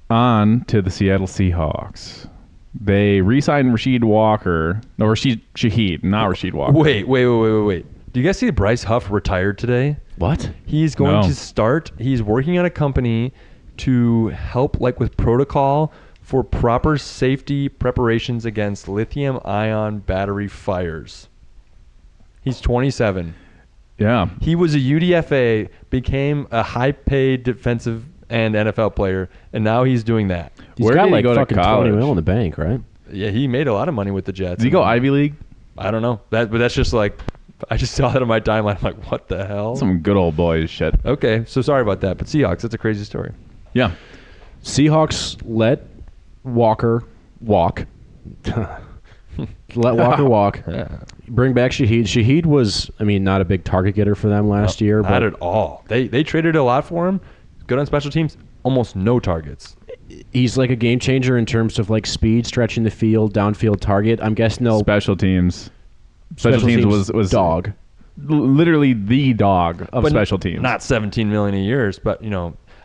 On to the Seattle Seahawks. They re-signed Rashid Walker. No, Shaheed, not Rashid Walker.
Wait. Do you guys see Bryce Huff retired today?
What?
He's going to start. He's working at a company to help with protocol for proper safety preparations against lithium-ion battery fires. He's 27.
Yeah.
He was a UDFA, became a high-paid defensive and NFL player, and now he's doing that.
He's
Where
got
did he
like
go to
fucking
college?
$20 million in the bank, right?
Yeah, he made a lot of money with the Jets.
Did he go Ivy League?
I don't know. But that's just I just saw that on my timeline. I'm like, what the hell?
Some good old boys shit.
Okay, so sorry about that. But Seahawks, that's a crazy story.
Yeah.
Seahawks let Walker walk. Let Walker walk.
Yeah.
Bring back Shaheed. Shaheed was, not a big target getter for them last year.
Not at all. They traded a lot for him. Good on special teams. Almost no targets.
He's like a game changer in terms of speed, stretching the field, downfield target. I'm guessing
Special teams. Special teams was
dog.
Literally the dog of special teams.
Not $17 million a year, but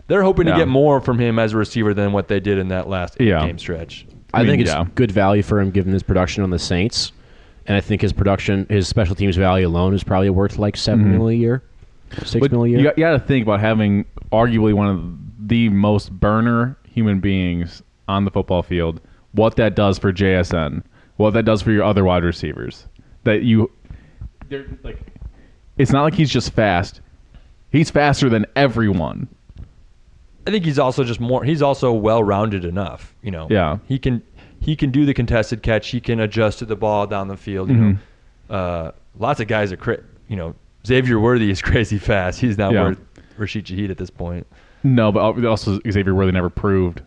they're hoping to get more from him as a receiver than what they did in that last game stretch.
I think it's good value for him given his production on the Saints, and I think his special teams value alone is probably worth like $7 million a year, $6 million a year.
You got to think about having arguably one of the most burner human beings on the football field. What that does for JSN, what that does for your other wide receivers. It's not like he's just fast. He's faster than everyone.
I think he's also he's also well-rounded enough,
Yeah.
He can do the contested catch, he can adjust to the ball down the field, Lots of guys are Xavier Worthy is crazy fast. He's not worth Rashid Shaheed at this point.
No, but also Xavier Worthy never proved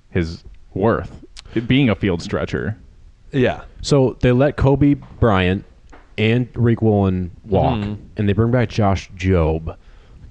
his worth being a field stretcher.
Yeah.
So they let Kobe Bryant and Rick Woolen walk, and they bring back Josh Jobe.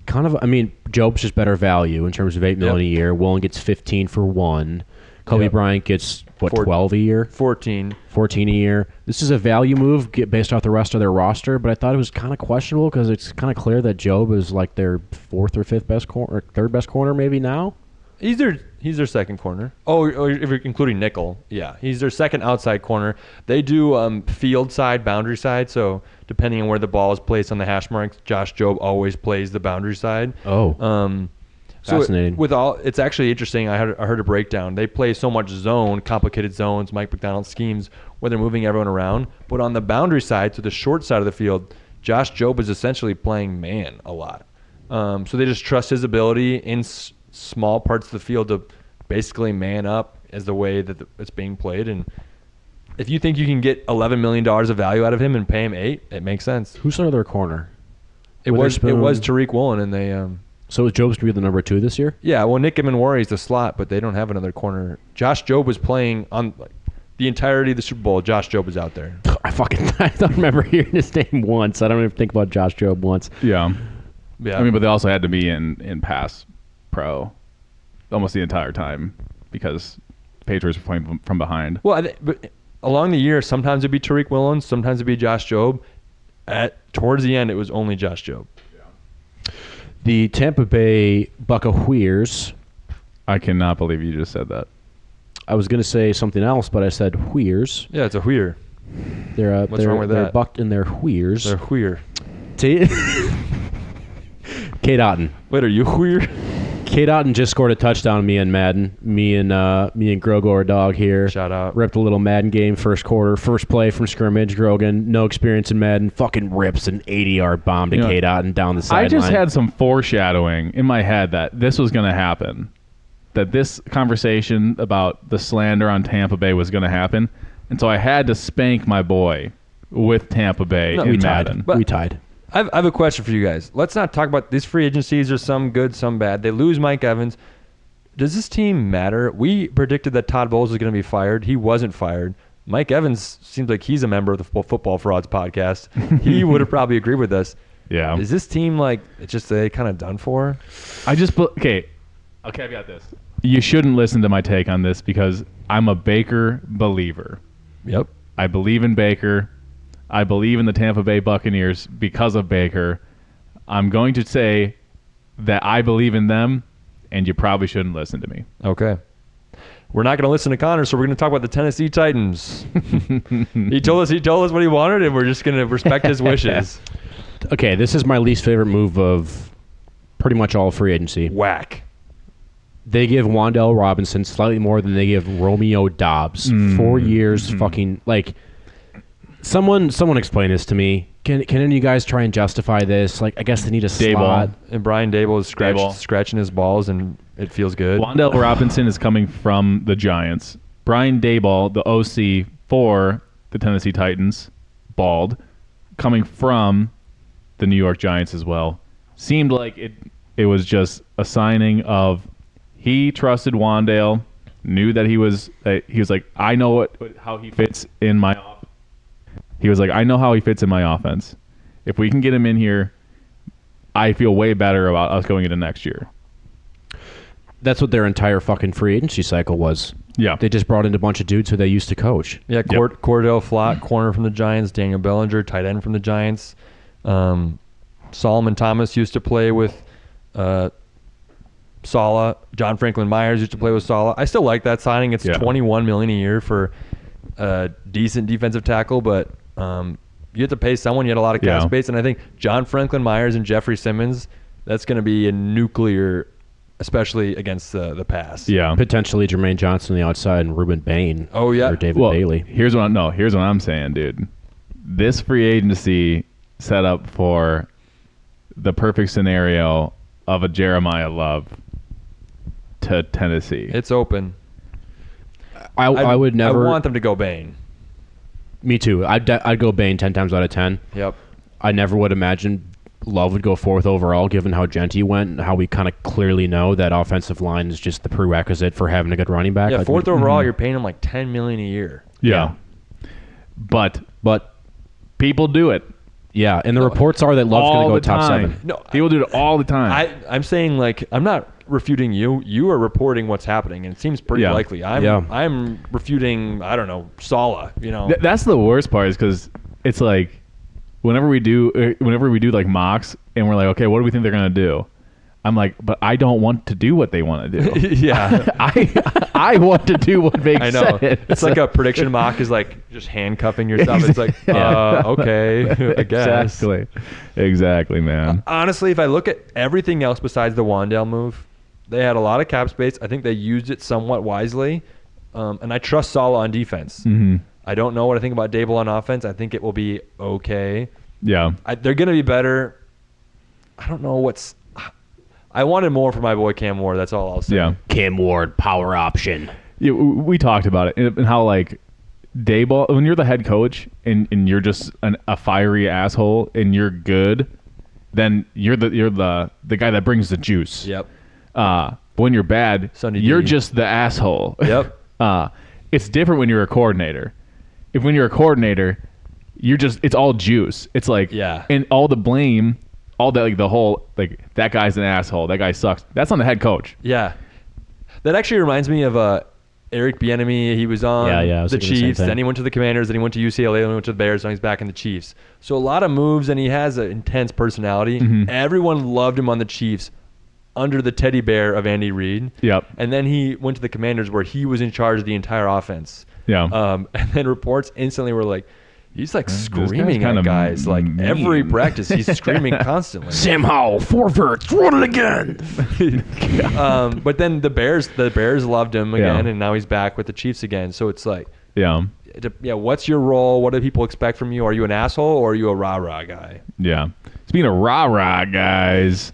Jobe's just better value in terms of $8 million a year. Woolen gets 15 for 1. Kobe Bryant gets 12 a year.
14
a year. This is a value move based off the rest of their roster, but I thought it was kind of questionable because it's kind of clear that Jobe is like their 4th or 5th best corner, or 3rd best corner maybe now.
He's their second corner. Oh, or if you're including nickel, yeah, he's their second outside corner. They do field side, boundary side. So depending on where the ball is placed on the hash marks, Josh Jobe always plays the boundary side.
Oh, fascinating.
It's actually interesting. I heard a breakdown. They play so much zone, complicated zones, Mike McDonald schemes where they're moving everyone around. But on the boundary side, to the short side of the field, Josh Jobe is essentially playing man a lot. So they just trust his ability in small parts of the field to basically man up as the way that it's being played. And if you think you can get $11 million of value out of him and pay him $8 million, it makes sense.
Who's their other corner?
It was Tariq Woolen, and they
So is Jobe's to be the number 2 this year?
yeah, well, Nick Immanwori is the slot, but they don't have another corner. Josh Jobe was playing on the entirety of the Super Bowl. Josh Jobe was out there.
I don't remember hearing his name once. I don't even think about Josh Jobe once.
Yeah.
Yeah,
But they also had to be in pass pro almost the entire time because Patriots were playing from behind.
well, but along the year, sometimes it'd be Tariq Woolen, sometimes it'd be Josh Jobe. Towards the end, it was only Josh Jobe.
The Tampa Bay Buccaneers.
I cannot believe you just said that.
I was going to say something else, but I said Huiers.
Yeah, it's a Huier.
What's
wrong with
they're
that?
bucked in their Huiers.
They're Huier.
Kate Otten.
Wait, are you Huier?
Kate Otten just scored a touchdown on me in Madden. Me and Grogor Dog here.
Shout out.
Ripped a little Madden game first quarter. First play from scrimmage. Grogan, no experience in Madden. Fucking rips an 80-yard bomb to Kate Otten down the sideline.
I just had some foreshadowing in my head that this was going to happen. That this conversation about the slander on Tampa Bay was going to happen. And so I had to spank my boy with Tampa Bay in Madden.
We tied.
I have a question for you guys. Let's not talk about these free agencies. Are some good, some bad. They lose Mike Evans. Does this team matter? We predicted that Todd Bowles was going to be fired. He wasn't fired. Mike Evans seems like he's a member of the Football Frauds podcast. He would have probably agreed with us.
Yeah.
Is this team like it's just they kind of done for?
Okay. I'll caveat this. You shouldn't listen to my take on this because I'm a Baker believer.
Yep.
I believe in Baker. I believe in the Tampa Bay Buccaneers because of Baker. I'm going to say that I believe in them, and you probably shouldn't listen to me.
Okay. We're not going to listen to Connor, so we're going to talk about the Tennessee Titans. He told us what he wanted, and we're just going to respect his wishes.
Okay, this is my least favorite move of pretty much all free agency.
Whack.
They give Wan'Dale Robinson slightly more than they give Romeo Doubs. 4 years, fucking like. Someone explain this to me. Can any of you guys try and justify this? Like, I guess they need a slot.
And Brian Dable is scratching his balls, and it feels good.
Wan'Dale Robinson is coming from the Giants. Brian Daboll, the OC for the Tennessee Titans, bald, coming from the New York Giants as well. Seemed like it was just a signing of he trusted Wan'Dale, knew that he was like, I know how he fits in my offense. He was like, I know how he fits in my offense. If we can get him in here, I feel way better about us going into next year.
That's what their entire fucking free agency cycle was.
Yeah.
They just brought in a bunch of dudes who they used to coach.
Yeah, Cordell Flott, corner from the Giants. Daniel Bellinger, tight end from the Giants. Solomon Thomas used to play with Saleh. John Franklin Myers used to play with Saleh. I still like that signing. It's $21 million a year for a decent defensive tackle, but you have to pay someone. You had a lot of cap space, and I think John Franklin Myers and Jeffrey Simmons, that's going to be a nuclear, especially against the pass.
Yeah,
potentially Jermaine Johnson on the outside and Ruben Bain.
Oh yeah,
or David Bailey.
Here's what I'm saying, dude. This free agency set up for the perfect scenario of a Jeremiah Love to Tennessee.
It's open.
I would never.
I want them to go Bain.
Me too. I'd go Bain 10 times out of 10.
Yep.
I never would imagine Love would go 4th overall, given how Genty went and how we kind of clearly know that offensive line is just the prerequisite for having a good running back.
Yeah, like 4th overall, you're paying him like $10 million a year.
Yeah. But people do it.
Yeah, and the reports are that Love's going to go top 7.
No, people do it all the time.
I'm saying, like, I'm not refuting you. You are reporting what's happening, and it seems pretty likely. I'm refuting, I don't know, Saleh. You know,
that's the worst part is because it's like whenever we do like mocks and we're like, okay, what do we think they're gonna do? I'm like, but I don't want to do what they want to do.
Yeah,
I want to do what makes sense. I know.
It's like a prediction mock is like just handcuffing yourself. It's like, okay, I guess.
Exactly, man.
Honestly, if I look at everything else besides the Wan'Dale move, they had a lot of cap space. I think they used it somewhat wisely, and I trust Saleh on defense.
Mm-hmm.
I don't know what I think about Dable on offense. I think it will be okay.
Yeah,
they're going to be better. I don't know what's. I wanted more for my boy Cam Ward. That's all I'll say.
Yeah,
Cam Ward, power option.
Yeah, we talked about it and how like Daboll, when you're the head coach and you're just a fiery asshole and you're good, then you're the guy that brings the juice.
Yep.
But when you're bad, you're just the asshole.
Yep.
It's different when you're a coordinator. When you're a coordinator, it's all juice. It's like, and all the blame, all that, like the whole, like that guy's an asshole, that guy sucks. That's on the head coach.
Yeah. That actually reminds me of Eric Bieniemy. He was on the Chiefs, then he went to the Commanders, then he went to UCLA, then he went to the Bears, now he's back in the Chiefs. So a lot of moves, and he has an intense personality. Mm-hmm. Everyone loved him on the Chiefs under the teddy bear of Andy Reid.
Yep.
And then he went to the Commanders where he was in charge of the entire offense.
Yeah.
And then reports instantly were like, he's like screaming at guys. Like every practice, he's screaming constantly.
Sam Howell, 4 verts, run it again.
But then the Bears loved him again, and now he's back with the Chiefs again. So it's like, what's your role? What do people expect from you? Are you an asshole or are you a rah-rah guy?
Yeah. Speaking of rah-rah guys,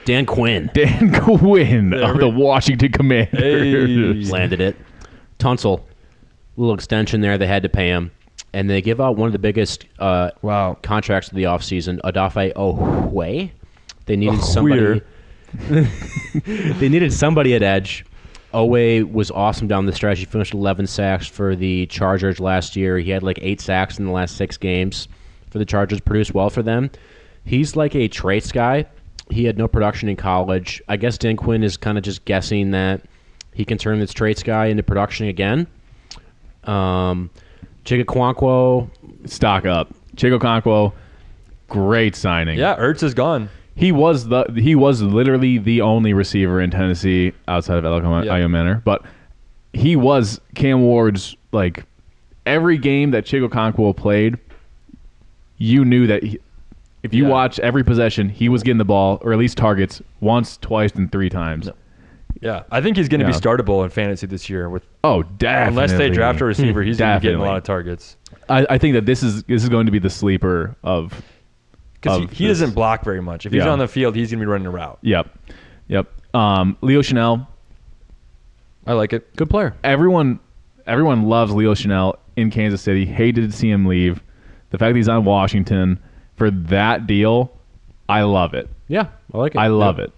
Dan Quinn
of the Washington Commanders.
Landed it. Tunsil. little extension there. They had to pay him. And they give out one of the biggest contracts of the offseason, Odafe Owe. They needed somebody. They needed somebody at edge. Owe was awesome down the stretch. He finished 11 sacks for the Chargers last year. He had like 8 sacks in the last 6 games for the Chargers. Produced well for them. He's like a traits guy. He had no production in college. I guess Dan Quinn is kind of just guessing that he can turn this traits guy into production again. Chigaquanquo,
stock up. Chigaquanquo, great signing.
Yeah, Ertz is gone.
He was literally the only receiver in Tennessee outside of Ayomenter, but he was Cam Ward's, like, every game that Chigaquanquo played, you knew that if you watch every possession, he was getting the ball, or at least targets, once, twice, and 3 times.
Yeah, I think he's going to be startable in fantasy this year.
Definitely.
Unless they draft a receiver, he's going to be getting a lot of targets.
I think that this is going to be the sleeper of.
Because he doesn't block very much. If he's on the field, he's going to be running a route.
Yep. Leo Chanel.
I like it. Good player.
Everyone loves Leo Chanel in Kansas City. Hated to see him leave. The fact that he's on Washington for that deal, I love it.
Yeah, I like it.
I love it.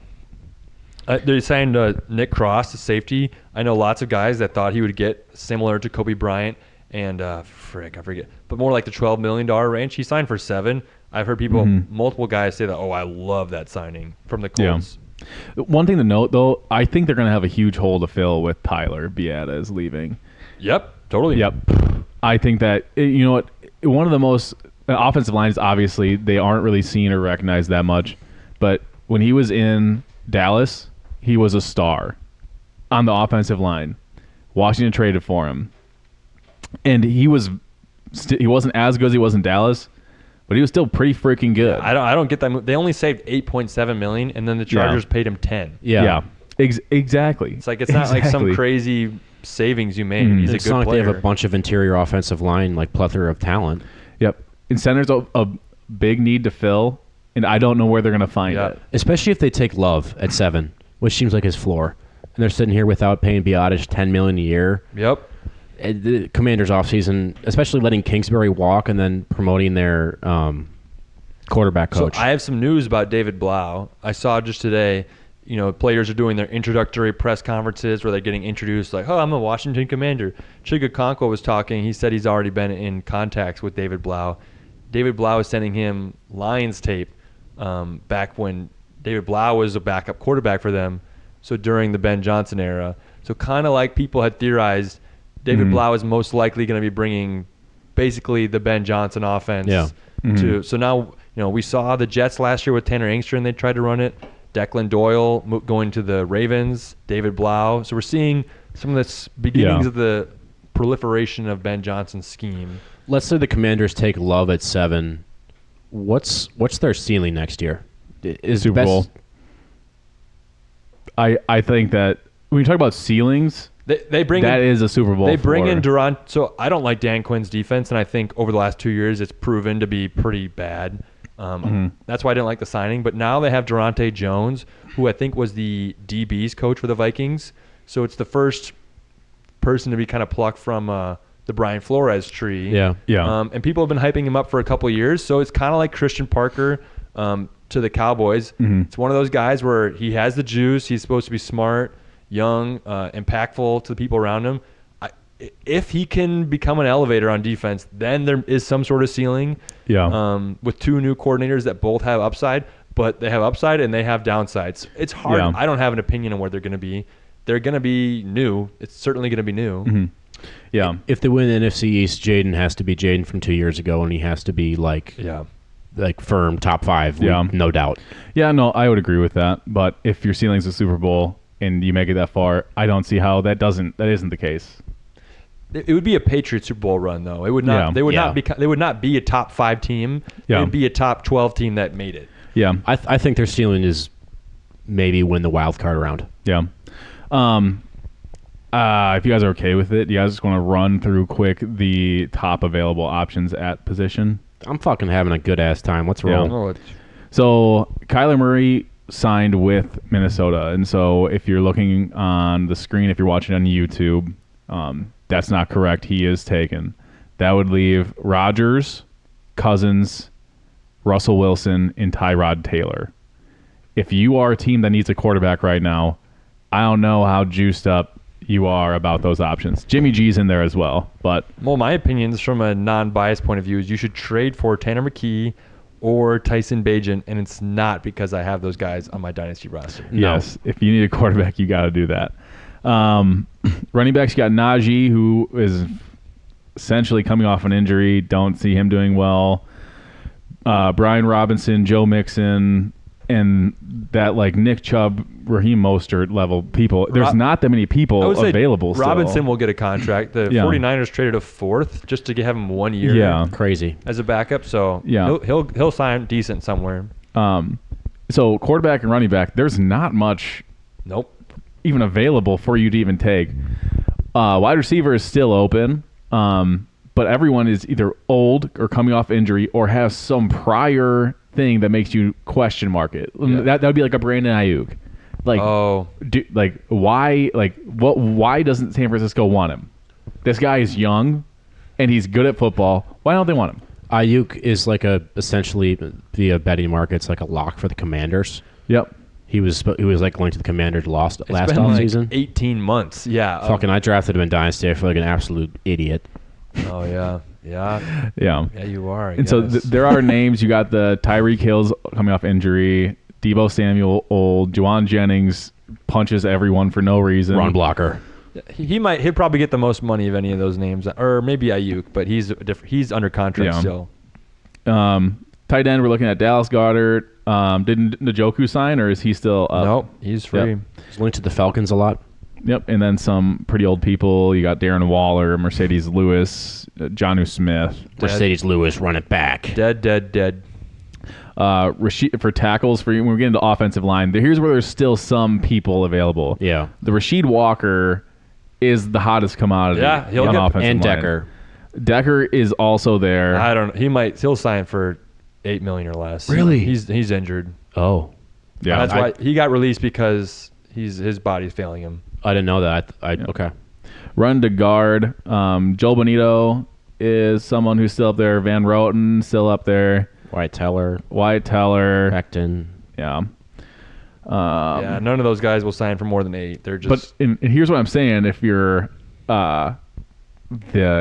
They signed Nick Cross, the safety. I know lots of guys that thought he would get similar to Kobe Bryant and I forget, but more like the $12 million range. He signed for $7 million. I've heard people, multiple guys say that, I love that signing from the Colts.
Yeah. One thing to note, though, I think they're going to have a huge hole to fill with Tyler Biadasz is leaving.
Yep, totally.
Yep. I think that, one of the most offensive lines, obviously, they aren't really seen or recognized that much. But when he was in Dallas, he was a star on the offensive line. Washington traded for him. And he wasn't as good as he was in Dallas, but he was still pretty freaking good.
Yeah, I don't get that. They only saved $8.7 million, and then the Chargers paid him $10 million.
Yeah. Exactly.
It's like not like some crazy savings you made. He's a good
player.
player.
They have a bunch of interior offensive line, like plethora of talent.
Yep. And center's a big need to fill, and I don't know where they're going to find it.
Especially if they take Love at 7, which seems like his floor. And they're sitting here without paying Biadasz $10 million a year.
Yep.
The Commanders' offseason, especially letting Kingsbury walk and then promoting their quarterback coach.
So I have some news about David Blau. I saw just today, players are doing their introductory press conferences where they're getting introduced like, I'm a Washington Commander. Chigaquanquo was talking. He said he's already been in contacts with David Blau. David Blau is sending him Lions tape back when David Blau was a backup quarterback for them, so during the Ben Johnson era. So kind of like people had theorized, David Blau is most likely going to be bringing basically the Ben Johnson offense to. So now, we saw the Jets last year with Tanner Engstrand. They tried to run it. Declan Doyle going to the Ravens. David Blau. So we're seeing some of the beginnings of the proliferation of Ben Johnson's scheme.
Let's say the Commanders take Love at 7. What's their ceiling next year? Is
Super Bowl. I think that when you talk about ceilings,
they bring
that is a Super Bowl.
They bring in Durant. So I don't like Dan Quinn's defense, and I think over the last 2 years it's proven to be pretty bad. That's why I didn't like the signing. But now they have Durante Jones, who I think was the DB's coach for the Vikings. So it's the first person to be kind of plucked from the Brian Flores tree.
Yeah.
And people have been hyping him up for a couple of years. So it's kind of like Christian Parker to the Cowboys. It's one of those guys where he has the juice. He's supposed to be smart, young, impactful to the people around him. If he can become an elevator on defense, then there is some sort of ceiling. With 2 new coordinators that both have upside, but they have upside and they have downsides. It's hard. I don't have an opinion on where they're going to be. They're going to be new. It's certainly going to be new.
Yeah. If they win the NFC East, Jaden has to be Jaden from 2 years ago, and he has to be like firm top 5. No doubt.
Yeah, no, I would agree with that. But if your ceiling's a Super Bowl and you make it that far, I don't see how that isn't the case.
It would be a Patriots Super Bowl run, though. It would not. They would not be a top 5 team. It would be a top 12 team that made it.
Yeah,
I think their ceiling is maybe win the wild card round.
Yeah. If you guys are okay with it, you guys just want to run through quick the top available options at position.
I'm fucking having a good ass time. Let's roll.
So Kyler Murray signed with Minnesota, and so if you're looking on the screen, if you're watching on YouTube, That's not correct. He is taken. That would leave Rodgers, Cousins, Russell Wilson, and Tyrod Taylor. If you are a team that needs a quarterback right now, I don't know how juiced up you are about those options. Jimmy G's in there as well. But
my opinions from a non-biased point of view is you should trade for Tanner McKee or Tyson Bagent, and it's not because I have those guys on my dynasty roster.
Yes, if you need a quarterback, you got to do that. Running backs, you got Najee, who is essentially coming off an injury. Don't see him doing well. Brian Robinson, Joe Mixon, and that like Nick Chubb, Raheem Mostert level people. There's not that many people available still.
Robinson will get a contract. The 49ers traded a fourth just to have him 1 year.
Yeah.
Crazy.
As a backup, so he'll sign decent somewhere.
So quarterback and running back, there's not much even available for you to even take. Wide receiver is still open. But everyone is either old or coming off injury or has some prior thing that makes you question mark it. Yeah. That would be like a Brandon Ayuk. Why doesn't San Francisco want him? This guy is young and he's good at football. Why don't they want him?
Ayuk is like essentially via betting markets like a lock for the Commanders.
Yep.
He was like going to the Commanders last offseason.
Like 18 months. Yeah.
Fucking I drafted him in Dynasty. I feel like an absolute idiot.
Oh, yeah. Yeah.
Yeah.
Yeah, you are.
And so there are names. You got the Tyreek Hills coming off injury. Deebo Samuel, old. Juwan Jennings punches everyone for no reason.
Run blocker.
He'll probably get the most money of any of those names. Or maybe Ayuk, but he's under contract still.
Tight end, we're looking at Dallas Goedert. Didn't Njoku sign, or is he still up?
Nope, he's free.
Yep.
He's linked to the Falcons a lot.
Yep, and then some pretty old people. You got Darren Waller, Mercedes Lewis, Jonnu Smith.
Mercedes Lewis, run it back.
Dead.
For tackles, when we get into offensive line, here's where there's still some people available.
Yeah.
The Rasheed Walker is the hottest commodity on offensive line.
And Decker.
Decker is also there.
I don't know. He'll sign for $8 million or less.
Really?
He's injured.
Oh.
Yeah.
That's why he got released, because his body's failing him.
I didn't know that. Okay.
Run to guard. Joel Bonito is someone who's still up there. Van Roten still up there.
White Teller.
Becton.
Yeah.
None of those guys will sign for more than 8. They're just.
But and here's what I'm saying: if you're the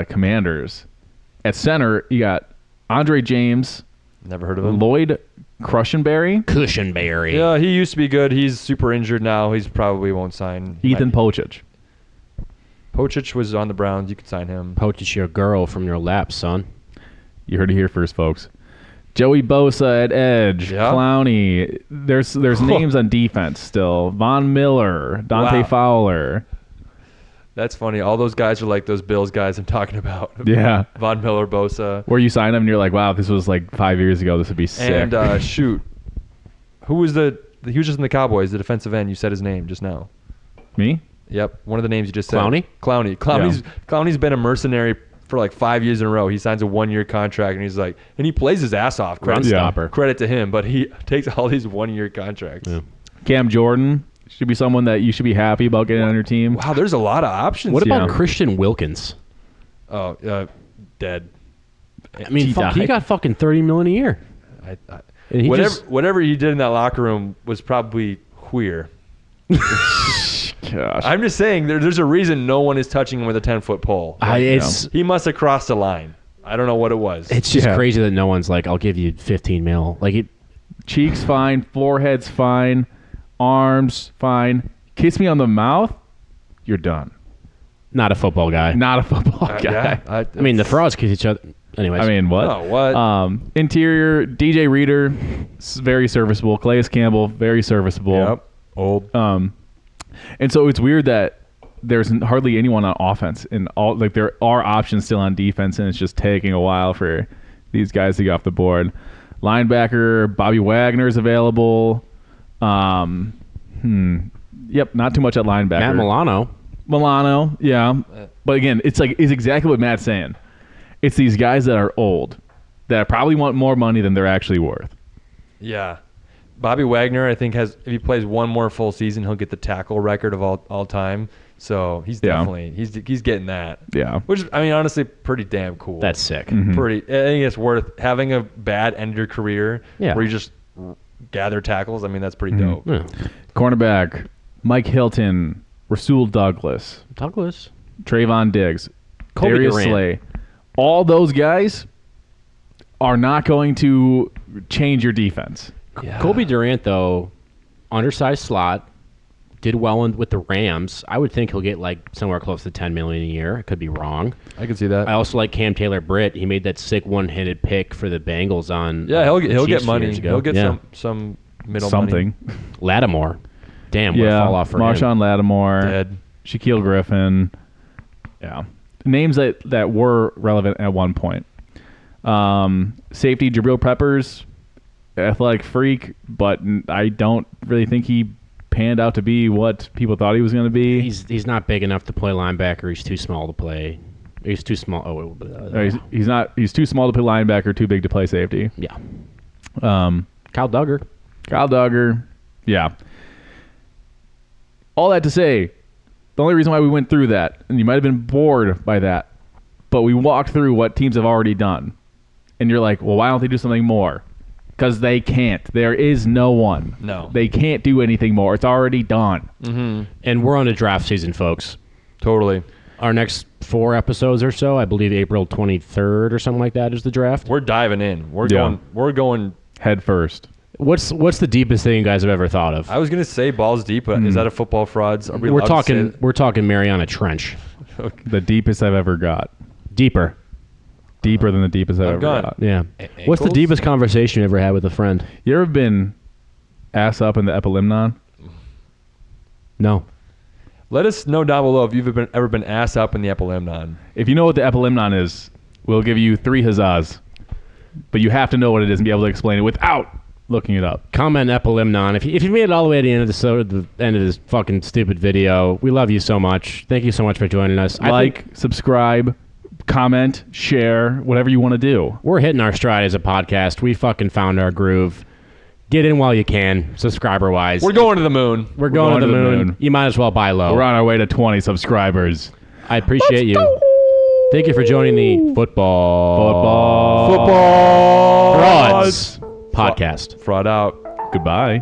Commanders, at center you got Andre James.
Never heard of him.
Lloyd Cushenberry.
Yeah, he used to be good. He's super injured now. He's probably won't sign.
Ethan Pochich.
Pochich was on the Browns. You could sign him.
Poach's your girl from your lap, son.
You heard it here first, folks. Joey Bosa at edge.
Yeah.
Clowney. There's names on defense still. Von Miller. Dante Fowler.
That's funny. All those guys are like those Bills guys I'm talking about.
Yeah.
Von Miller, Bosa.
Where you sign them and you're like, wow, this was like 5 years ago. This would be sick.
And who was he was just in the Cowboys, the defensive end. You said his name just now.
Me?
Yep. One of the names you just said.
Clowney?
Clowney's been a mercenary for like 5 years in a row. He signs a 1-year contract, and he's like, and he plays his ass off. Credit to him, but he takes all these 1-year contracts.
Yeah. Cam Jordan should be someone that you should be happy about getting on your team.
Wow, there's a lot of options.
What about Christian Wilkins?
Oh, dead.
I mean, he got fucking $30 million a year.
Whatever he did in that locker room was probably queer.
Gosh.
I'm just saying, there's a reason no one is touching him with a 10-foot pole. He must have crossed the line. I don't know what it was.
It's just crazy that no one's like, I'll give you 15 mil. Like
cheeks fine, forehead's fine, arms fine. Kiss me on the mouth, you're done.
Not a football guy.
Yeah,
I mean, the frauds kiss each other. Anyways.
I mean, what?
Oh, what?
Interior, DJ Reader, very serviceable. Calais Campbell, very serviceable.
Yep. Old.
And so it's weird that there's hardly anyone on offense, and there are options still on defense, and it's just taking a while for these guys to get off the board. Linebacker, Bobby Wagner's available. Yep, not too much at linebacker.
Matt
Milano, yeah. But again, it's exactly what Matt's saying. It's these guys that are old that probably want more money than they're actually worth.
Yeah. Bobby Wagner, I think, if he plays one more full season, he'll get the tackle record of all time. So he's
Yeah.
definitely he's getting that.
Yeah.
Which is, I mean, honestly, pretty damn cool.
That's sick.
pretty. I think it's worth having a bad end of your career
Yeah.
where you just gather tackles. I mean, that's pretty dope.
Yeah.
Cornerback, Mike Hilton, Rasul Douglas,
Douglas.
Trayvon Diggs,
Kobe
Darius
Durant.
Slay. All those guys are not going to change your defense.
Yeah.
Kobe Durant, though, undersized slot, did well with the Rams. I would think he'll get like somewhere close to $10 million a year. I could be wrong.
I can see that.
I also like Cam Taylor-Britt. He made that sick one-handed pick for the Bengals on.
Yeah, he'll
the
get
Chiefs
money.
years ago.
He'll get
Yeah.
some middle
Something.
money.
Lattimore. Damn, what a fall off for him.
Marshawn Lattimore,
Dead.
Shaquille Griffin. Yeah. Names that were relevant at one point. Safety, Jabril Peppers, athletic freak, but I don't really think he panned out to be what people thought he was going to be.
He's not big enough to play linebacker. He's too small to play. He's too small.
He's not. He's too small to play linebacker, too big to play safety.
Yeah.
Kyle
Duggar.
Yeah. All that to say, the only reason why we went through that, and you might have been bored by that, but we walked through what teams have already done. And you're like, well, why don't they do something more? Because they can't. There is no one.
No.
They can't do anything more. It's already done.
And we're on a draft season, folks.
Totally.
Our next 4 episodes or so, I believe April 23rd or something like that is the draft.
We're diving in. We're
Yeah.
going.
Head first.
What's the deepest thing you guys have ever thought of?
I was gonna say balls deep, but is that a football frauds? Are we
We're
allowed to say
talking Mariana Trench.
The deepest I've ever got.
Deeper.
Deeper than the deepest I've ever
gone.
got.
Yeah. What's the
ankles?
deepest conversation you ever had with a friend?
You ever been ass up in the epilimnon?
No.
Let us know down below if you've ever been ass up in the epilimnon.
If you know what the epilimnon is, we'll give you 3 huzzahs. But you have to know what it is and be able to explain it without looking it up.
Comment Epilimnon. If you made it all the way to the end of the end of this fucking stupid video, we love you so much. Thank you so much for joining us.
Subscribe, comment, share, whatever you want to do.
We're hitting our stride as a podcast. We fucking found our groove. Get in while you can, subscriber-wise.
We're going to the moon.
We're going to the moon. You might as well buy low.
We're on our way to 20 subscribers.
I appreciate you. Thank you for joining the Football
Football
Frauds podcast.
Fraud out.
Goodbye.